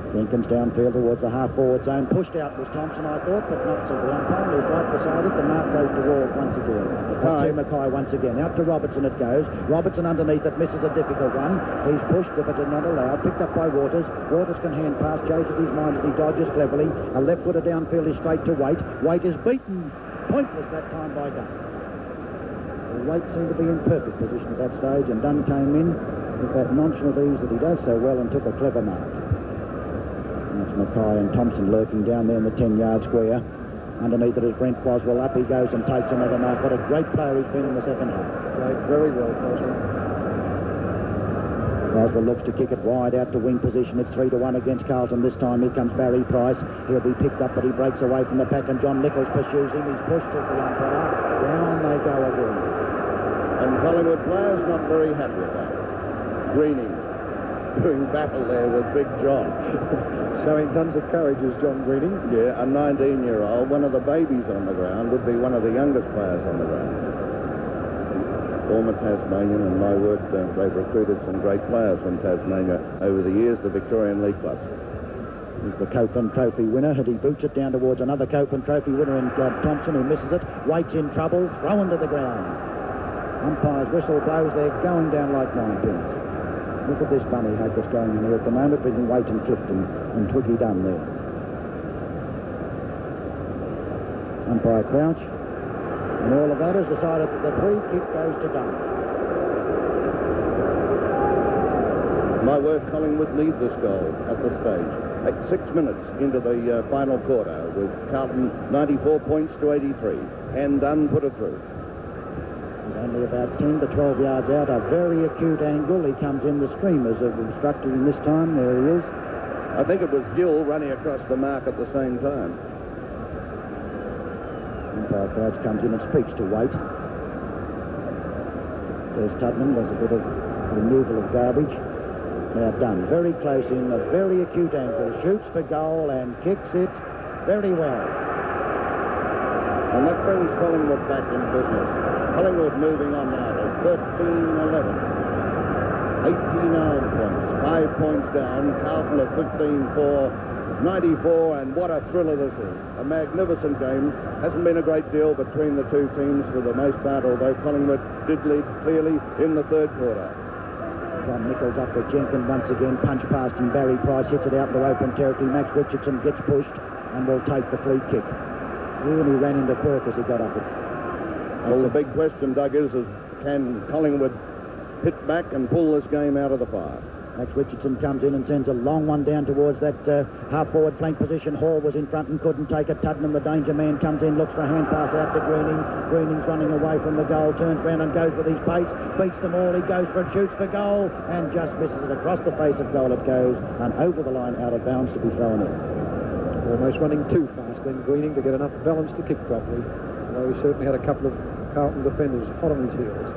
Jenkins downfield towards the half-forward zone. Pushed out was Thompson, I thought, but not so. The umpire is right beside it. The mark goes to Ward once again. To Mackay once again. Out to Robertson it goes. Robertson underneath it misses a difficult one. He's pushed, but it's not allowed. Picked up by Waters. Waters can hand pass. Changes his mind as he dodges cleverly. A left-footer downfield is straight to Waite. Waite is beaten. Pointless that time by Dunn. Waite seemed to be in perfect position at that stage, and Dunn came in with that nonchalant ease that he does so well and took a clever mark. That's Mackay and Thompson lurking down there in the 10-yard square. Underneath it is Brent Boswell. Up he goes and takes another mark. What a great player he's been in the second half. Played very well, Boswell. Boswell looks to kick it wide out to wing position. It's 3-1 against Carlton this time. Here comes Barry Price. He'll be picked up, but he breaks away from the pack, and John Nichols pursues him. He's pushed to the umpire. Down they go again. And Collingwood players not very happy about it. Greening doing battle there with Big John. Showing tons of courage is John Greening. Yeah, a 19-year-old. One of the babies on the ground would be one of the youngest players on the ground. Former Tasmanian, and my word, they've recruited some great players from Tasmania over the years, the Victorian League clubs. He's the Copeland Trophy winner, and he boots it down towards another Copeland Trophy winner in Thompson, who misses it. Waite's in trouble, thrown to the ground. Umpire's whistle blows. They're going down like ninepins. Look at this bunny hug that's going in here at the moment between Waite and Clifton and Twiggy Dunn there. Umpire Crouch. And all of that has decided that the free kick goes to Dunn. My word, Collingwood lead this goal at this stage. 6 minutes into the final quarter with Carlton 94 points to 83. And Dunn put it through. Only about 10 to 12 yards out, a very acute angle. He comes in, the streamers have obstructed him this time. There he is. I think it was Gill running across the mark at the same time. Umpire Crouch comes in and speaks to Waite. There's Tubman, there's a bit of removal of garbage. Now Dunn, very close in, a very acute angle. Shoots for goal and kicks it very well. And that brings Collingwood back in business. Collingwood moving on now to 13-11. 89 points, 5 points down. Carlton at 15-4, 94, and what a thriller this is. A magnificent game. Hasn't been a great deal between the two teams for the most part, although Collingwood did lead clearly in the third quarter. John Nichols up with Jenkins once again. Punch past him. Barry Price hits it out to open territory. Max Richardson gets pushed and will take the free kick. Really ran into Quirk as he got up it. Well, the big question, Doug, is can Collingwood hit back and pull this game out of the fire? Max Richardson comes in and sends a long one down towards that half-forward flank position. Hall was in front and couldn't take it. Tuddenham, the danger man, comes in, looks for a hand pass out to Greening. Greening's running away from the goal, turns round and goes with his pace, beats them all. He goes for it, shoots for goal, and just misses it. Across the face of goal it goes, and over the line, out of bounds to be thrown in. Almost running too fast then, Greening, to get enough balance to kick properly. Although he certainly had a couple of Carlton defenders hot on his heels.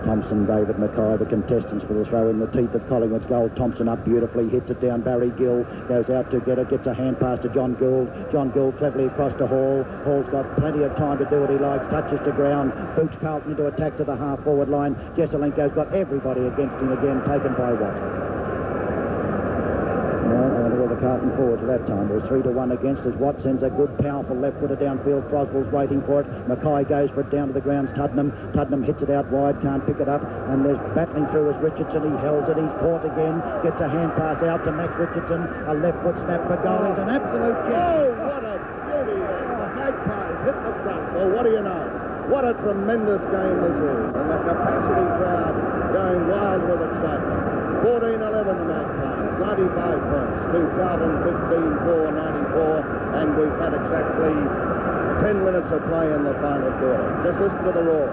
Thompson, David Mackay, the contestants for the throw in the teeth of Collingwood's goal. Thompson up beautifully, hits it down. Barry Gill goes out to get it, gets a hand pass to John Gould. John Gould cleverly across to Hall. Hall's got plenty of time to do what he likes, touches to ground, boots Carlton into attack to the half-forward line. Jesselenko's got everybody against him again, taken by Watt. The Carlton forwards at that time was 3-1 against as Watt sends a good powerful left footer downfield. Croswell's waiting for it. Mackay goes for it down to the grounds. Tuddenham hits it out wide, can't pick it up, and there's battling through as Richardson. He holds it, he's caught again, gets a hand pass out to Max Richardson, a left foot snap for goal. It's an absolute gem. Oh, what a beauty there. The Magpies hit the front. Well, what do you know? What a tremendous game this is, and the capacity crowd going wild with excitement. 14-11 the Magpies, 95 points to Charlton 15-4, 94, and we've had exactly 10 minutes of play in the final quarter. Just listen to the roar.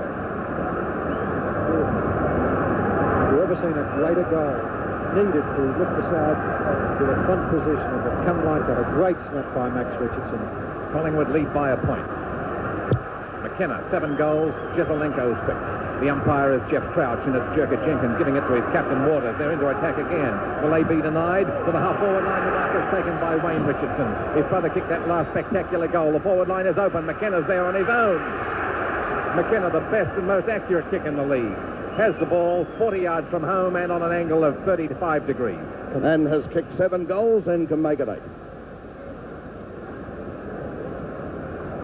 Have you ever seen a greater goal? Needed to lift the side to a front position and have come like that. A great snap by Max Richardson. Collingwood lead by a point. McKenna, 7 goals, Jesselenko 6. The umpire is Jeff Crouch, and it's Jerker Jenkins giving it to his captain Waters. They're into attack again. Will they be denied? To the half-forward line, the mark is taken by Wayne Richardson. His brother kicked that last spectacular goal. The forward line is open. McKenna's there on his own. McKenna, the best and most accurate kick in the league, has the ball 40 yards from home and on an angle of 35 degrees. And has kicked 7 goals and can make it 8.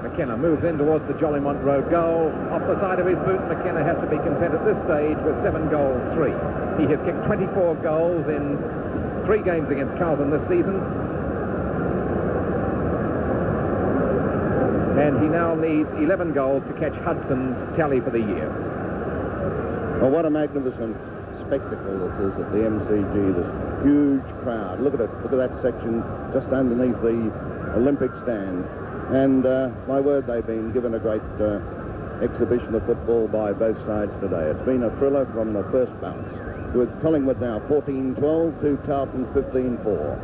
McKenna moves in towards the Jollymont Road goal. Off the side of his boot, McKenna has to be content at this stage with 7 goals, 3. He has kicked 24 goals in 3 games against Carlton this season. And he now needs 11 goals to catch Hudson's tally for the year. Well, what a magnificent spectacle this is at the MCG, this huge crowd. Look at it. Look at that section just underneath the Olympic stand. And my word, they've been given a great exhibition of football by both sides today. It's been a thriller from the first bounce, with Collingwood now 14-12 to Carlton 15-4.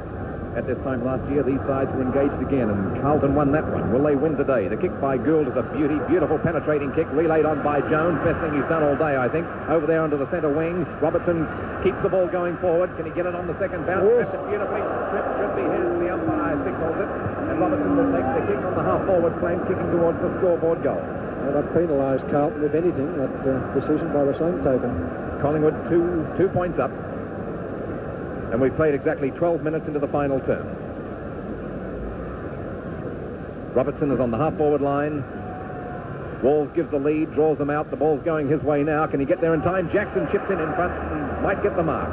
At this time last year, these sides were engaged again, and Carlton won that one. Will they win today? The kick by Gould is a beautiful penetrating kick, relayed on by Jones. Best thing he's done all day, I think. Over there onto the centre wing. Robertson keeps the ball going forward. Can he get it on the second bounce? Yes. It beautifully. Slip should be his. The umpire signals it. And Robertson will take the kick on the half-forward flank, kicking towards the scoreboard goal. Well, that penalised Carlton, if anything, that decision by the same token. Collingwood 2 points up. And we've played exactly 12 minutes into the final term. Robertson is on the half-forward line. Walls gives the lead, draws them out. The ball's going his way now. Can he get there in time? Jackson chips in front and might get the mark.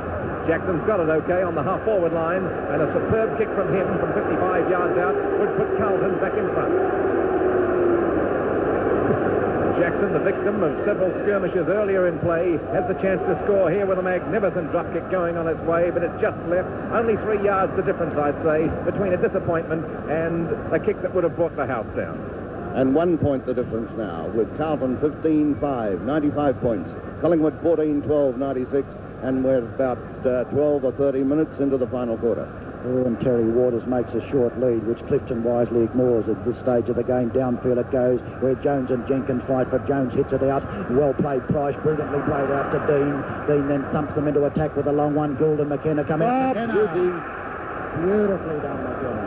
Jackson's got it okay on the half-forward line, and a superb kick from him from 55 yards out would put Carlton back in front. Jackson, the victim of several skirmishes earlier in play, has the chance to score here with a magnificent drop kick going on its way, but it's just left. Only 3 yards the difference, I'd say, between a disappointment and a kick that would have brought the house down. And 1 point the difference now, with Carlton 15-5, 95 points. Collingwood 14-12, 96, and we're about 12 or 30 minutes into the final quarter. Oh, and Terry Waters makes a short lead, which Clifton wisely ignores at this stage of the game. Downfield it goes, where Jones and Jenkins fight, but Jones hits it out. Well played, Price, brilliantly played out to Dean. Dean then thumps them into attack with a long one. Gould and McKenna come out. Beautifully done, McKenna.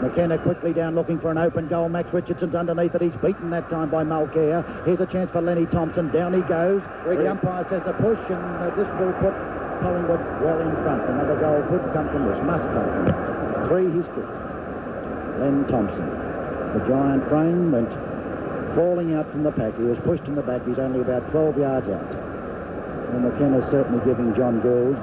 McKenna quickly down looking for an open goal. Max Richardson's underneath it. He's beaten that time by Mulcair. Here's a chance for Lenny Thompson. Down he goes. The umpire says a push, and this will put Collingwood well in front. Another goal could come from this, must come from this. 3 he's kicked. Len Thompson. The giant frame went falling out from the pack. He was pushed in the back. He's only about 12 yards out. And McKenna's certainly giving John Gould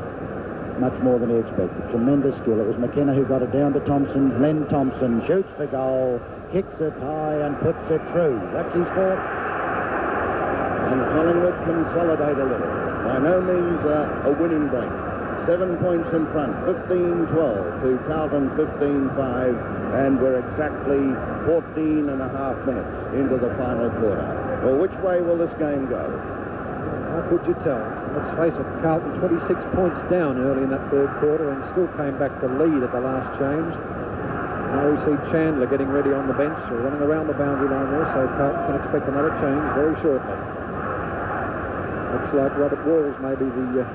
much more than he expected. Tremendous skill. It was McKenna who got it down to Thompson. Len Thompson shoots for goal, kicks it high and puts it through. That's his fourth. And Collingwood consolidate a little. By no means a winning break. 7 points in front, 15-12 to Carlton 15-5, and we're exactly 14 and a half minutes into the final quarter. Well, which way will this game go? How could you tell? Let's face it, Carlton 26 points down early in that third quarter and still came back to lead at the last change. Now we see Chandler getting ready on the bench, or running around the boundary line there, so Carlton can expect another change very shortly. Looks like Robert Walls may be the...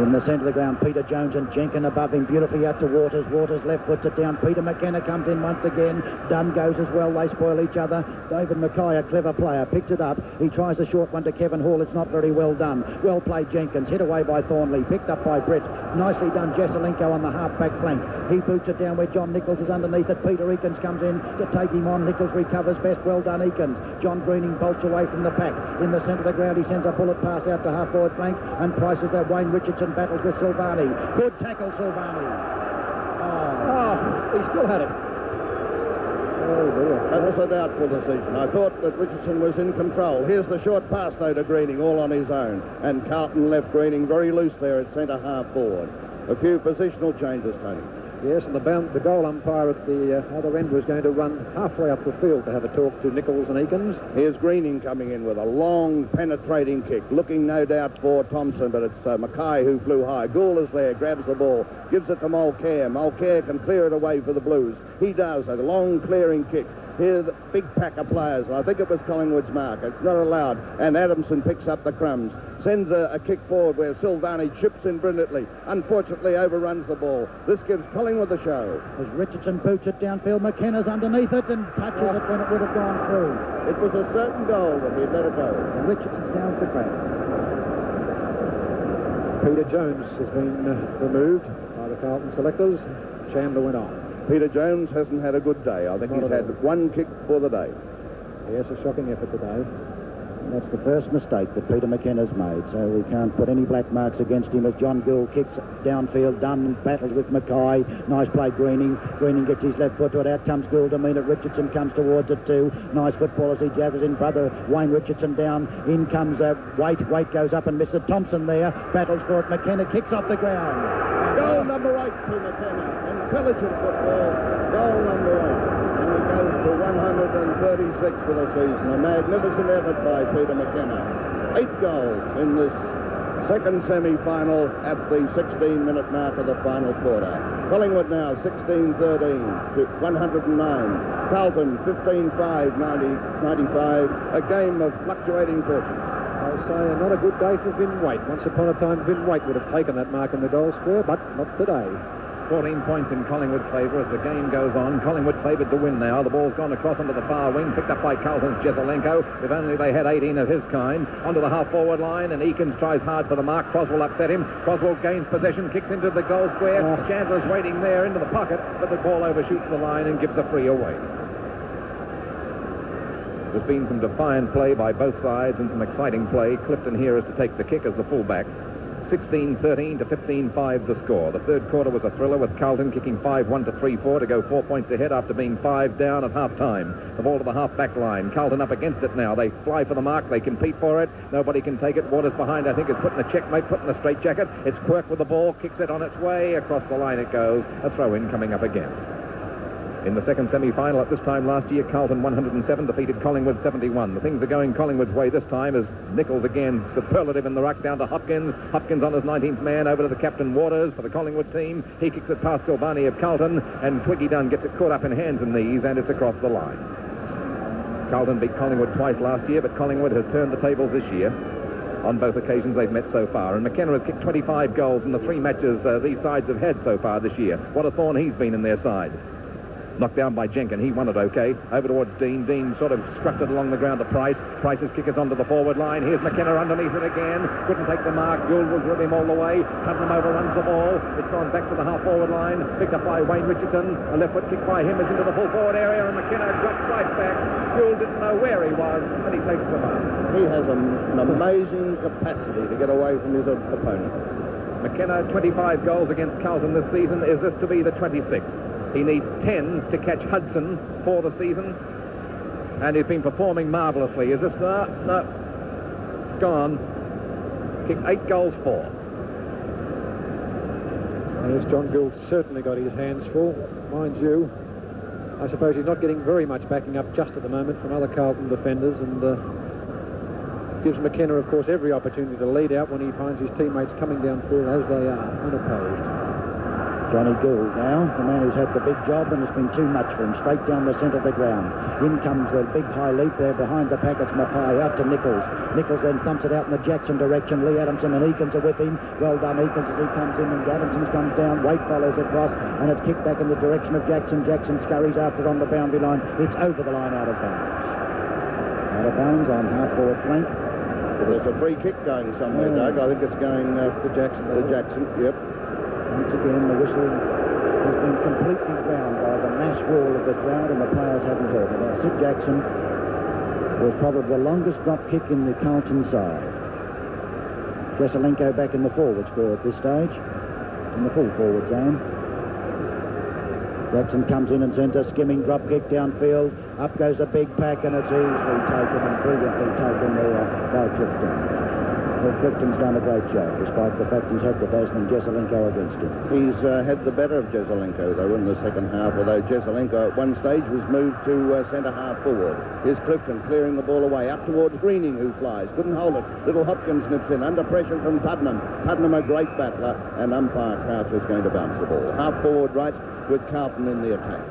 In the centre of the ground, Peter Jones and Jenkin above him, beautifully out to Waters. Waters left puts it down. Peter McKenna comes in once again. Dunn goes as well. They spoil each other. David Mackay, a clever player, picks it up. He tries a short one to Kevin Hall. It's not very well done. Well played, Jenkins. Hit away by Thornley. Picked up by Brett. Nicely done, Jesselenko on the half-back flank. He boots it down where John Nichols is underneath it. Peter Eakins comes in to take him on. Nichols recovers best. Well done, Eakins. John Greening bolts away from the pack. In the centre of the ground, he sends a bullet pass out to half-forward flank and prices that Wayne Richardson battles with Silvani. Good tackle, Silvani. He still had it. Oh, dear. That was a doubtful decision. I thought that Richardson was in control. Here's the short pass, though, to Greening, all on his own. And Carlton left Greening very loose there at centre half forward. A few positional changes, Tony. Yes, and the goal umpire at the other end was going to run halfway up the field to have a talk to Nichols and Eakins. Here's Greening coming in with a long, penetrating kick, looking no doubt for Thompson, but it's Mackay who flew high. Gould is there, grabs the ball, gives it to Mulcair. Mulcair can clear it away for the Blues. He does, a long clearing kick. Here's the big pack of players. I think it was Collingwood's mark. It's not allowed. And Adamson picks up the crumbs. Sends a kick forward where Silvani chips in brilliantly. Unfortunately, overruns the ball. This gives Collingwood the show. As Richardson boots it downfield, McKenna's underneath it and touches it when it would have gone through. It was a certain goal, but he'd let it go. And Richardson's down for grab. Peter Jones has been removed by the Carlton selectors. Chandler went on. Peter Jones hasn't had a good day. I think he's had one kick for the day. Yes, a shocking effort today. That's the first mistake that Peter McKenna's made, so we can't put any black marks against him as John Gould kicks downfield. Dunn battles with Mackay. Nice play, Greening. Greening gets his left foot to it. Out comes Gould. Richardson comes towards it too. Nice football as he jabbers in. Brother Wayne Richardson down. In comes Waite. Waite goes up and misses. Thompson there. Battles for it. McKenna kicks off the ground. Goal number 8 to McKenna. Intelligent football. Goal number 8. And he goes to 136 for the season. A magnificent effort by Peter McKenna. 8 goals in this second semi-final at the 16-minute mark of the final quarter. Collingwood now 16-13 to 109. Carlton 15-5, 95. A game of fluctuating fortunes. I'll say not a good day for Vin Waite. Once upon a time, Vin Waite would have taken that mark in the goal square, but not today. 14 points in Collingwood's favour as the game goes on. Collingwood favoured to win now. The ball's gone across onto the far wing, picked up by Carlton's Jesselenko. If only they had 18 of his kind. Onto the half-forward line, and Eakins tries hard for the mark. Croswell upset him. Croswell gains possession, kicks into the goal square. Chandler's waiting there into the pocket, but the ball overshoots the line and gives a free away. There's been some defiant play by both sides and some exciting play. Clifton here is to take the kick as the fullback. 16-13 to 15-5 the score. The third quarter was a thriller with Carlton kicking 5-1 to 3-4 to go 4 points ahead after being 5 down at half-time. The ball to the half-back line. Carlton up against it now. They fly for the mark. They compete for it. Nobody can take it. Waters behind, I think, is putting a checkmate, putting a straitjacket. It's Quirk with the ball, kicks it on its way. Across the line it goes. A throw-in coming up again. In the second semi-final at this time last year, Carlton 107 defeated Collingwood 71. The things are going Collingwood's way this time as Nichols again superlative in the ruck down to Hopkins. Hopkins on his 19th man over to the captain Waters for the Collingwood team. He kicks it past Silvani of Carlton and Twiggy Dunn gets it caught up in hands and knees and it's across the line. Carlton beat Collingwood twice last year, but Collingwood has turned the tables this year. On both occasions they've met so far. And McKenna has kicked 25 goals in the 3 matches these sides have had so far this year. What a thorn he's been in their side. Knocked down by Jenkin. He won it okay. Over towards Dean. Dean sort of scruffed it along the ground to Price. Price's kick is onto the forward line. Here's McKenna underneath it again. Couldn't take the mark. Gould was with him all the way. Tottenham overruns the ball. It's gone back to the half-forward line. Picked up by Wayne Richardson. A left foot kick by him is into the full-forward area, and McKenna drops right back. Gould didn't know where he was, and he takes the mark. He has an amazing capacity to get away from his opponent. McKenna, 25 goals against Carlton this season. Is this to be the 26th? He needs 10 to catch Hudson for the season. And he's been performing marvellously. Is this... No. Gone. Kicked 8 goals for. Yes, John Gould's certainly got his hands full. Mind you, I suppose he's not getting very much backing up just at the moment from other Carlton defenders, and gives McKenna, of course, every opportunity to lead out when he finds his teammates coming downfield as they are, unopposed. Johnny Gould now, the man who's had the big job, and it's been too much for him, straight down the centre of the ground. In comes the big high leap there behind the pack. It's Mackay out to Nichols. Nichols then thumps it out in the Jackson direction. Lee Adamson and Eakins are with him. Well done, Eakins, as he comes in, and Adamson comes down. Wade follows across, and it's kicked back in the direction of Jackson. Jackson scurries after it on the boundary line. It's over the line, out of bounds. Out of bounds on half-forward flank. There's a free kick going somewhere, Doug. I think it's going to Jackson. To Jackson, yep. Once again, the whistle has been completely drowned by the mass roar of the crowd, and the players haven't heard it. Now, Sid Jackson was probably the longest drop kick in the Carlton side. Jesselenko back in the forward square at this stage, in the full forward zone. Jackson comes in and sends a skimming drop kick downfield. Up goes a big pack, and it's easily taken and brilliantly taken there by Clifton. Well, Clifton's done a great job, despite the fact he's had the dazzling Jesselenko against him. He's had the better of Jesselenko, though, in the second half, although Jesselenko at one stage was moved to centre-half forward. Here's Clifton clearing the ball away, up towards Greening, who flies. Couldn't hold it. Little Hopkins nips in, under pressure from Tuddenham. Tuddenham, a great battler, and umpire Crouch is going to bounce the ball. Half-forward right with Carlton in the attack.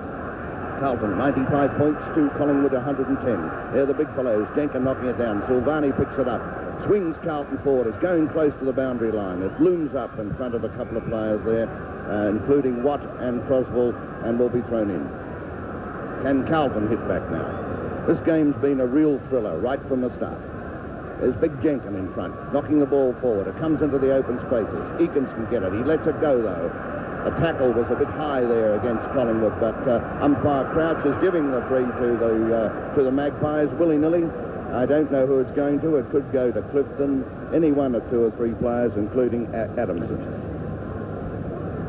Carlton, 95 points to Collingwood, 110. They're the big fellows. Jenkin knocking it down. Silvani picks it up. Swings Carlton forward. It's going close to the boundary line. It looms up in front of a couple of players there, including Watt and Croswell, and will be thrown in. Can Carlton hit back now? This game's been a real thriller right from the start. There's big Jenkin in front, knocking the ball forward. It comes into the open spaces. Eakins can get it. He lets it go, though. A tackle was a bit high there against Collingwood, but umpire Crouch is giving the free to the Magpies willy-nilly. I don't know who it's going to. It could go to Clifton, any one of 2 or 3 players, including Adamson.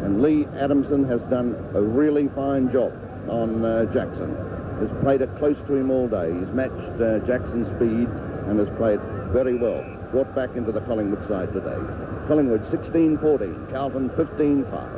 And Lee Adamson has done a really fine job on Jackson. Has played it close to him all day. He's matched Jackson's speed and has played very well. Brought back into the Collingwood side today. Collingwood 16-14, Carlton 15-5.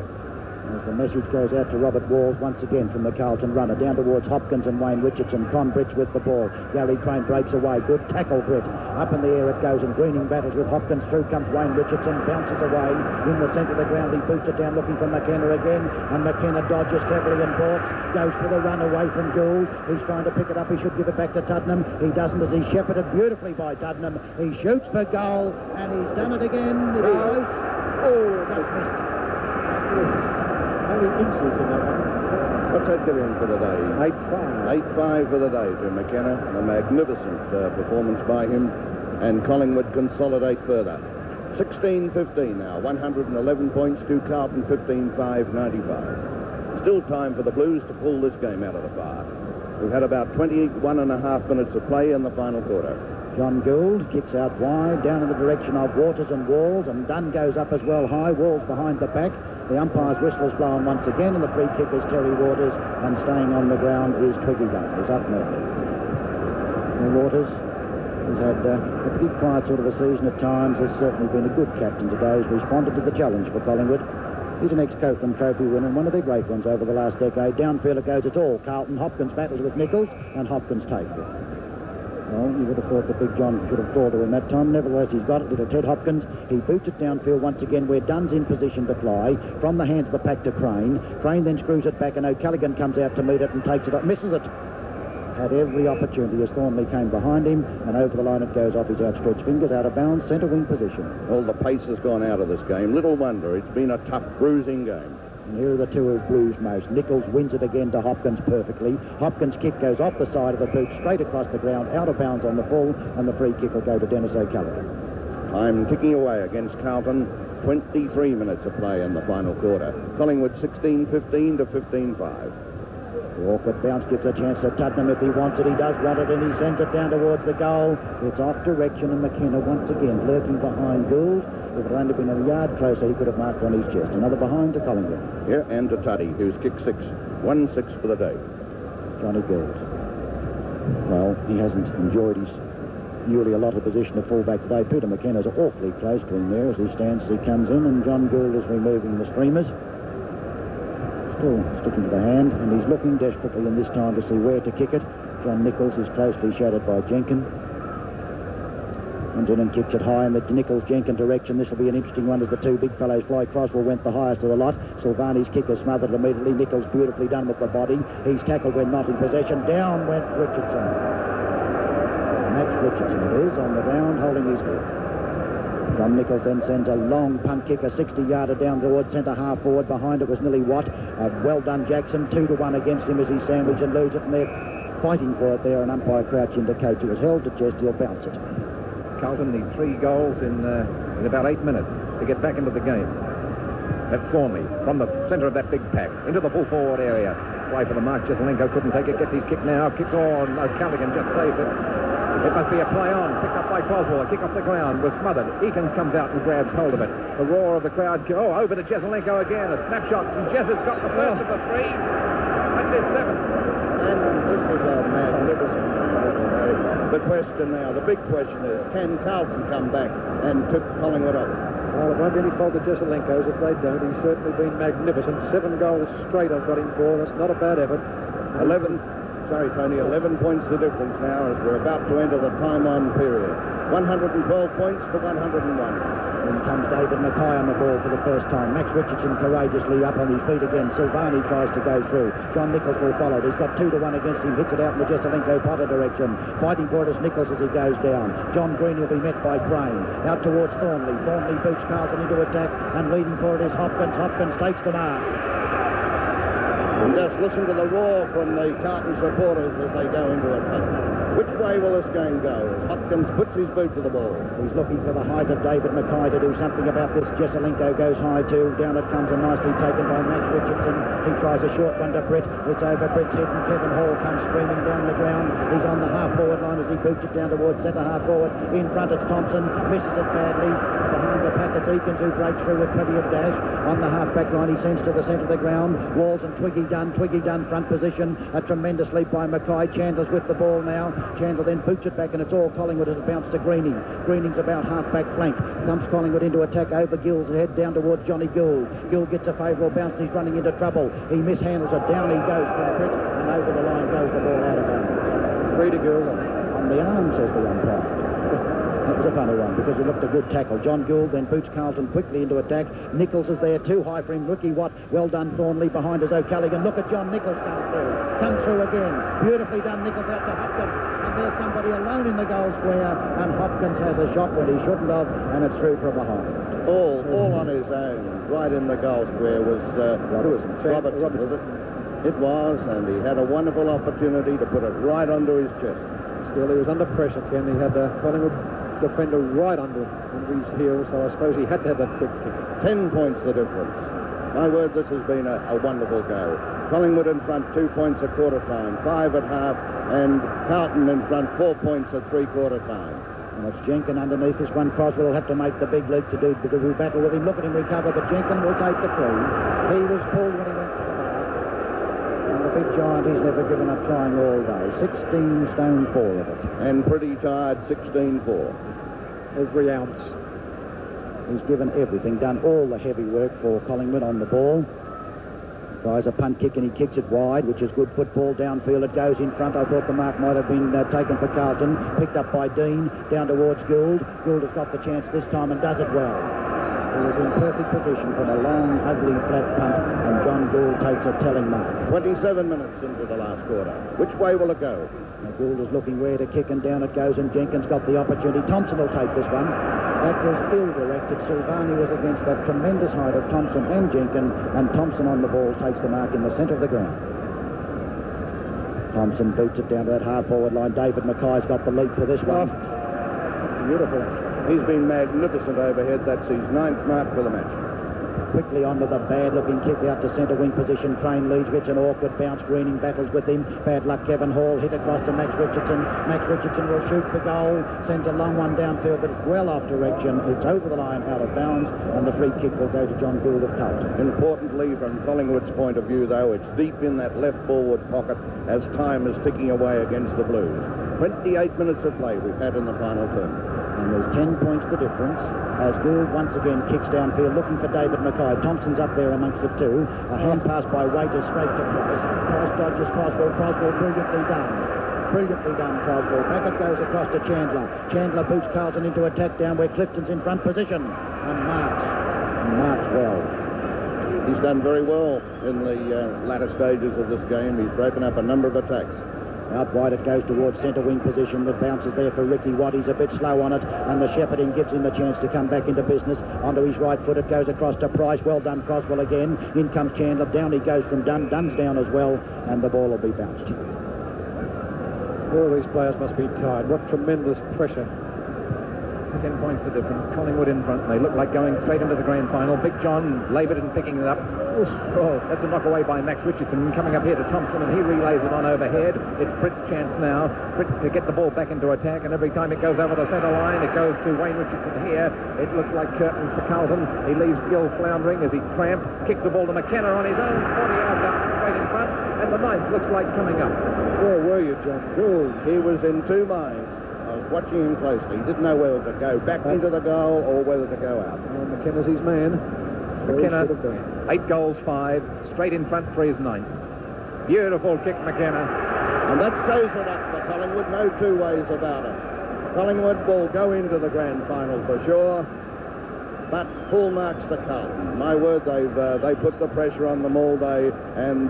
As the message goes out to Robert Walls once again from the Carlton runner, down towards Hopkins and Wayne Richardson. Conbridge with the ball. Gary Crane breaks away. Good tackle, Britt. Up in the air it goes, and Greening battles with Hopkins. Through comes Wayne Richardson, bounces away in the centre of the ground. He boots it down looking for McKenna again, and McKenna dodges cleverly and balks. Goes for the run away from Gould. He's trying to pick it up. He should give it back to Tuddenham. He doesn't, as he's shepherded beautifully by Tuddenham. He shoots for goal, and he's done it again. Oh, that's missed. Only inches in that one. What's that give him for the day? 8-5. 8-5 for the day to McKenna. A magnificent performance by him, and Collingwood consolidate further. 16-15 now, 111 points to Carlton, 15-5, 95. Still time for the Blues to pull this game out of the fire. We've had about 21.5 minutes of play in the final quarter. John Gould kicks out wide, down in the direction of Waters and Walls, and Dunn goes up as well high. Walls behind the pack. The umpire's whistle is blown once again, and the free kick is Terry Waters, and staying on the ground is Twiggy Dunn. He's up now. Waters has had a pretty quiet sort of a season at times. Has certainly been a good captain today. He's responded to the challenge for Collingwood. He's an ex-Copeland Trophy winner and one of their great ones over the last decade. Downfield it goes at all. Carlton. Hopkins battles with Nichols, and Hopkins takes it. Well, you would have thought that Big John should have thought of him that time. Nevertheless, he's got it. Little Ted Hopkins. He boots it downfield once again where Dunn's in position to fly. From the hands of the pack to Crane. Crane then screws it back, and O'Callaghan comes out to meet it and takes it up. Misses it. Had every opportunity as Thornley came behind him, and over the line it goes off his outstretched fingers, out of bounds, centre wing position. Well, the pace has gone out of this game. Little wonder. It's been a tough, bruising game. And here are the 2 who blues most. Nichols wins it again to Hopkins perfectly. Hopkins' kick goes off the side of the boot, straight across the ground, out of bounds on the full, and the free kick will go to Dennis O'Callaghan. Time ticking away against Carlton. 23 minutes of play in the final quarter. Collingwood 16-15 to 15-5. The awkward bounce gives a chance to Tuddenham if he wants it. He does want it, and he sends it down towards the goal. It's off direction, and McKenna once again lurking behind Gould. If it had only been a yard closer, he could have marked on his chest. Another behind to Collingwood. Yeah, and to Tuddy, who's kicked 6. 1-6 for the day. Johnny Gould. Well, he hasn't enjoyed his newly allotted position of fullback today. Peter McKenna's awfully close to him there as he stands as he comes in, and John Gould is removing the streamers. Still sticking to the hand, and he's looking desperately in this time to see where to kick it. John Nichols is closely shadowed by Jenkin. Comes in and kicks it high in the Nichols-Jenkin direction. This will be an interesting one as the two big fellows fly. Croswell went the highest of the lot. Silvani's kicker smothered immediately. Nichols beautifully done with the body. He's tackled when not in possession. Down went Richardson. Max Richardson it is on the ground holding his head. John Nichols then sends a long punt kick, a 60-yarder down towards centre half forward. Behind it was Millie Watt. Well done Jackson. 2-1 against him as he sandwiched and loses it, and they're fighting for it there. And umpire Crouch indicates he was held to chest. He'll bounce it. Carlton need 3 goals in about 8 minutes to get back into the game. That's Thornley from the centre of that big pack into the full forward area. Play for the mark. Jesselenko couldn't take it. Gets his kick now. Kicks on. Callaghan just saves it. It must be a play on. Picked up by Croswell. A kick off the ground. Was smothered. Eakins comes out and grabs hold of it. The roar of the crowd. Oh, over to Jesselenko again. A snapshot. And Jess has got the first of the 3. And there's 7. And this is a magnificent. The question now, the big question is, can Carlton come back and tip Collingwood up? Well, it won't be any fault of Jesselenko's if they don't. He's certainly been magnificent. 7 goals straight I've got him for. That's not a bad effort. 11 points the difference now as we're about to enter the time-on period. 112 points to 101. In comes David Mackay on the ball for the first time. Max Richardson courageously up on his feet again. Silvani tries to go through. John Nichols will follow. He's got 2-1 against him. Hits it out in the Jesselenko Potter direction. Fighting for it is Nichols as he goes down. John Green will be met by Crane. Out towards Thornley. Thornley boots Carlton into attack, and leading for it is Hopkins. Hopkins takes the mark. And just listen to the roar from the Carlton supporters as they go into attack. Which way will this game go as Hopkins puts his boot to the ball? He's looking for the height of David Mackay to do something about this. Jesselenko goes high too. Down it comes and nicely taken by Max Richardson. He tries a short one to Britt. It's over Britt's head and Kevin Hall comes screaming down the ground. He's on the half-forward line as he boots it down towards centre half-forward. In front it's Thompson. Misses it badly. Behind the pack it's Eakins who breaks through with plenty of dash. On the half-back line he sends to the centre of the ground. Walls and Twiggy Dunn front position. A tremendous leap by Mackay. Chandler's with the ball now. Chandler then boots it back and it's all Collingwood as it bounced to Greening. Greening's about half-back flank. Dumps Collingwood into attack over Gill's head down towards Johnny Gould. Gill gets a favourable bounce and he's running into trouble. He mishandles it. Down he goes from Britt and over the line goes the ball out of bounds. 3 to go. On the arm, says the umpire. That was a funny one because he looked a good tackle. John Gould then boots Carlton quickly into attack. Nichols is there, too high for him. Ricky Watt, well done Thornley. Behind is O'Callaghan. Look at John Nichols come through. Come through again. Beautifully done. Nichols out to Hopkins. And there's somebody alone in the goal square. And Hopkins has a shot when he shouldn't have. And it's through from behind. All on his own. Right in the goal square was Robertson. It was, and he had a wonderful opportunity to put it right under his chest. Still, he was under pressure, Ken. He had the Collingwood defender right under his heels, so I suppose he had to have that quick kick. 10 points the difference. My word, this has been a wonderful go. Collingwood in front, 2 points at quarter time, 5 at half, and Carlton in front, 4 points at three-quarter time. And it's Jenkin underneath this one. Croswell will have to make the big leap to do because we battle with him. Look at him recover, but Jenkin will take the free. He was pulled when he went for the mark. And the big giant, he's never given up trying all day. 16 stone 4 of it. And pretty tired, 16-4. Every ounce. He's given everything, done all the heavy work for Collingwood on the ball. Tries a punt kick and he kicks it wide, which is good football. Downfield it goes in front. I thought the mark might have been taken for Carlton. Picked up by Dean, down towards Gould. Gould has got the chance this time and does it well. He was in perfect position from a long, ugly, flat punt, and John Gould takes a telling mark. 27 minutes into the last quarter. Which way will it go? Now Gould is looking where to kick, and down it goes, and Jenkins got the opportunity. Thompson will take this one. That was ill-directed. Silvani was against that tremendous height of Thompson and Jenkins, and Thompson on the ball takes the mark in the centre of the ground. Thompson boots it down to that half-forward line. David Mackay's got the lead for this one. Beautiful. He's been magnificent overhead. That's his 9th mark for the match. Quickly on with a bad-looking kick out to centre wing position. Crane leads, gets an awkward bounce. Greening battles with him. Bad luck, Kevin Hall hit across to Max Richardson. Max Richardson will shoot for goal. Sends a long one downfield, but it's well off direction. It's over the line, out of bounds, and the free kick will go to John Gould of Carlton. Importantly, from Collingwood's point of view, though, it's deep in that left forward pocket as time is ticking away against the Blues. 28 minutes of play we've had in the final term. And there's 10 points the difference as Gould once again kicks downfield looking for David Mackay. Thompson's up there amongst the two. A hand pass by Wages straight to Price. Price dodges Croswell. Croswell brilliantly done. Brilliantly done, Croswell. Back it goes across to Chandler. Chandler boots Carlton into attack down where Clifton's in front position. And marks well. He's done very well in the latter stages of this game. He's broken up a number of attacks. Out wide it goes towards centre wing position. The bounce is there for Ricky Watt. He's a bit slow on it, and the shepherding gives him a chance to come back into business. Onto his right foot it goes across to Price. Well done, Croswell again. In comes Chandler. Down he goes from Dunn. Dunn's down as well, and the ball will be bounced. All these players must be tired. What tremendous pressure. 10 points the difference. Collingwood in front. They look like going straight into the grand final. Big John laboured in picking it up. Oh, that's a knock away by Max Richardson. Coming up here to Thompson, and he relays it on overhead. It's Britt's chance now. Britt to get the ball back into attack, and every time it goes over the centre line, it goes to Wayne Richardson here. It looks like curtains for Carlton. He leaves Gill floundering as he cramped. Kicks the ball to McKenna on his own 40 yards out straight in front, and the ninth looks like coming up. Where were you, John? Gould. He was in two minds. I was watching him closely. He didn't know whether to go back into the goal or whether to go out. Oh, McKenna's his man. McKenna, 8 goals, 5, straight in front for his ninth. Beautiful kick, McKenna. And that shows it up for Collingwood. No two ways about it. Collingwood will go into the grand final for sure. But full marks to Carlton. My word, they put the pressure on them all day, and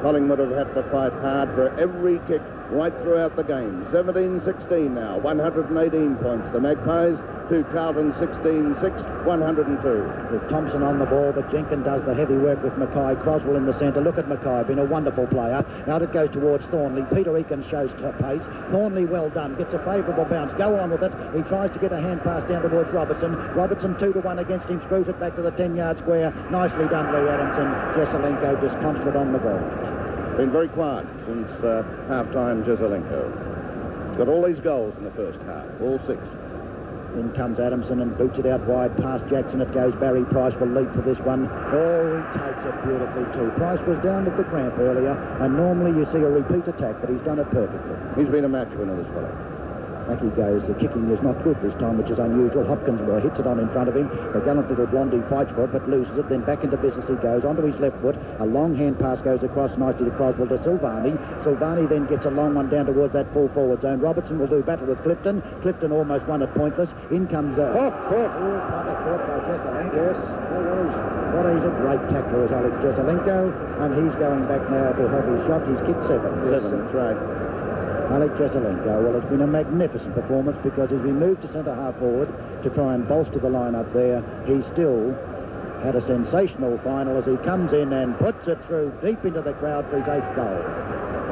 Collingwood have had to fight hard for every kick right throughout the game. 17-16 now, 118 points. The Magpies to Carlton 16-6, 102. With Thompson on the ball, but Jenkins does the heavy work with Mackay. Croswell in the centre. Look at Mackay, been a wonderful player. Out it goes towards Thornley. Peter Eakins shows pace. Thornley well done, gets a favourable bounce. Go on with it. He tries to get a hand pass down towards Robertson. Robertson 2-1 against him, screws it back to the 10-yard square. Nicely done, Lee Adamson. Jesselenko disconsolate on the ball. Been very quiet since half-time, Jesselenko. He's got all these goals in the first half, all 6. In comes Adamson and boots it out wide past Jackson. It goes. Barry Price will lead for this one. Oh, he takes it beautifully too. Price was down with the cramp earlier, and normally you see a repeat attack, but he's done it perfectly. He's been a match winner, this fellow. Back he goes. The kicking is not good this time, which is unusual. Hopkins hits it on in front of him. The gallant little blondie fights for it, but loses it. Then back into business he goes. Onto his left foot. A long hand pass goes across nicely to Croswell to Silvani. Silvani then gets a long one down towards that full forward zone. Robertson will do battle with Clifton. Clifton almost won it pointless. In comes... Caught by Jesselenko. Yes, what is a great tackler is Alex Jesselenko, and he's going back now to have his shot. He's kicked 7. Yes, that's right. Alex Jesselenko. Well, it's been a magnificent performance because as we move to centre-half forward to try and bolster the line-up there, he still had a sensational final as he comes in and puts it through deep into the crowd for his 8th goal.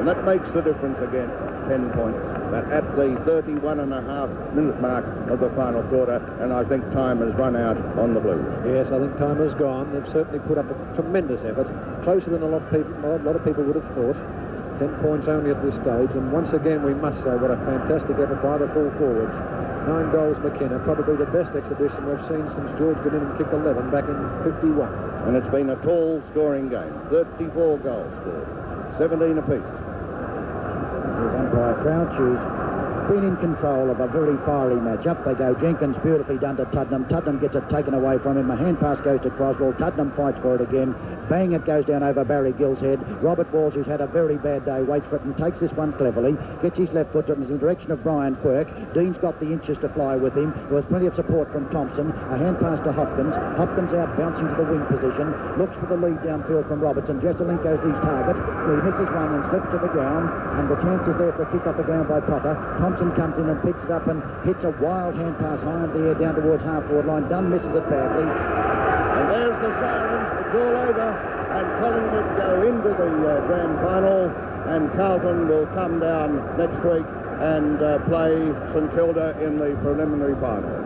And that makes the difference again, 10 points. But at the 31.5-minute mark of the final quarter, and I think time has run out on the Blues. Yes, I think time has gone. They've certainly put up a tremendous effort, closer than a lot of people would have thought. 10 points only at this stage, and once again we must say what a fantastic effort by the full forwards. 9 goals McKenna, probably the best exhibition we've seen since George Goodin kicked 11 back in 51. And it's been a tall scoring game. 34 goals scored, 17 apiece. There's umpire Crouch, who's been in control of a very fiery match. Up they go. Jenkins beautifully done to Tuddenham. Tuddenham gets it taken away from him. A hand pass goes to Croswell. Tuddenham fights for it again. Bang, it goes down over Barry Gill's head. Robert Walsh, who's had a very bad day, waits for it and takes this one cleverly. Gets his left foot in the direction of Brian Quirk. Dean's got the inches to fly with him. There was plenty of support from Thompson. A hand pass to Hopkins. Hopkins out bouncing to the wing position. Looks for the lead downfield from Robertson. Jesselenko's his target. He misses one and slips to the ground. And the chance is there for a kick off the ground by Potter. Thompson comes in and picks it up and hits a wild hand pass high in the air down towards half-forward line. Dunn misses it badly. And there's the siren. It's all over. And Collingwood go into the grand final. And Carlton will come down next week and play St Kilda in the preliminary final.